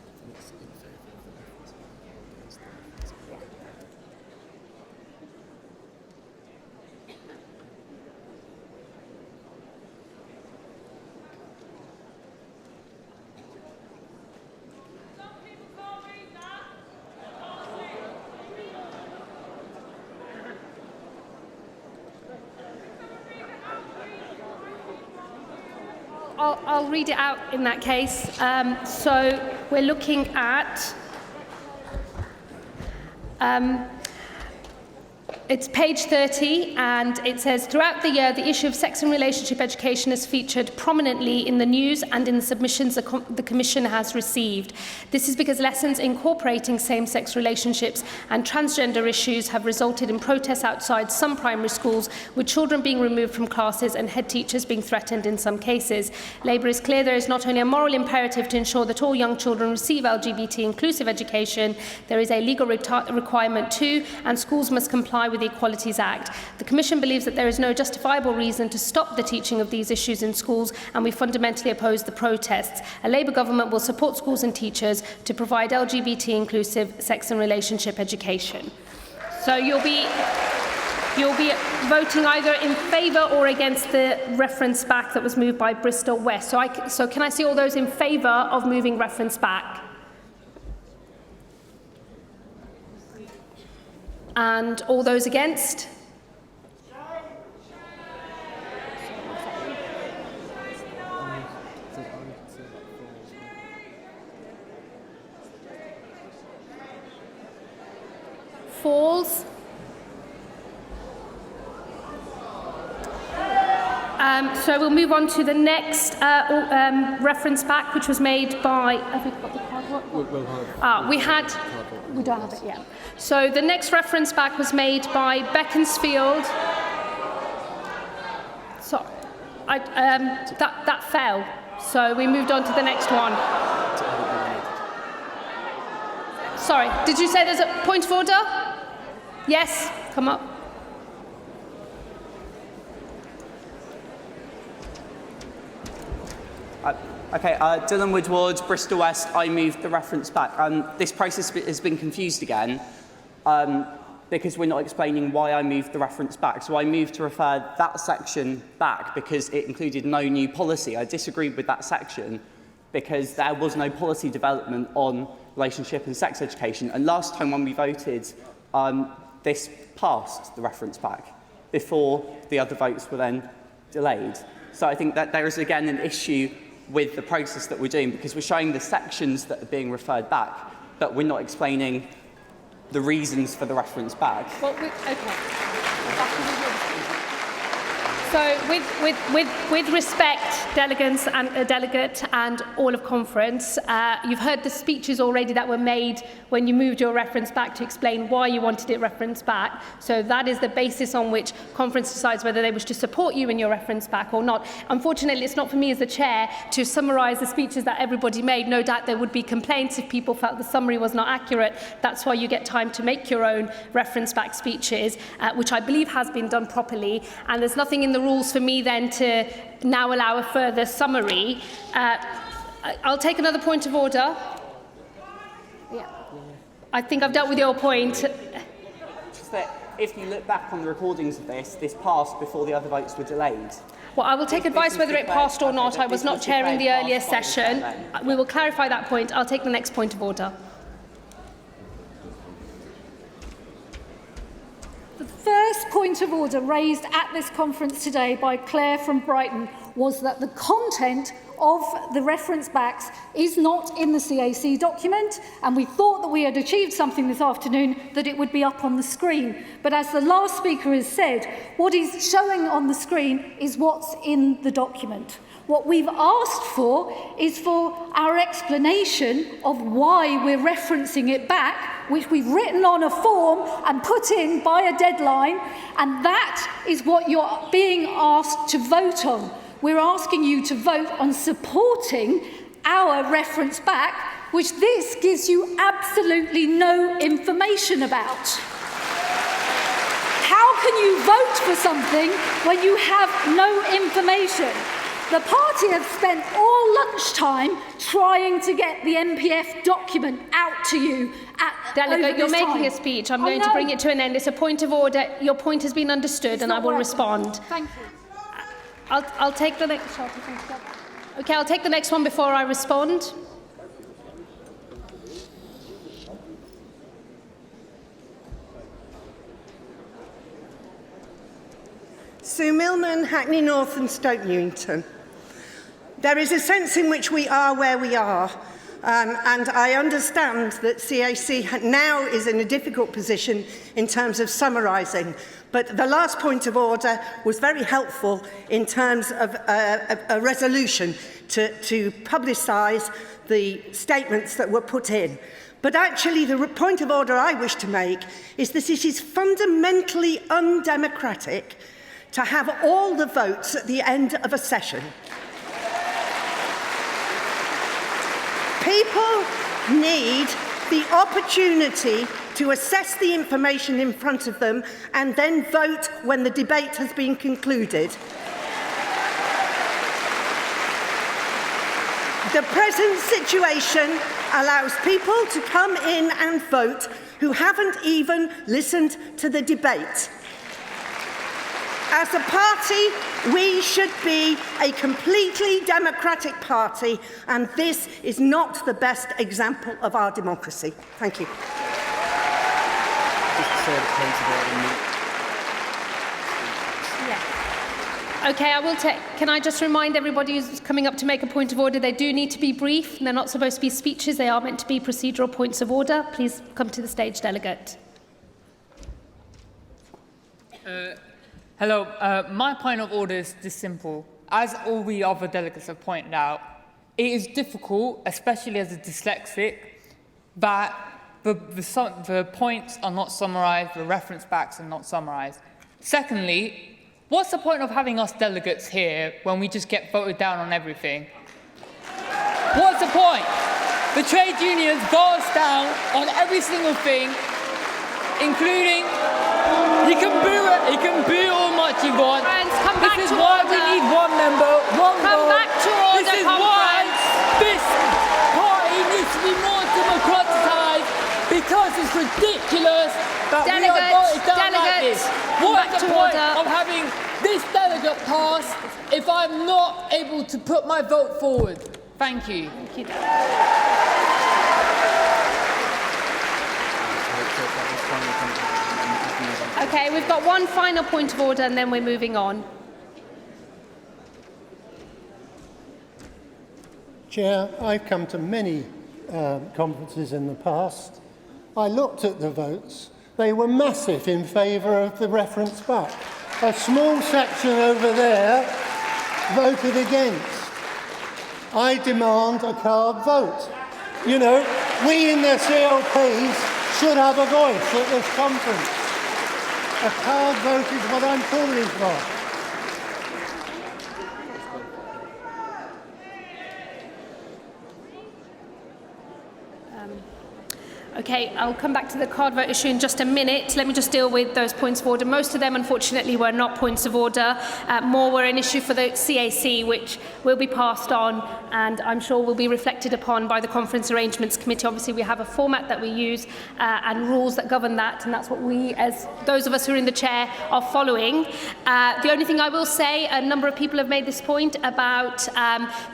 I'll read it out in that case. So we're looking at, it's page 30, and it says, throughout the year, the issue of sex and relationship education has featured prominently in the news and in the submissions the Commission has received. This is because lessons incorporating same-sex relationships and transgender issues have resulted in protests outside some primary schools, with children being removed from classes and head teachers being threatened in some cases. Labour is clear there is not only a moral imperative to ensure that all young children receive LGBT-inclusive education, there is a legal requirement too, and schools must comply with the Equalities Act. The Commission believes that there is no justifiable reason to stop the teaching of these issues in schools, and we fundamentally oppose the protests. A Labour government will support schools and teachers to provide LGBT-inclusive sex and relationship education. So you'll be voting either in favour or against the reference back that was moved by Bristol West. So can I see all those in favour of moving reference back? And all those against? Falls? So we'll move on to the next reference back, which was made by... Have we got the card? We don't have it yet. So the next reference back was made by Beaconsfield. So that fell. So we moved on to the next one. Sorry, did you say there's a point of order? Yes, come up. Okay, Dylan Woodward, Bristol West, I moved the reference back. This process has been confused again because we're not explaining why I moved the reference back. So I moved to refer that section back because it included no new policy. I disagreed with that section because there was no policy development on relationship and sex education. And last time when we voted, this passed the reference back before the other votes were then delayed. So I think that there is again an issue with the process that we're doing because we're showing the sections that are being referred back, but we're not explaining the reasons for the reference back. Well, So with respect, delegates and delegate and all of conference, you've heard the speeches already that were made when you moved your reference back to explain why you wanted it referenced back. So that is the basis on which conference decides whether they wish to support you in your reference back or not. Unfortunately, it's not for me as the chair to summarise the speeches that everybody made. No doubt there would be complaints if people felt the summary was not accurate. That's why you get time to make your own reference back speeches, which I believe has been done properly. And there's nothing in the the rules for me then to now allow a further summary. I'll take another point of order. Yeah. I think I've dealt with your point. Just that if you look back on the recordings of this passed before the other votes were delayed. Well, I will take advice whether it passed or not. I was not chairing the earlier session. We will clarify that point. I'll take the next point of order. The first point of order raised at this conference today by Claire from Brighton was that the content of the reference backs is not in the CAC document, and we thought that we had achieved something this afternoon, that it would be up on the screen. But as the last speaker has said, what is showing on the screen is what's in the document. What we've asked for is for our explanation of why we're referencing it back, which we've written on a form and put in by a deadline, and that is what you're being asked to vote on. We're asking you to vote on supporting our reference back, which this gives you absolutely no information about. How can you vote for something when you have no information? The party have spent all lunchtime trying to get the MPF document out to you. Delegate, you're making a speech. I'm going to bring it to an end. It's a point of order. Your point has been understood, and I will respond. Thank you. I'll take the next. Okay, I'll take the next one before I respond. Sue Millman, Hackney North and Stoke Newington. There is a sense in which we are where we are, and I understand that CAC now is in a difficult position in terms of summarising. But the last point of order was very helpful in terms of a resolution to publicise the statements that were put in. But actually, the point of order I wish to make is that it is fundamentally undemocratic to have all the votes at the end of a session. People need the opportunity to assess the information in front of them and then vote when the debate has been concluded. The present situation allows people to come in and vote who haven't even listened to the debate. As a party, we should be a completely democratic party, and this is not the best example of our democracy. Thank you. Okay, I will take. Can I just remind everybody who's coming up to make a point of order, they do need to be brief. They're not supposed to be speeches. They are meant to be procedural points of order. Please come to the stage, delegate. Hello. My point of order is this simple. As all the other delegates have pointed out, it is difficult, especially as a dyslexic, that the points are not summarised, the reference backs are not summarised. Secondly, what's the point of having us delegates here when we just get voted down on everything? What's the point? The trade unions vote us down on every single thing, including, you can boo all much you want. Friends, come back to order. This is why we need one member, one vote. Come back to order, This is why this party needs to be more democratised, because it's ridiculous that we are voted down like this. What's the point of having this delegate pass if I'm not able to put my vote forward? Thank you. Thank you. Okay, we've got one final point of order and then we're moving on. Chair, I've come to many conferences in the past. I looked at the votes. They were massive in favour of the reference back. A small section over there voted against. I demand a card vote. You know, we in the CLPs should have a voice at this conference. A card vote is what I'm calling for. Okay, I'll come back to the card vote issue in just a minute. Let me just deal with those points of order. Most of them, unfortunately, were not points of order. More were an issue for the CAC, which will be passed on and I'm sure will be reflected upon by the Conference Arrangements Committee. Obviously, we have a format that we use and rules that govern that, and that's what we, as those of us who are in the chair, are following. The only thing I will say, a number of people have made this point about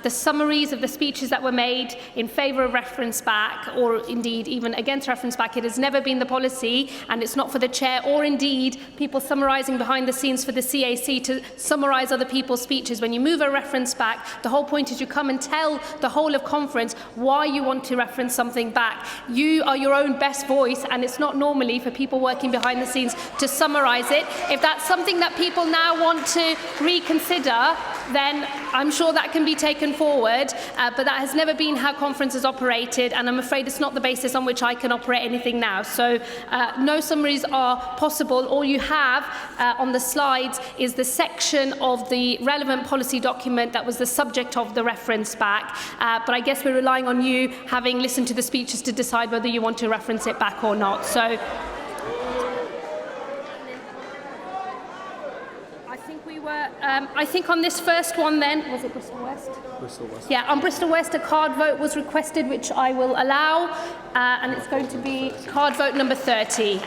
the summaries of the speeches that were made in favour of reference back, or indeed even against reference back. It has never been the policy, and it's not for the chair or indeed people summarising behind the scenes for the CAC to summarise other people's speeches. When you move a reference back, the whole point is you come and tell the whole of conference why you want to reference something back. You are your own best voice, and it's not normally for people working behind the scenes to summarise it. If that's something that people now want to reconsider, then I'm sure that can be taken forward, but that has never been how conference has operated, and I'm afraid it's not the basis on which I can operate anything now. So no summaries are possible. All you have on the slides is the section of the relevant policy document that was the subject of the reference back, but I guess we're relying on you, having listened to the speeches, to decide whether you want to reference it back or not. So I think on this first one then, was it Bristol West? Bristol West. Yeah, on Bristol West a card vote was requested, which I will allow, and it's going to be card vote number 30.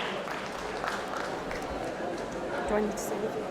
Do I need to say anything?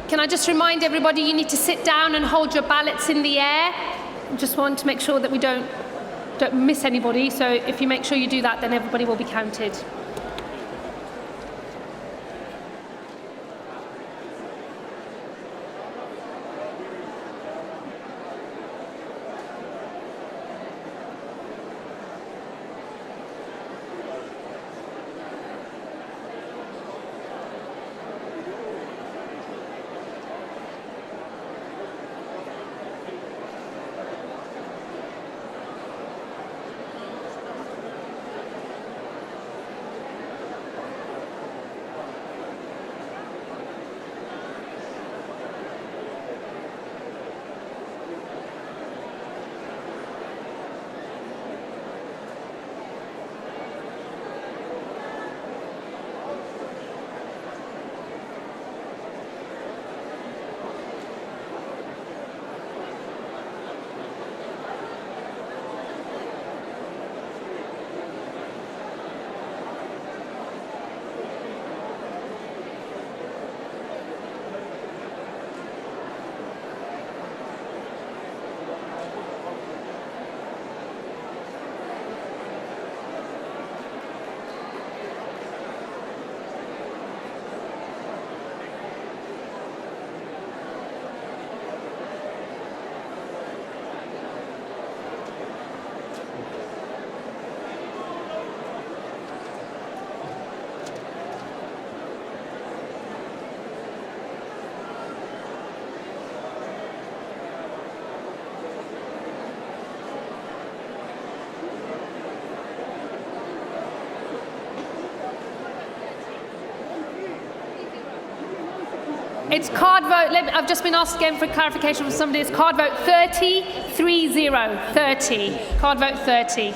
Can I just remind everybody you need to sit down and hold your ballots in the air? I just want to make sure that we don't miss anybody, so if you make sure you do that, then everybody will be counted. It's card vote. I've just been asked again for clarification from somebody. It's card vote 30, 30. Card vote 30.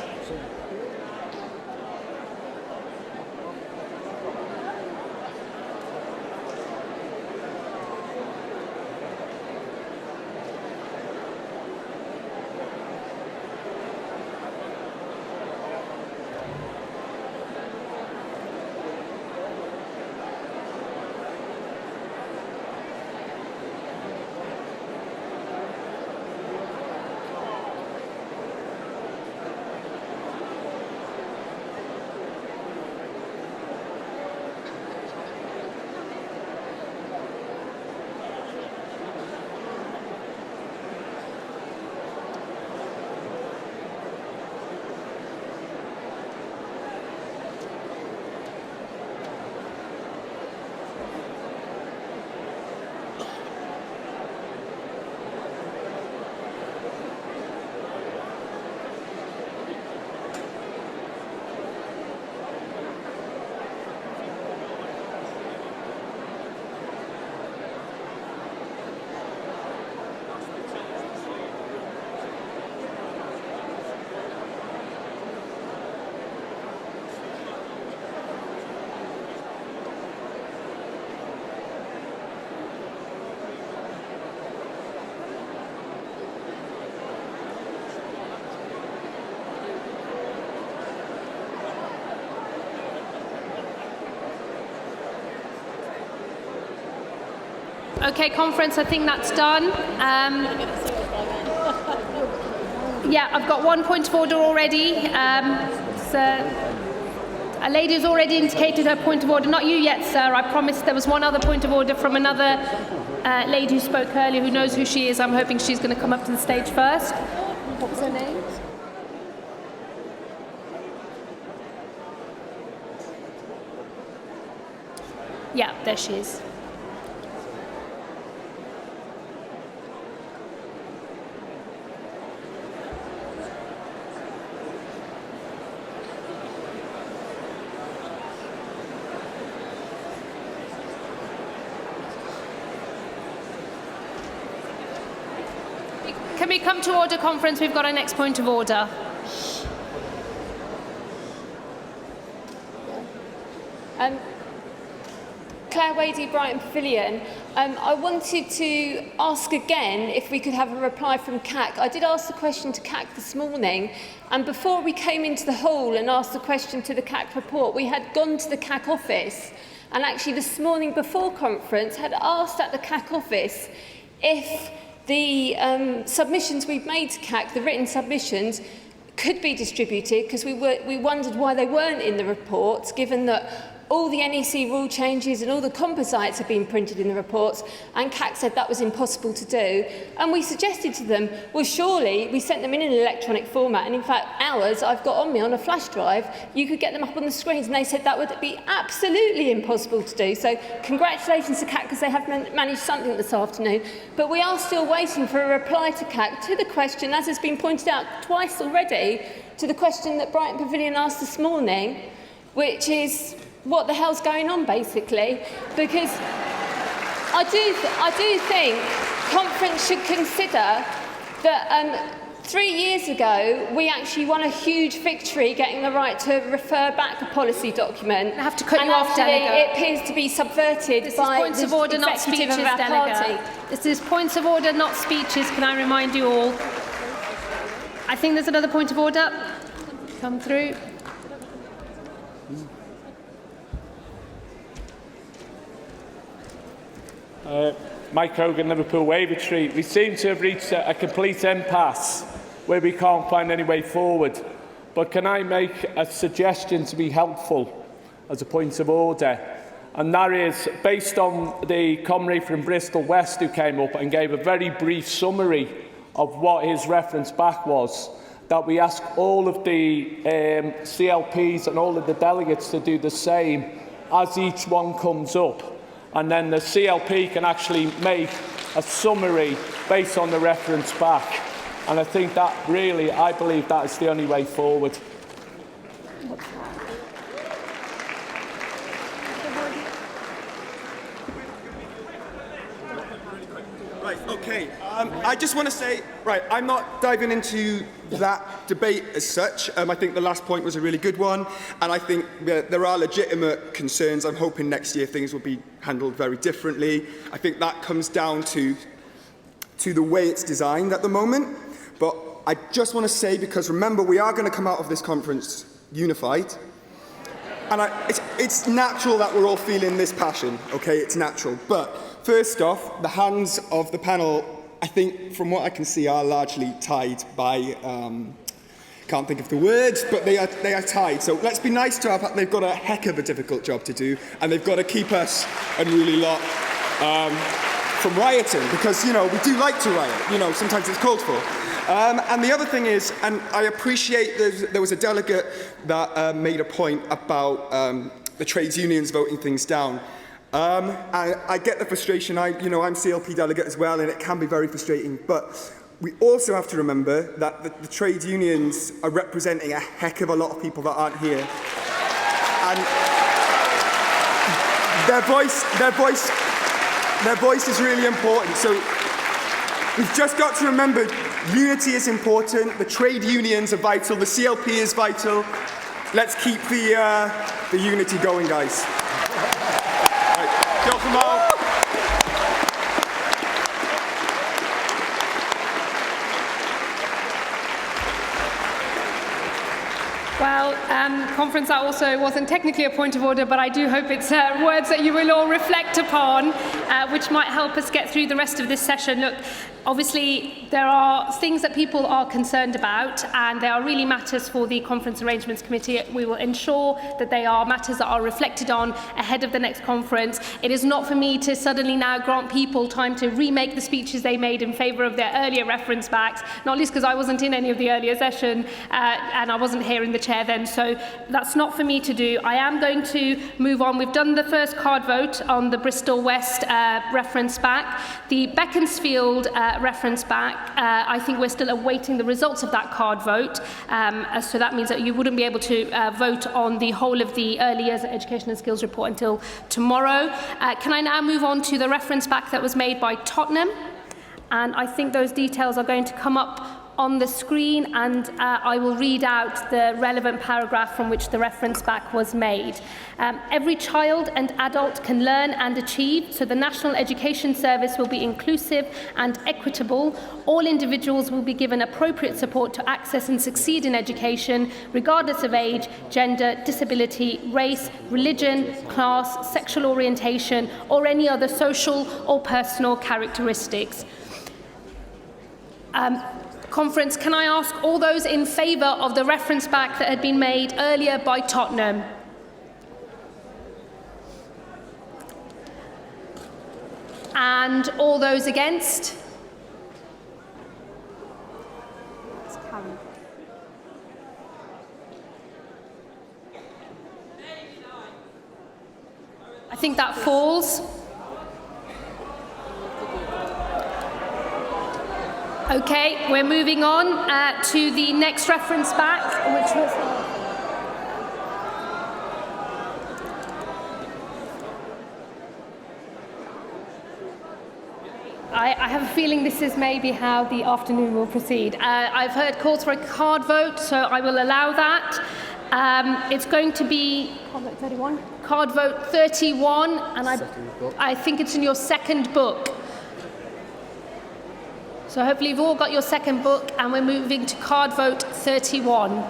Okay, conference, I think that's done. Yeah, I've got one point of order already. A lady has already indicated her point of order. Not you yet, sir. I promised there was one other point of order from another lady who spoke earlier who knows who she is. I'm hoping she's going to come up to the stage first. What was her name? Yeah, there she is. Can we come to order, conference? We've got our next point of order. Claire Wadey, Brighton Pavilion. I wanted to ask again if we could have a reply from CAC. I did ask the question to CAC this morning, and before we came into the hall and asked the question to the CAC report, we had gone to the CAC office, and actually this morning before conference had asked at the CAC office if the submissions we've made to CAC, the written submissions, could be distributed, because we wondered why they weren't in the reports, given that all the NEC rule changes and all the composites have been printed in the reports, and CAC said that was impossible to do. And we suggested to them, well, surely we sent them in an electronic format, and in fact, ours I've got on me on a flash drive, you could get them up on the screens, and they said that would be absolutely impossible to do. So congratulations to CAC, because they have managed something this afternoon. But we are still waiting for a reply to CAC to the question, as has been pointed out twice already, to the question that Brighton Pavilion asked this morning, which is, what the hell's going on, basically? Because I do think conference should consider that 3 years ago we actually won a huge victory getting the right to refer back a policy document. I have to cut you off, Delegate. It appears to be subverted This by is points of order, not speeches, Delegate. This is points of order, not speeches. Can I remind you all? I think there's another point of order. Come through. Mike Hogan, Liverpool Waver Street. We seem to have reached a complete impasse where we can't find any way forward. But can I make a suggestion to be helpful as a point of order? And that is, based on the comrade from Bristol West who came up and gave a very brief summary of what his reference back was, that we ask all of the CLPs and all of the delegates to do the same as each one comes up. And then the CLP can actually make a summary based on the reference back. And I think that really, I believe that is the only way forward. Okay, I just want to say, right, I'm not diving into that debate as such. I think the last point was a really good one, and I think there are legitimate concerns. I'm hoping next year things will be handled very differently. I think that comes down to the way it's designed at the moment. But I just want to say, because remember, we are going to come out of this conference unified. And it's natural that we're all feeling this passion, okay? It's natural. But first off, the hands of the panel, I think, from what I can see, are largely tied by, can't think of the words, but they are tied. So let's be nice to our, they've got a heck of a difficult job to do, and they've got to keep us and really lot from rioting, because, you know, we do like to riot. You know, sometimes it's called for. And the other thing is, and I appreciate there was a delegate that made a point about the trades unions voting things down. I get the frustration. I'm CLP delegate as well, and it can be very frustrating. But we also have to remember that the trade unions are representing a heck of a lot of people that aren't here, and their voice is really important. So we've just got to remember, unity is important. The trade unions are vital. The CLP is vital. Let's keep the unity going, guys. Diolch yn fawr. Well, conference, that also wasn't technically a point of order, but I do hope it's words that you will all reflect upon, which might help us get through the rest of this session. Look, obviously, there are things that people are concerned about, and they are really matters for the Conference Arrangements Committee. We will ensure that they are matters that are reflected on ahead of the next conference. It is not for me to suddenly now grant people time to remake the speeches they made in favour of their earlier reference backs, not least because I wasn't in any of the earlier session, and I wasn't here in the chair then, so that's not for me to do. I am going to move on. We've done the first card vote on the Bristol West reference back. The Beaconsfield reference back, I think we're still awaiting the results of that card vote, so that means that you wouldn't be able to vote on the whole of the early years education and skills report until tomorrow. Can I now move on to the reference back that was made by Tottenham? And I think those details are going to come up on the screen, and I will read out the relevant paragraph from which the reference back was made. Every child and adult can learn and achieve, so the National Education Service will be inclusive and equitable. All individuals will be given appropriate support to access and succeed in education, regardless of age, gender, disability, race, religion, class, sexual orientation, or any other social or personal characteristics. Conference, can I ask all those in favour of the reference back that had been made earlier by Tottenham? And all those against? I think that falls. Okay, we're moving on to the next reference back, which was... I have a feeling this is maybe how the afternoon will proceed. I've heard calls for a card vote, so I will allow that. It's going to be card vote 31. Card vote 31, and I think it's in your second book. So hopefully you've all got your second book, and we're moving to card vote 31.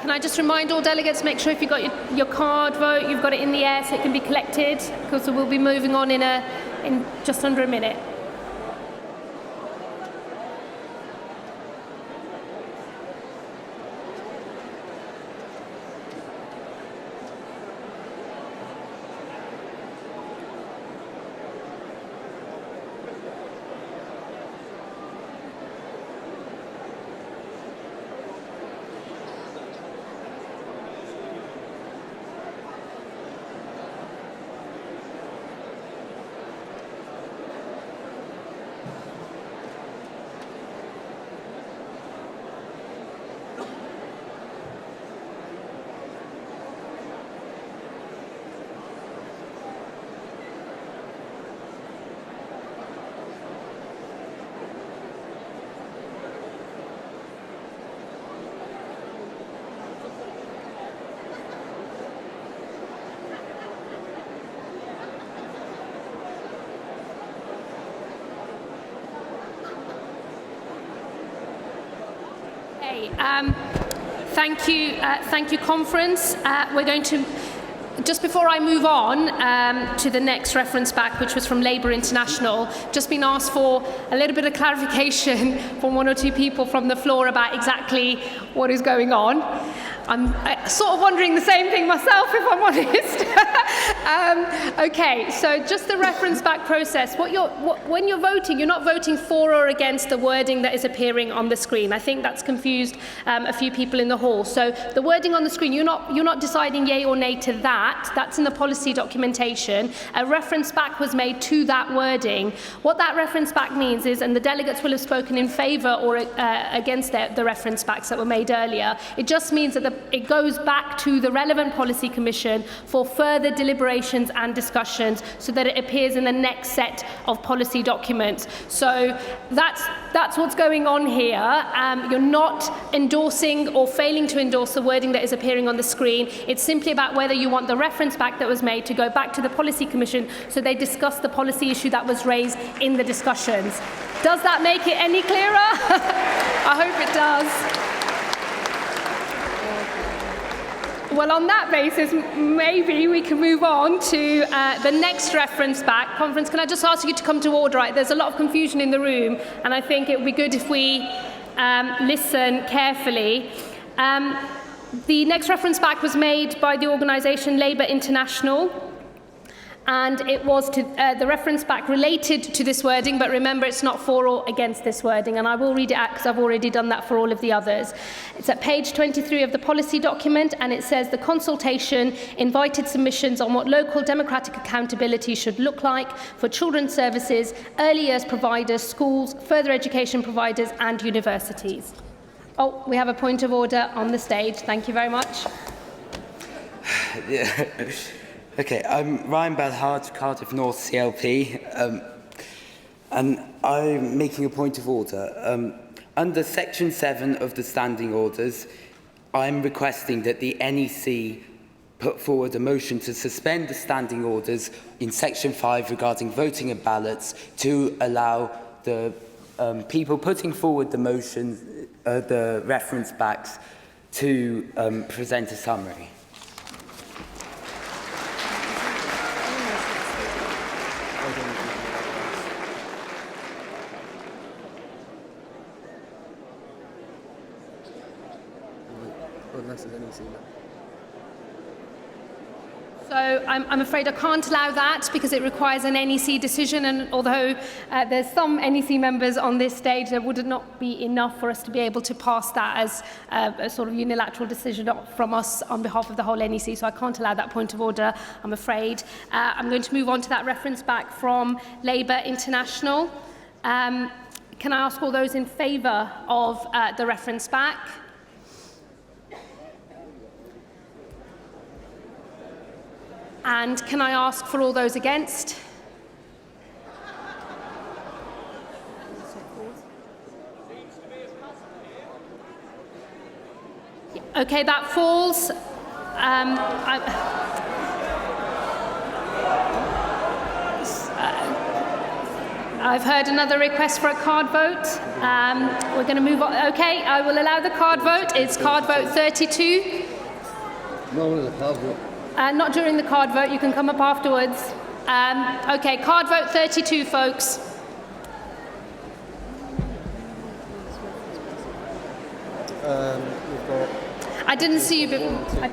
Can I just remind all delegates, make sure if you've got your card vote, you've got it in the air so it can be collected, because we'll be moving on in just under a minute. Thank you, conference. We're going to, just before I move on to the next reference back, which was from Labour International, just been asked for a little bit of clarification from one or two people from the floor about exactly what is going on. I'm sort of wondering the same thing myself, if I'm honest. Okay, so just the reference back process. When you're voting, you're not voting for or against the wording that is appearing on the screen. I think that's confused a few people in the hall. So the wording on the screen, you're not deciding yay or nay to that. That's in the policy documentation. A reference back was made to that wording. What that reference back means is, and the delegates will have spoken in favour or against the reference backs that were made earlier, it just means that it goes back to the relevant policy commission for further deliberations and discussions so that it appears in the next set of policy documents. So that's what's going on here. You're not endorsing or failing to endorse the wording that is appearing on the screen. It's simply about whether you want the reference back that was made to go back to the policy commission so they discuss the policy issue that was raised in the discussions. Does that make it any clearer? I hope it does. Well, on that basis, maybe we can move on to the next reference back. Conference, can I just ask you to come to order? Right? There's a lot of confusion in the room, and I think it would be good if we listen carefully. The next reference back was made by the organisation Labour International, and it was to the reference back related to this wording, but remember it's not for or against this wording, and I will read it out because I've already done that for all of the others. It's at page 23 of the policy document, and it says the consultation invited submissions on what local democratic accountability should look like for children's services, early years providers, schools, further education providers and universities. Oh, we have a point of order on the stage. Thank you very much. Yeah. Okay, I'm Ryan Belhard, Cardiff North CLP, and I'm making a point of order. Under Section 7 of the Standing Orders, I'm requesting that the NEC put forward a motion to suspend the Standing Orders in Section 5 regarding voting and ballots to allow the people putting forward the motions, the reference backs, to present a summary. So I'm afraid I can't allow that because it requires an NEC decision, and although there's some NEC members on this stage, there would not be enough for us to be able to pass that as a sort of unilateral decision from us on behalf of the whole NEC, so I can't allow that point of order, I'm afraid. I'm going to move on to that reference back from Labour International. Can I ask all those in favour of the reference back? And can I ask for all those against? Okay, that falls. I've heard another request for a card vote. We're going to move on. Okay, I will allow the card vote. It's card vote 32. Not during the card vote. You can come up afterwards. Okay, card vote 32, folks. I didn't see you before.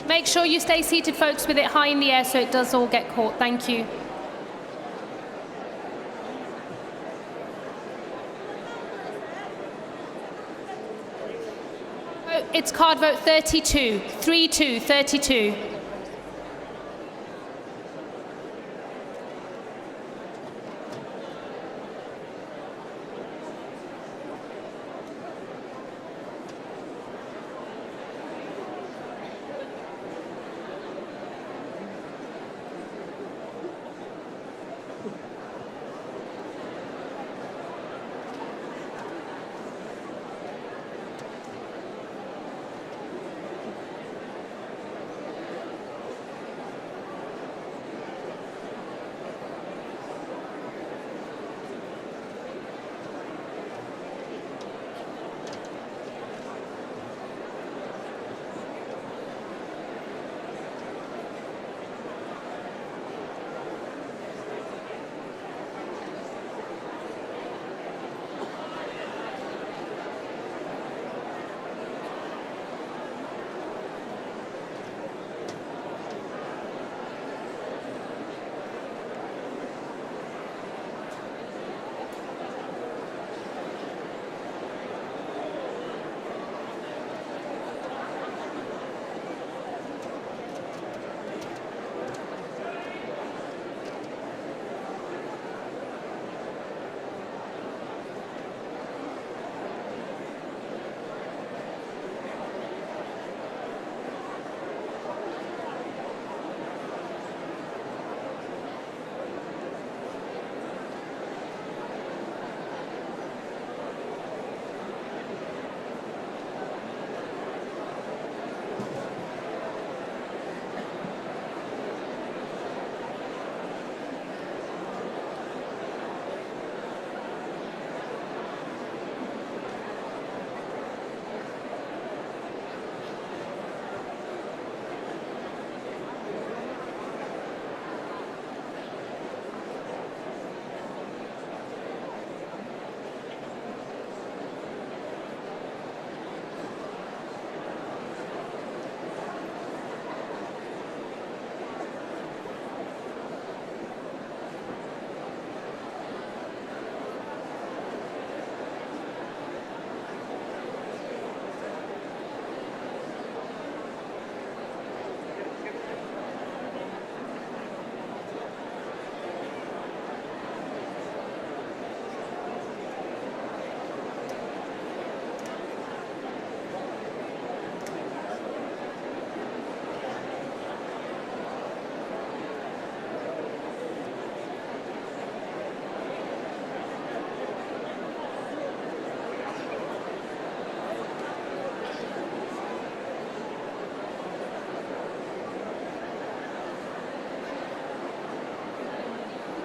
Make sure you stay seated, folks, with it high in the air so it does all get caught. Thank you. It's card vote 32. 3-2, 32.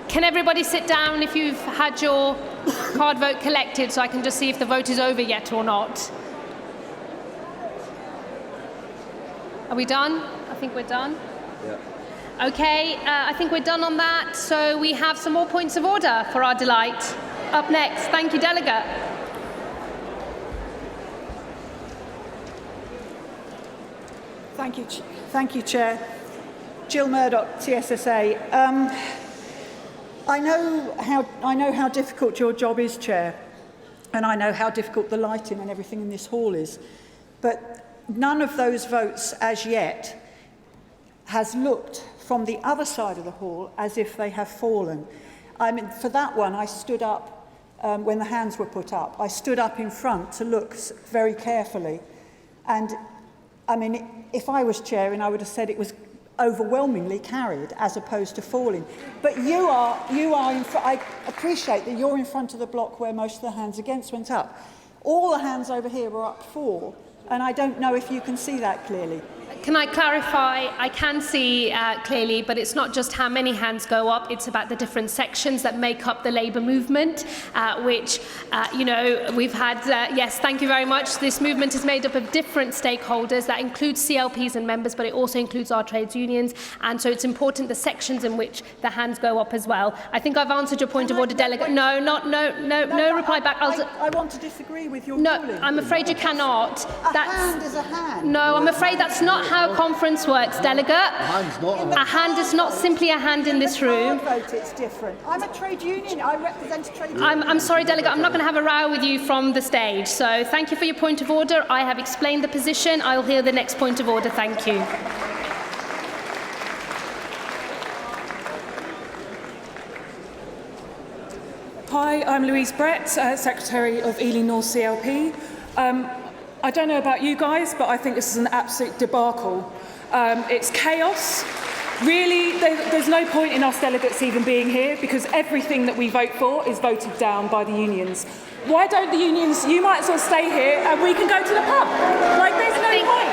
Can everybody sit down if you've had your card vote collected so I can just see if the vote is over yet or not? Are we done? I think we're done. Yeah. Okay, I think we're done on that. So we have some more points of order for our delight. Up next. Thank you, Delegate. Thank you, Chair. Jill Murdoch, TSSA. I know how difficult your job is, Chair, and I know how difficult the lighting and everything in this hall is. But none of those votes as yet has looked from the other side of the hall as if they have fallen. I mean, for that one, I stood up when the hands were put up. I stood up in front to look very carefully. And, I mean, if I was chairing, I would have said it was overwhelmingly carried as opposed to falling. But you are I appreciate that you're in front of the block where most of the hands against went up. All the hands over here were up for, and I don't know if you can see that clearly. Can I clarify? I can see clearly, but it's not just how many hands go up, it's about the different sections that make up the Labour movement, which, you know, we've had, yes, thank you very much. This movement is made up of different stakeholders. That includes CLPs and members, but it also includes our trades unions. And so it's important the sections in which the hands go up as well. I think I've answered your point of order, Delegate. No reply back. I want to disagree with your No, ruling. I'm afraid you cannot. A hand is a hand. No, I'm afraid that's not how a conference works, Delegate. A hand is not simply a hand in this room. Vote, it's different. I'm a trade union. I represent a trade union. I'm sorry, Delegate. I'm not going to have a row with you from the stage. So thank you for your point of order. I have explained the position. I'll hear the next point of order. Thank you. Hi, I'm Louise Brett, Secretary of Ely North CLP. I don't know about you guys, but I think this is an absolute debacle. It's chaos. Really, there's no point in us delegates even being here because everything that we vote for is voted down by the unions. Why don't the unions, you might as well stay here and we can go to the pub. Like, there's no point.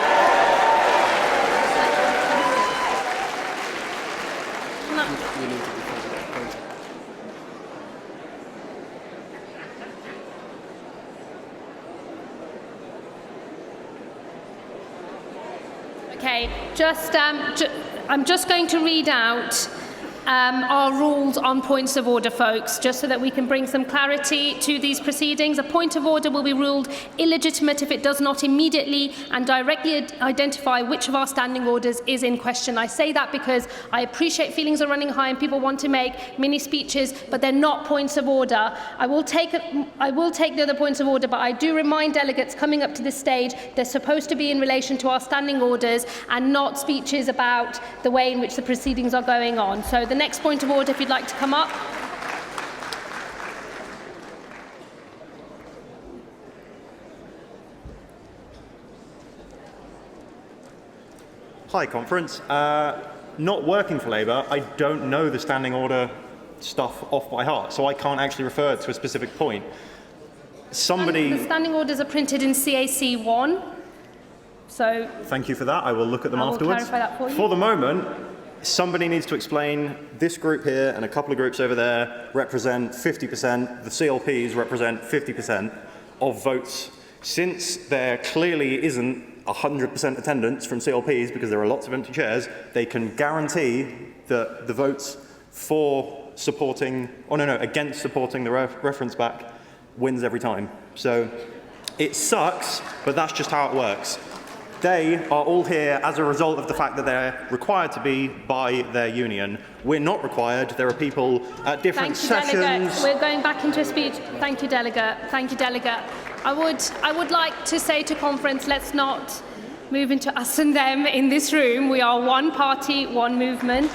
Okay, I'm just going to read out our rules on points of order, folks, just so that we can bring some clarity to these proceedings. A point of order will be ruled illegitimate if it does not immediately and directly identify which of our standing orders is in question. I say that because I appreciate feelings are running high and people want to make mini speeches, but they're not points of order. I will take the other points of order, but I do remind delegates coming up to this stage they're supposed to be in relation to our standing orders and not speeches about the way in which the proceedings are going on. So the next point of order, if you'd like to come up. Hi, Conference. Not working for Labour, I don't know the standing order stuff off by heart, so I can't actually refer to a specific point. The standing orders are printed in CAC 1. So Thank you for that. I will look at them I will afterwards. clarify that for you. For the moment, somebody needs to explain this group here and a couple of groups over there represent 50%, the CLPs represent 50% of votes. Since there clearly isn't 100% attendance from CLPs because there are lots of empty chairs, they can guarantee that the votes for supporting, against supporting the reference back wins every time. So it sucks, but that's just how it works. They are all here as a result of the fact that they're required to be by their union. We're not required. There are people at different sessions. Delegate. We're going back into a speech. Thank you, Delegate. Thank you, Delegate. I would like to say to conference, let's not move into us and them in this room. We are one party, one movement.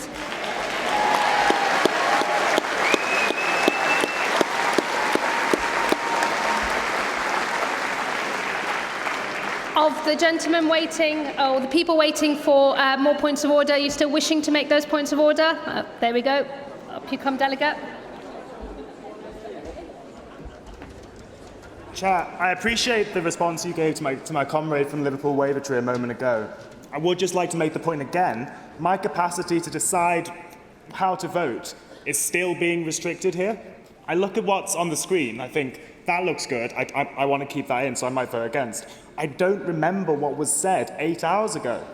Of the gentlemen waiting, or the people waiting for more points of order, are you still wishing to make those points of order? There we go. Up you come, Delegate. Chair, I appreciate the response you gave to my comrade from Liverpool Wavertree a moment ago. I would just like to make the point again. My capacity to decide how to vote is still being restricted here. I look at what's on the screen. I think that looks good. I want to keep that in, so I might vote against. I don't remember what was said 8 hours ago.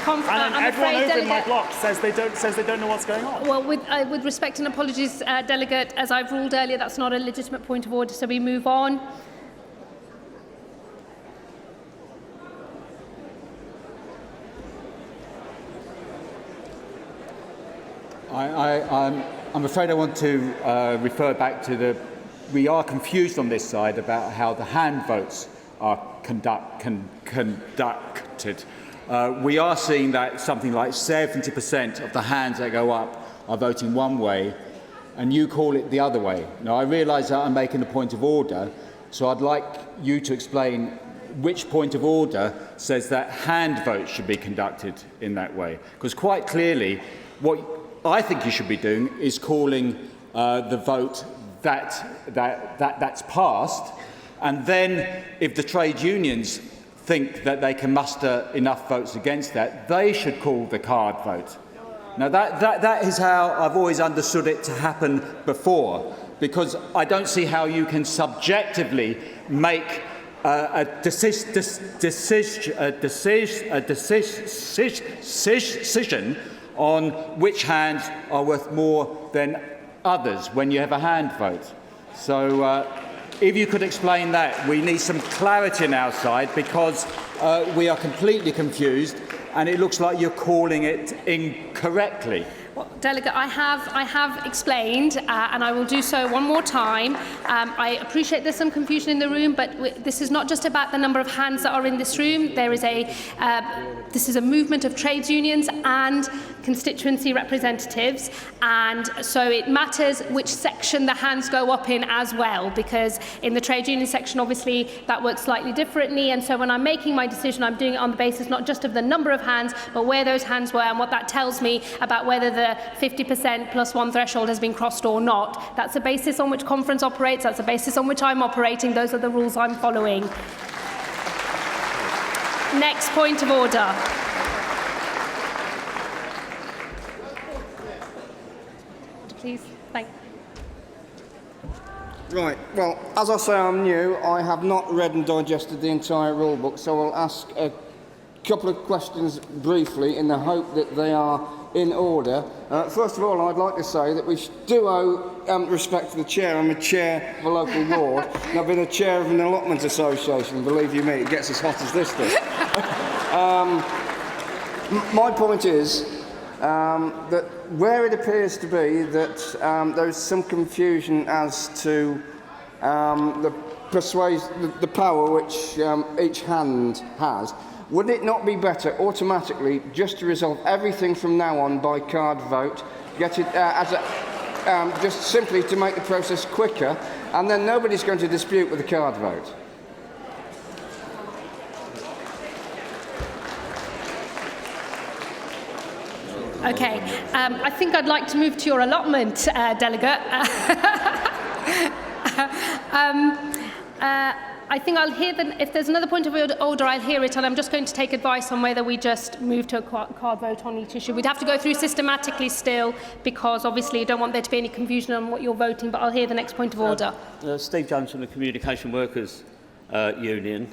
And then I'm everyone afraid, over in my Delegate. block says they don't know what's going on. Well, with respect and apologies, Delegate, as I've ruled earlier, that's not a legitimate point of order, so we move on. I'm afraid I want to refer back to we are confused on this side about how the hand votes are conducted. We are seeing that something like 70% of the hands that go up are voting one way, and you call it the other way. Now, I realise that I'm making a point of order, so I'd like you to explain which point of order says that hand votes should be conducted in that way. Because quite clearly, what I think you should be doing is calling the vote that's passed, and then if the trade unions think that they can muster enough votes against that, they should call the card vote. Now that is how I've always understood it to happen before, because I don't see how you can subjectively make a decision on which hands are worth more than others when you have a hand vote. So if you could explain that, we need some clarity on our side, because we are completely confused and it looks like you're calling it incorrectly. Well, Delegate, I have explained, and I will do so one more time. I appreciate there's some confusion in the room, but this is not just about the number of hands that are in this room. This is a movement of trades unions and constituency representatives, and so it matters which section the hands go up in as well, because in the trade union section, obviously, that works slightly differently, and so when I'm making my decision, I'm doing it on the basis not just of the number of hands, but where those hands were and what that tells me about whether the 50% plus one threshold has been crossed or not. That's the basis on which conference operates, that's the basis on which I'm operating, those are the rules I'm following. Next point of order. Please, thank you. Right, well, as I say, I'm new. I have not read and digested the entire rule book, so I'll ask a couple of questions briefly in the hope that they are in order. First of all, I'd like to say that we do owe respect to the chair. I'm a chair of a local ward, and I've been a chair of an allotment association. Believe you me, it gets as hot as this does. My point is that where it appears to be that there is some confusion as to the power which each hand has, would it not be better automatically just to resolve everything from now on by card vote, get it just simply to make the process quicker, and then nobody's going to dispute with the card vote? Okay, I think I'd like to move to your allotment, Delegate. I think I'll hear if there's another point of order, I'll hear it, and I'm just going to take advice on whether we just move to a card vote on each issue. We'd have to go through systematically still, because obviously you don't want there to be any confusion on what you're voting, but I'll hear the next point of order. Steve Jones from the Communication Workers Union.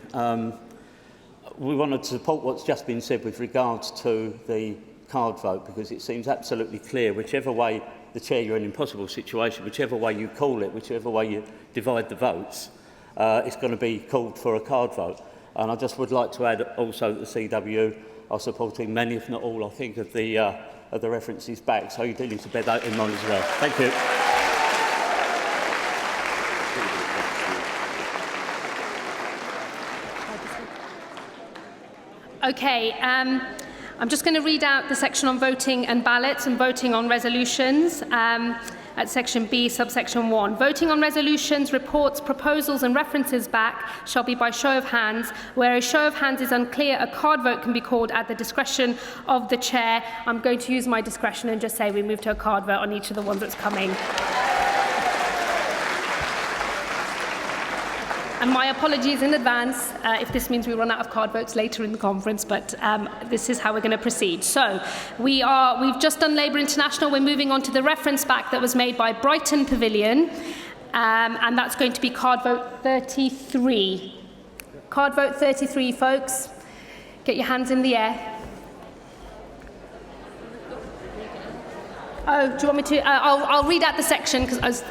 We wanted to support what's just been said with regards to the card vote, because it seems absolutely clear, whichever way the chair, you're in an impossible situation, whichever way you call it, whichever way you divide the votes, it's going to be called for a card vote. And I just would like to add also that the CW are supporting many, if not all, I think, of the references back, so you do need to bear that in mind as well. Thank you. Okay, I'm just going to read out the section on voting and ballots and voting on resolutions at section B, subsection 1. Voting on resolutions, reports, proposals and references back shall be by show of hands. Where a show of hands is unclear, a card vote can be called at the discretion of the chair. I'm going to use my discretion and just say we move to a card vote on each of the ones that's coming. And my apologies in advance if this means we run out of card votes later in the conference, but this is how we're going to proceed. So we've just done Labour International. We're moving on to the reference back that was made by Brighton Pavilion, and that's going to be card vote 33. Card vote 33, folks. Get your hands in the air. Oh, do you want me to? I'll read out the section because I was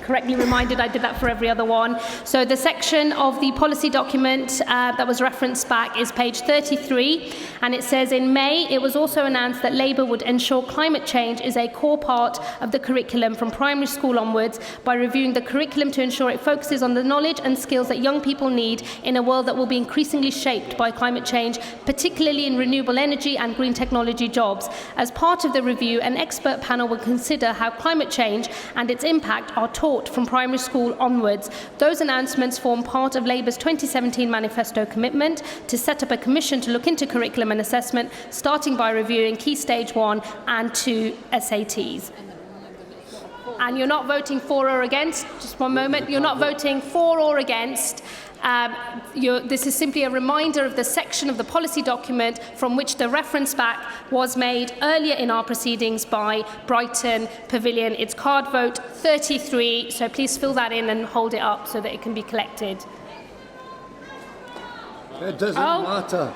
correctly reminded I did that for every other one. So the section of the policy document that was referenced back is page 33, and it says, in May, it was also announced that Labour would ensure climate change is a core part of the curriculum from primary school onwards by reviewing the curriculum to ensure it focuses on the knowledge and skills that young people need in a world that will be increasingly shaped by climate change, particularly in renewable energy and green technology jobs. As part of the review, an expert panel will consider how climate change and its impact are taught from primary school onwards. Those announcements form part of Labour's 2017 manifesto commitment to set up a commission to look into curriculum and assessment, starting by reviewing Key Stage 1 and 2 SATs. And you're not voting for or against, just one moment, you're not voting for or against. This is simply a reminder of the section of the policy document from which the reference back was made earlier in our proceedings by Brighton Pavilion. It's card vote 33, so please fill that in and hold it up so that it can be collected. It doesn't matter.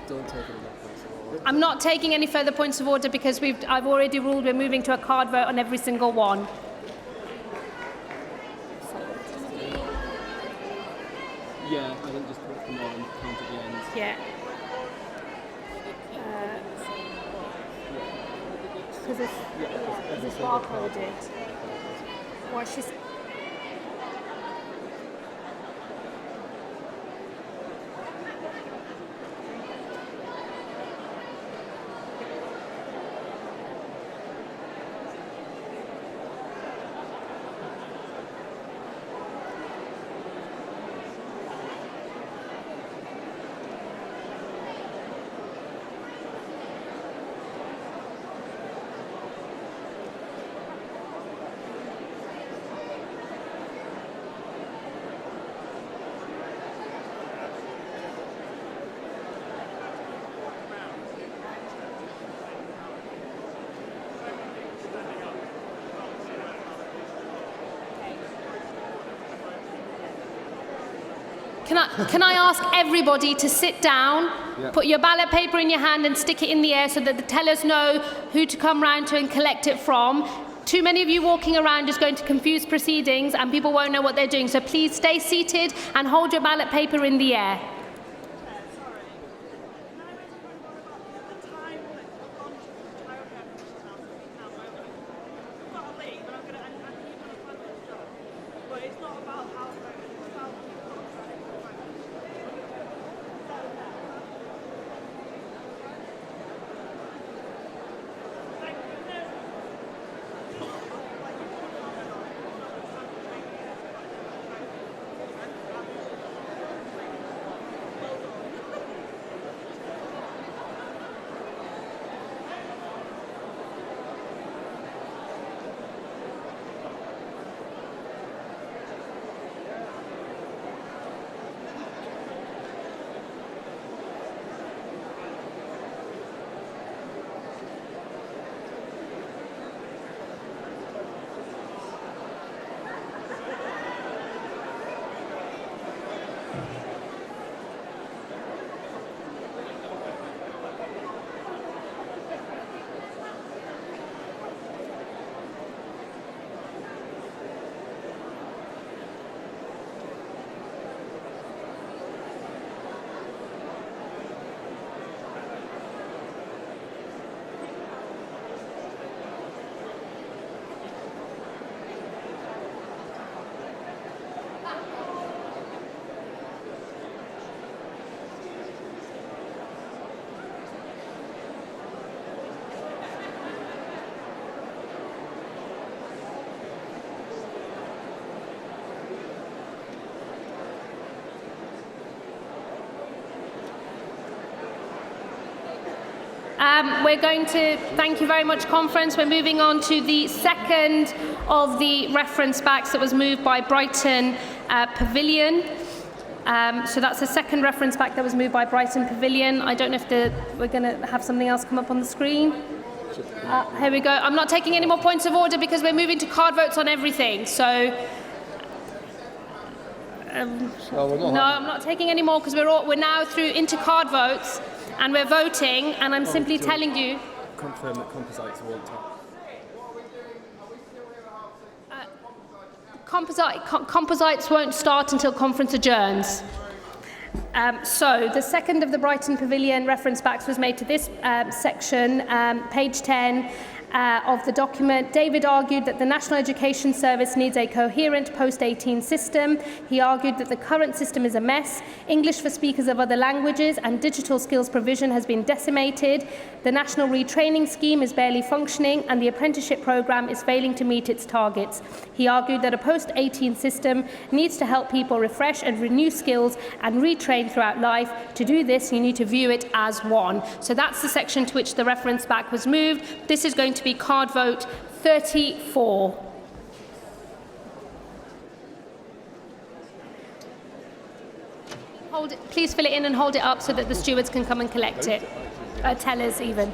Don't take it. I'm not taking any further points of order because I've already ruled we're moving to a card vote on every single one. Yeah, I think just put them on and count at the end. Yeah. Because it's barcoded. Why she's... Can I ask everybody to sit down, put your ballot paper in your hand and stick it in the air so that the tellers know who to come round to and collect it from. Too many of you walking around is going to confuse proceedings and people won't know what they're doing. So please stay seated and hold your ballot paper in the air. We're going to, thank you very much, conference. We're moving on to the second of the reference backs that was moved by Brighton Pavilion. So that's the second reference back that was moved by Brighton Pavilion. I don't know if we're going to have something else come up on the screen. Here we go. I'm not taking any more points of order because we're moving to card votes on everything. So, no, I'm not taking any more because we're now through into card votes and we're voting, and I'm simply telling you. confirm that composites are water. Composites won't start until conference adjourns. So the second of the Brighton Pavilion reference backs was made to this section, page 10 of the document. David argued that the National Education Service needs a coherent post-18 system. He argued that the current system is a mess. English for speakers of other languages and digital skills provision has been decimated. The National Retraining Scheme is barely functioning and the apprenticeship programme is failing to meet its targets. He argued that a post-18 system needs to help people refresh and renew skills and retrain throughout life. To do this, you need to view it as one. So that's the section to which the reference back was moved. This is going to be card vote 34. Hold it, please fill it in and hold it up so that the stewards can come and collect it. Tellers even.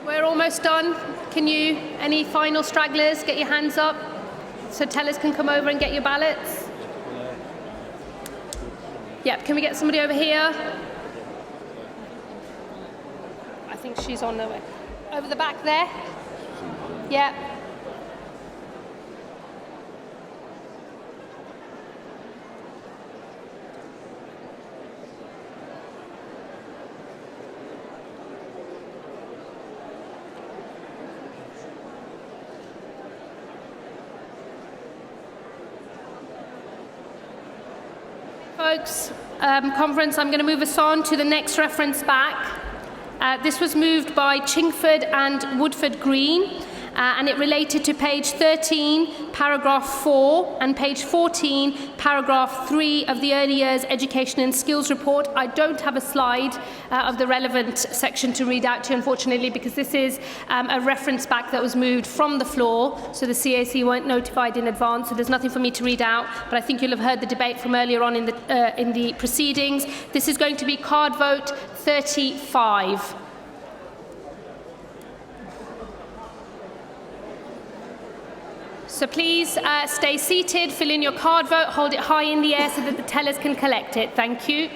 We're almost done. Any final stragglers, get your hands up so tellers can come over and get your ballots? Yep, can we get somebody over here? I think she's on the way. Over the back there? Yep. Folks, conference, I'm going to move us on to the next reference back. This was moved by Chingford and Woodford Green, and it related to page 13, paragraph 4, and page 14, paragraph 3 of the Early Years Education and Skills Report. I don't have a slide of the relevant section to read out to you, unfortunately, because this is a reference back that was moved from the floor, so the CAC weren't notified in advance, so there's nothing for me to read out, but I think you'll have heard the debate from earlier on in the proceedings. This is going to be card vote 35. So please stay seated, fill in your card vote, hold it high in the air so that the tellers can collect it. Thank you.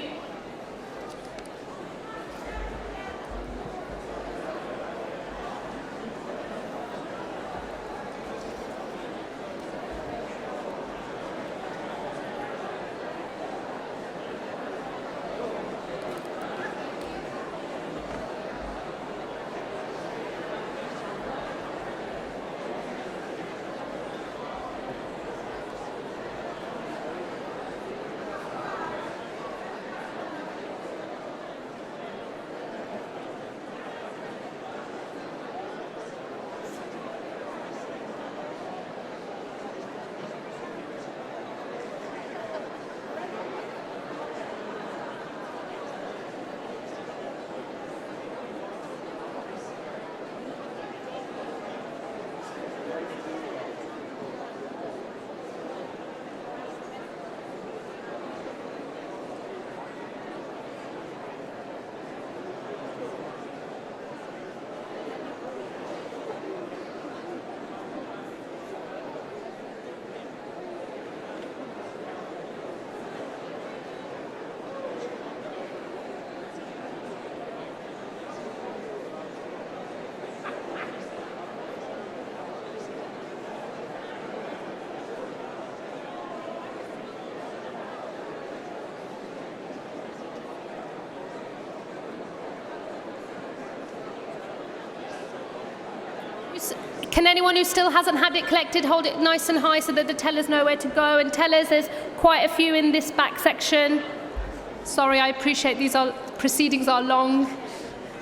Can anyone who still hasn't had it collected hold it nice and high so that the tellers know where to go? And tellers, there's quite a few in this back section. Sorry, I appreciate proceedings are long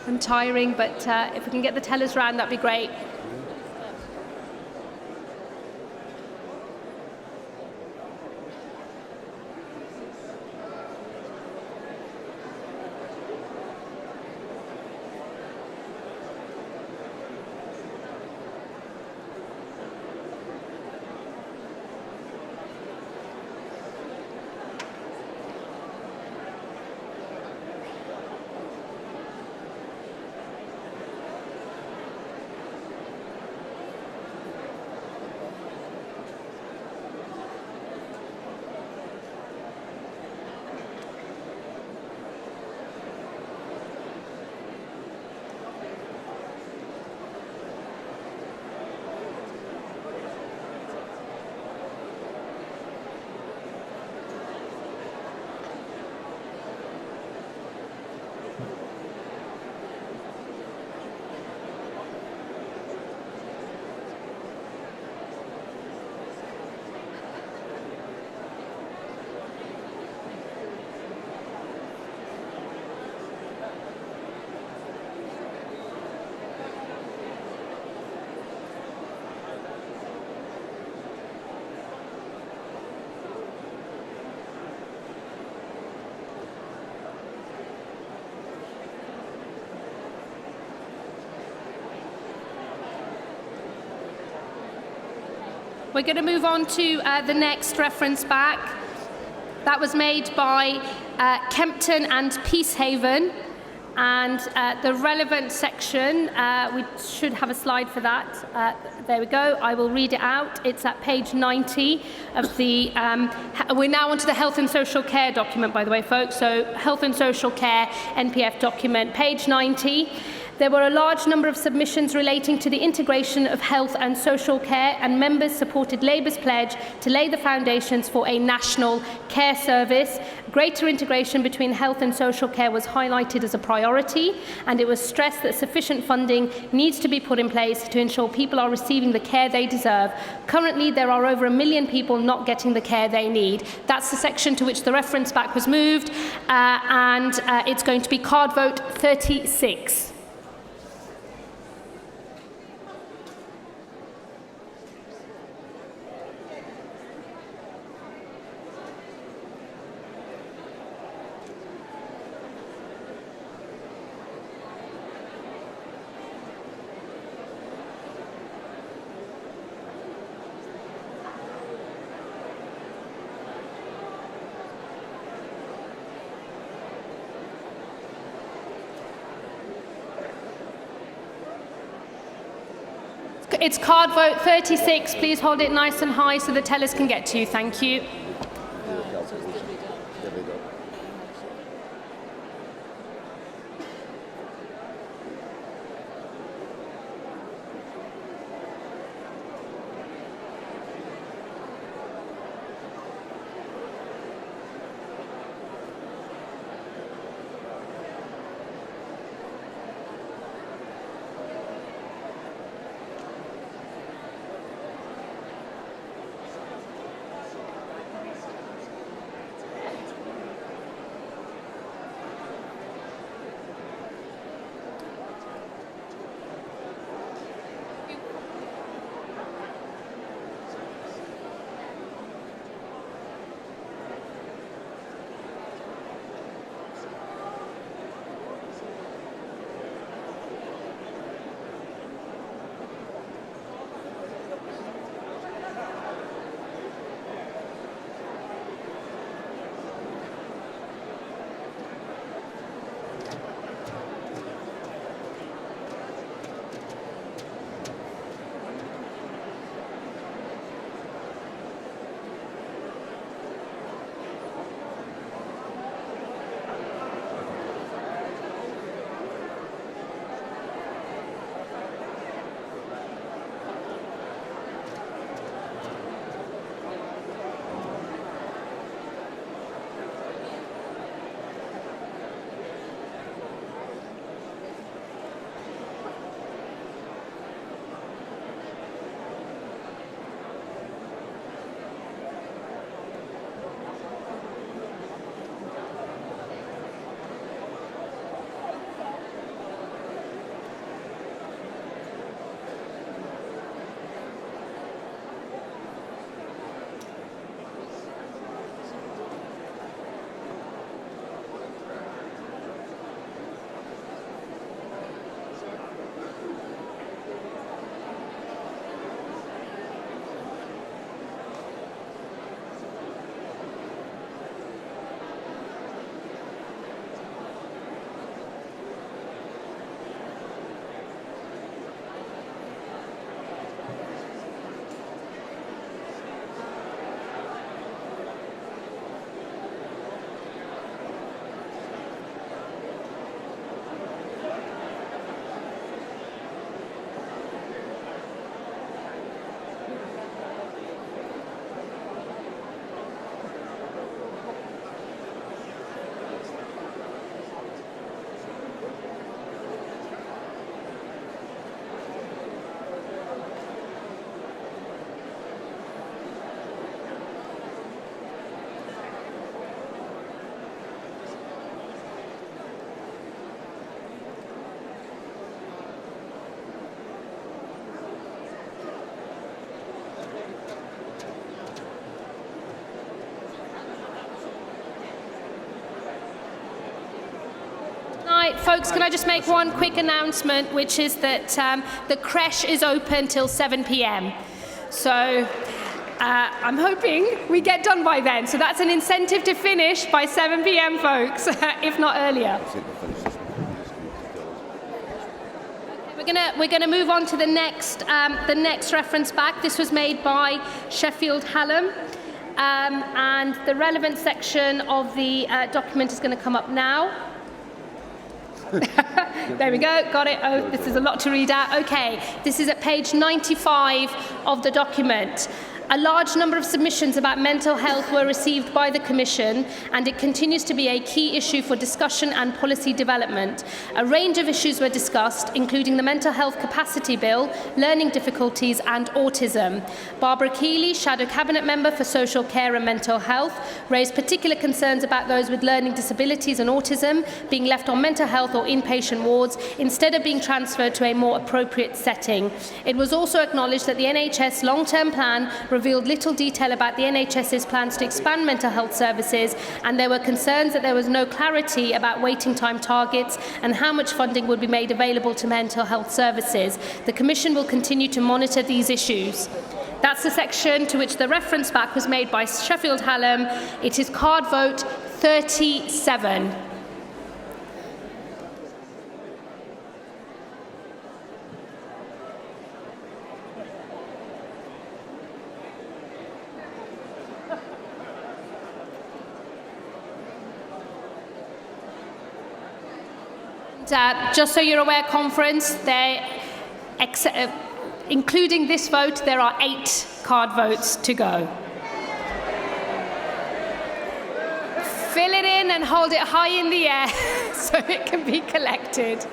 and tiring, but if we can get the tellers round, that'd be great. We're going to move on to the next reference back. That was made by Kempton and Peacehaven. And the relevant section, we should have a slide for that. There we go. I will read it out. It's at page 90 of the... we're now onto the Health and Social Care document, by the way, folks. So Health and Social Care, NPF document, page 90. There were a large number of submissions relating to the integration of health and social care, and members supported Labour's pledge to lay the foundations for a national care service. Greater integration between health and social care was highlighted as a priority, and it was stressed that sufficient funding needs to be put in place to ensure people are receiving the care they deserve. Currently, there are over 1 million people not getting the care they need. That's the section to which the reference back was moved, and it's going to be card vote 36. It's card vote 36. Please hold it nice and high so the tellers can get to you. Thank you. folks, can I just make one quick announcement, which is that the creche is open till 7 p.m. So I'm hoping we get done by then. So that's an incentive to finish by 7 p.m, folks, if not earlier. We're gonna move on to the next reference back. This was made by Sheffield Hallam, and the relevant section of the document is going to come up now. There we go, got it. Oh, this is a lot to read out. Okay, this is at page 95 of the document. A large number of submissions about mental health were received by the Commission, and it continues to be a key issue for discussion and policy development. A range of issues were discussed, including the Mental Health Capacity Bill, learning difficulties and autism. Barbara Keeley, Shadow Cabinet Member for Social Care and Mental Health, raised particular concerns about those with learning disabilities and autism being left on mental health or inpatient wards instead of being transferred to a more appropriate setting. It was also acknowledged that the NHS long-term plan revealed little detail about the NHS's plans to expand mental health services, and there were concerns that there was no clarity about waiting time targets and how much funding would be made available to mental health services. The Commission will continue to monitor these issues. That's the section to which the reference back was made by Sheffield Hallam. It is card vote 37. Just so you're aware, conference, including this vote, there are 8 card votes to go. Fill it in and hold it high in the air so it can be collected.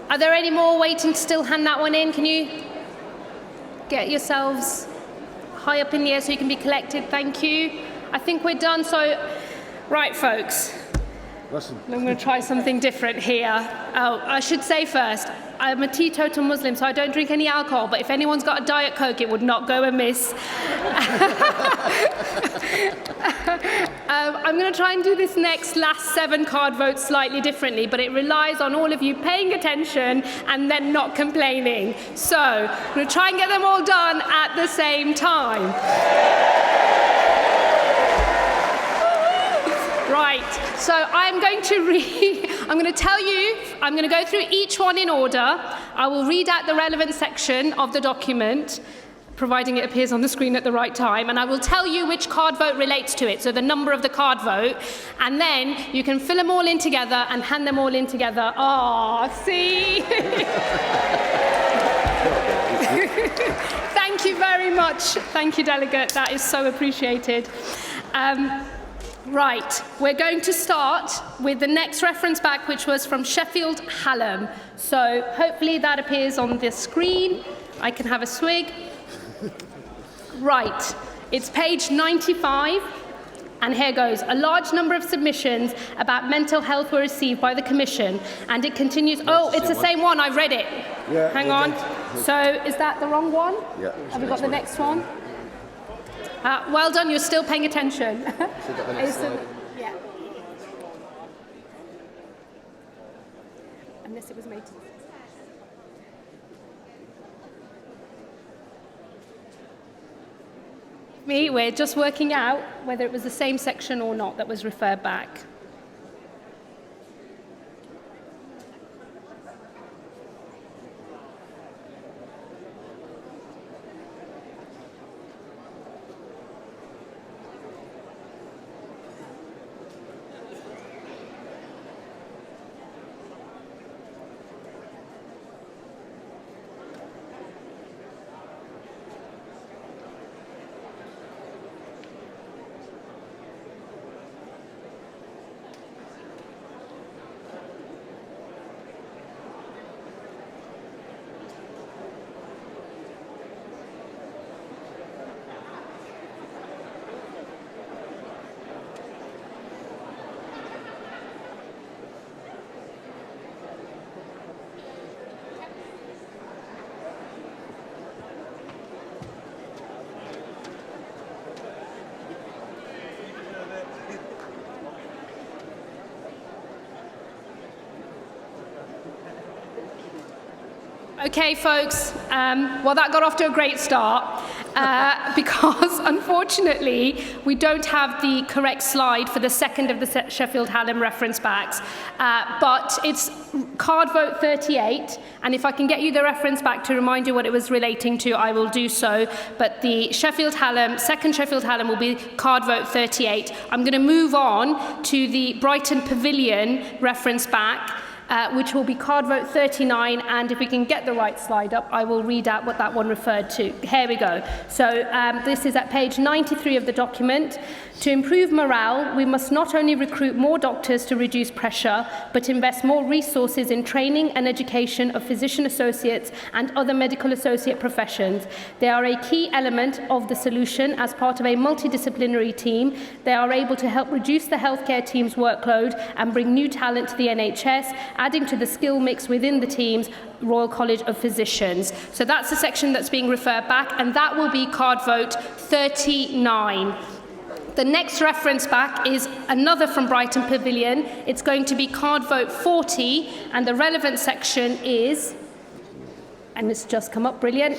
Are there any more waiting to still hand that one in? Can you get yourselves high up in the air so you can be collected? Thank you. I think we're done. So, right, folks. Listen. I'm going to try something different here. Oh, I should say first, I'm a teetotal Muslim, so I don't drink any alcohol, but if anyone's got a Diet Coke, it would not go amiss. I'm going to try and do this last 7 card votes slightly differently, but it relies on all of you paying attention and then not complaining. So I'm going to try and get them all done at the same time. Right, so I'm going to tell you, I'm going to go through each one in order. I will read out the relevant section of the document, providing it appears on the screen at the right time, and I will tell you which card vote relates to it, so the number of the card vote, and then you can fill them all in together and hand them all in together. Ah, see? Thank you very much. Thank you, Delegate. That is so appreciated. Right, we're going to start with the next reference back, which was from Sheffield Hallam. So hopefully that appears on the screen. I can have a swig. Right, it's page 95, and here goes. A large number of submissions about mental health were received by the Commission, and it continues. Oh, it's the same one. I've read it. Yeah, hang on. So is that the wrong one? Yeah. Have we got the next one? Well done, you're still paying attention. Yeah. Unless it was made to... We're just working out whether it was the same section or not that was referred back. Okay, folks, well, that got off to a great start because, unfortunately, we don't have the correct slide for the second of the Sheffield Hallam reference backs, but it's card vote 38, and if I can get you the reference back to remind you what it was relating to, I will do so, but the second Sheffield Hallam will be card vote 38. I'm going to move on to the Brighton Pavilion reference back, which will be card vote 39, and if we can get the right slide up, I will read out what that one referred to. Here we go. So this is at page 93 of the document. To improve morale, we must not only recruit more doctors to reduce pressure, but invest more resources in training and education of physician associates and other medical associate professions. They are a key element of the solution. As part of a multidisciplinary team, they are able to help reduce the healthcare team's workload and bring new talent to the NHS, adding to the skill mix within the team's Royal College of Physicians. So that's the section that's being referred back, and that will be card vote 39. The next reference back is another from Brighton Pavilion. It's going to be card vote 40, and the relevant section is, and it's just come up, brilliant,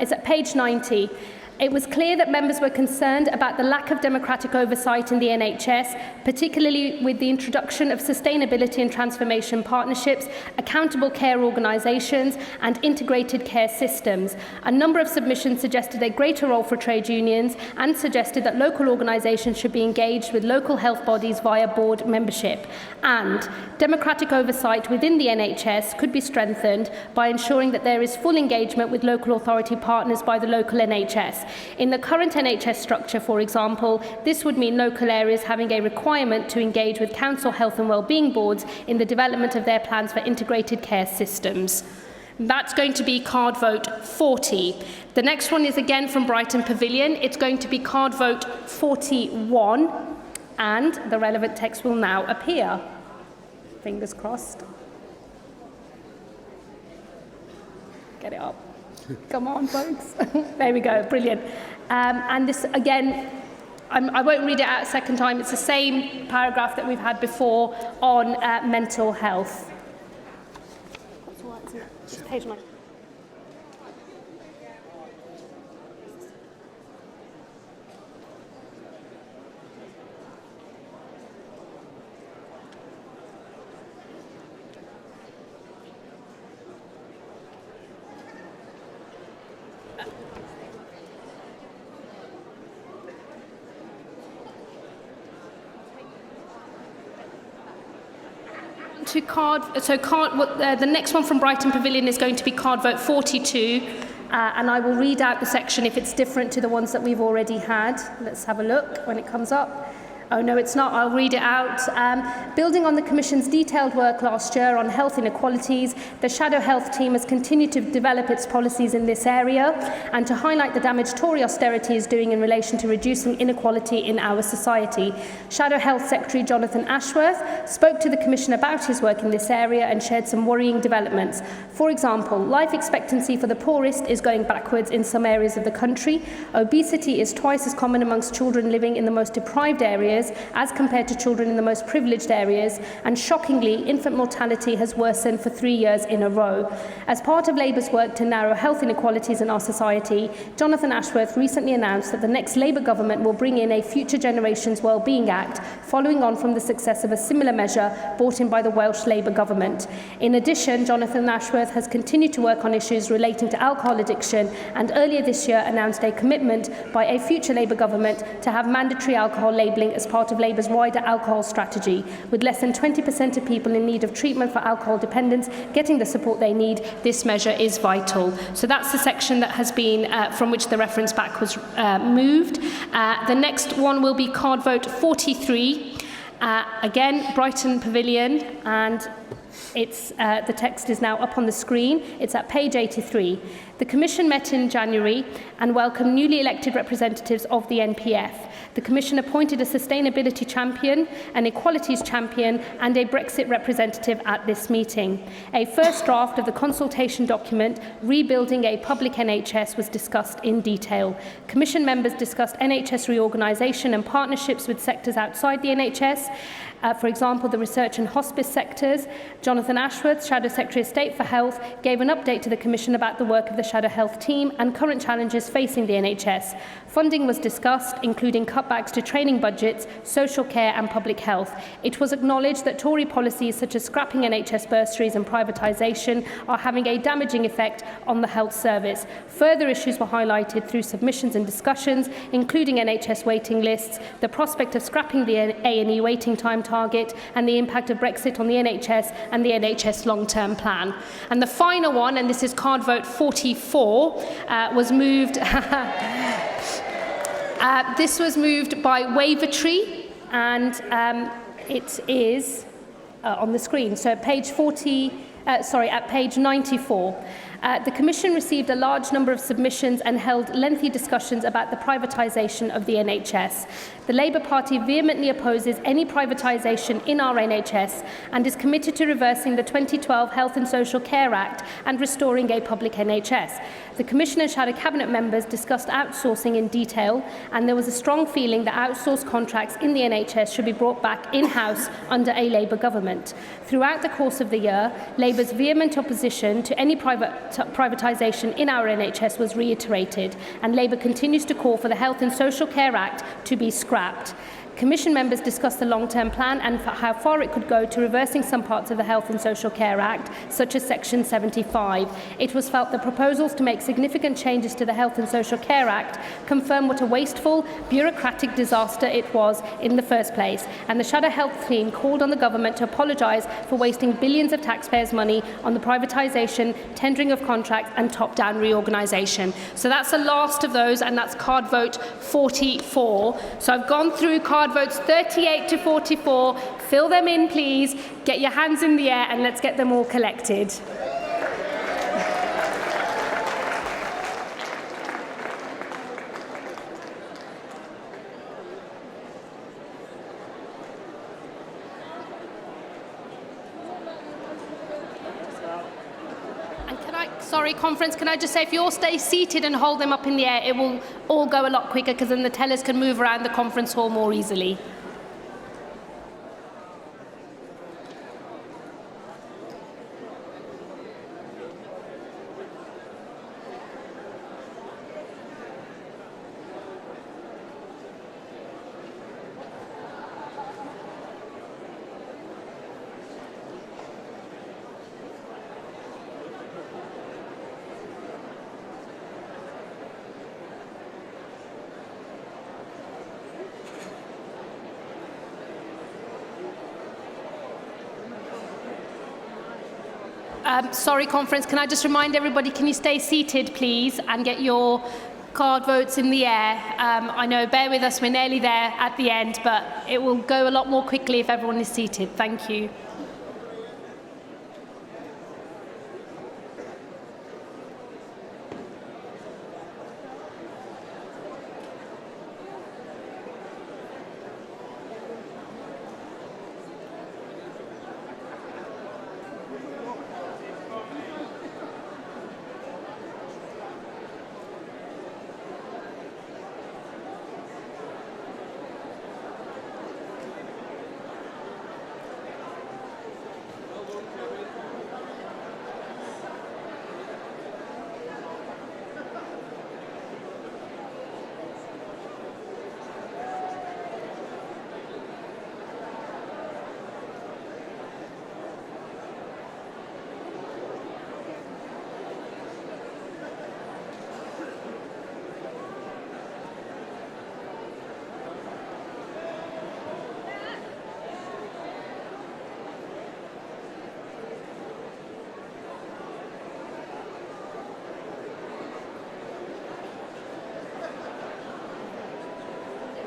it's at page 90. It was clear that members were concerned about the lack of democratic oversight in the NHS, particularly with the introduction of sustainability and transformation partnerships, accountable care organisations and integrated care systems. A number of submissions suggested a greater role for trade unions and suggested that local organisations should be engaged with local health bodies via board membership. And democratic oversight within the NHS could be strengthened by ensuring that there is full engagement with local authority partners by the local NHS. In the current NHS structure, for example, this would mean local areas having a requirement to engage with council health and wellbeing boards in the development of their plans for integrated care systems. That's going to be card vote 40. The next one is again from Brighton Pavilion. It's going to be card vote 41, and the relevant text will now appear. Fingers crossed. Get it up. Come on, folks. There we go. Brilliant. And this, again, I won't read it out a second time. It's the same paragraph that we've had before on mental health. It's page 9. The next one from Brighton Pavilion is going to be card vote 42, and I will read out the section if it's different to the ones that we've already had. Let's have a look when it comes up. Oh, no, it's not. I'll read it out. Building on the Commission's detailed work last year on health inequalities, the Shadow Health team has continued to develop its policies in this area and to highlight the damage Tory austerity is doing in relation to reducing inequality in our society. Shadow Health Secretary Jonathan Ashworth spoke to the Commission about his work in this area and shared some worrying developments. For example, life expectancy for the poorest is going backwards in some areas of the country. Obesity is twice as common amongst children living in the most deprived areas as compared to children in the most privileged areas, and shockingly, infant mortality has worsened for 3 years in a row. As part of Labour's work to narrow health inequalities in our society, Jonathan Ashworth recently announced that the next Labour government will bring in a Future Generations Wellbeing Act, following on from the success of a similar measure brought in by the Welsh Labour government. In addition, Jonathan Ashworth has continued to work on issues relating to alcohol addiction, and earlier this year announced a commitment by a future Labour government to have mandatory alcohol labelling as part of Labour's wider alcohol strategy. With less than 20% of people in need of treatment for alcohol dependence getting the support they need, this measure is vital. So that's the section that has been from which the reference back was moved. The next one will be card vote 43. Again, Brighton Pavilion, and it's, the text is now up on the screen. It's at page 83. The Commission met in January and welcomed newly elected representatives of the NPF. The Commission appointed a sustainability champion, an equalities champion, and a Brexit representative at this meeting. A first draft of the consultation document, Rebuilding a Public NHS, was discussed in detail. Commission members discussed NHS reorganisation and partnerships with sectors outside the NHS. For example, the research and hospice sectors. Jonathan Ashworth, Shadow Secretary of State for Health, gave an update to the Commission about the work of the Shadow Health team and current challenges facing the NHS. Funding was discussed, including cutbacks to training budgets, social care and public health. It was acknowledged that Tory policies such as scrapping NHS bursaries and privatisation are having a damaging effect on the health service. Further issues were highlighted through submissions and discussions, including NHS waiting lists, the prospect of scrapping the A&E waiting time target, and the impact of Brexit on the NHS and the NHS long-term plan. And the final one, and this is card vote 44, was moved. This was moved by Wavertree, and it is on the screen. So at page 94. The Commission received a large number of submissions and held lengthy discussions about the privatisation of the NHS. The Labour Party vehemently opposes any privatisation in our NHS and is committed to reversing the 2012 Health and Social Care Act and restoring a public NHS. The Commission and Shadow Cabinet members discussed outsourcing in detail, and there was a strong feeling that outsourced contracts in the NHS should be brought back in-house under a Labour government. Throughout the course of the year, Labour's vehement opposition to any privatisation in our NHS was reiterated, and Labour continues to call for the Health and Social Care Act to be scrapped. Commission members discussed the long-term plan and how far it could go to reversing some parts of the Health and Social Care Act, such as Section 75. It was felt that proposals to make significant changes to the Health and Social Care Act confirm what a wasteful, bureaucratic disaster it was in the first place, and the Shadow Health team called on the government to apologise for wasting billions of taxpayers' money on the privatisation, tendering of contracts and top-down reorganisation. So that's the last of those, and that's card vote 44. So I've gone through card votes 38 to 44. Fill them in, please. Get your hands in the air and let's get them all collected. Sorry, conference, can I just say, if you all stay seated and hold them up in the air, it will all go a lot quicker, because then the tellers can move around the conference hall more easily. Sorry, conference, can I just remind everybody, can you stay seated, please, and get your card votes in the air? I know, bear with us, we're nearly there at the end, but it will go a lot more quickly if everyone is seated. Thank you.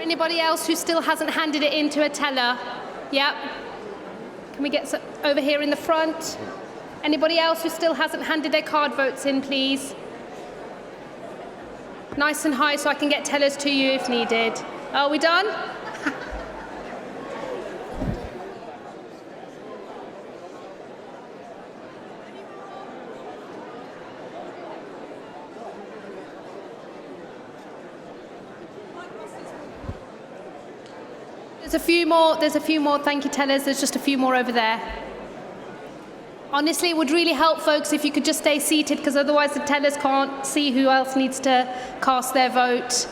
Anybody else who still hasn't handed it in to a teller? Yep. Can we get over here in the front? Anybody else who still hasn't handed their card votes in, please? Nice and high so I can get tellers to you if needed. Are we done? There's a few more, thank you tellers, there's just a few more over there. Honestly, it would really help, folks, if you could just stay seated, because otherwise the tellers can't see who else needs to cast their vote.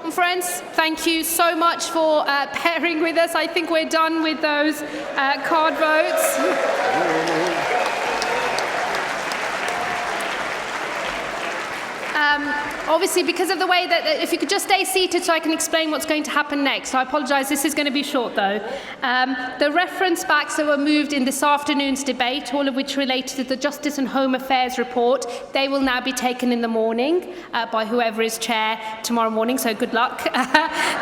Conference, thank you so much for pairing with us. I think we're done with those card votes. Obviously, because of the way that, if you could just stay seated so I can explain what's going to happen next. I apologise, this is going to be short though. The reference backs that were moved in this afternoon's debate, all of which related to the Justice and Home Affairs report, they will now be taken in the morning by whoever is chair tomorrow morning, so good luck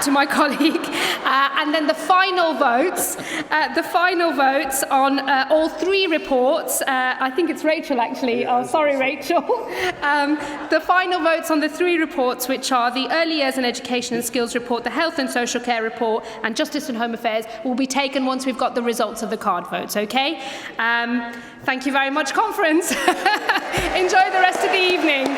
to my colleague. And then the final votes on all three reports, I think it's Rachel actually, oh sorry Rachel, the final votes on the three reports, which are the Early Years and Education and Skills report, the Health and Social Care report, and Justice and Home Affairs, will be taken once we've got the results of the card votes, okay? Thank you very much, conference. Enjoy the rest of the evening.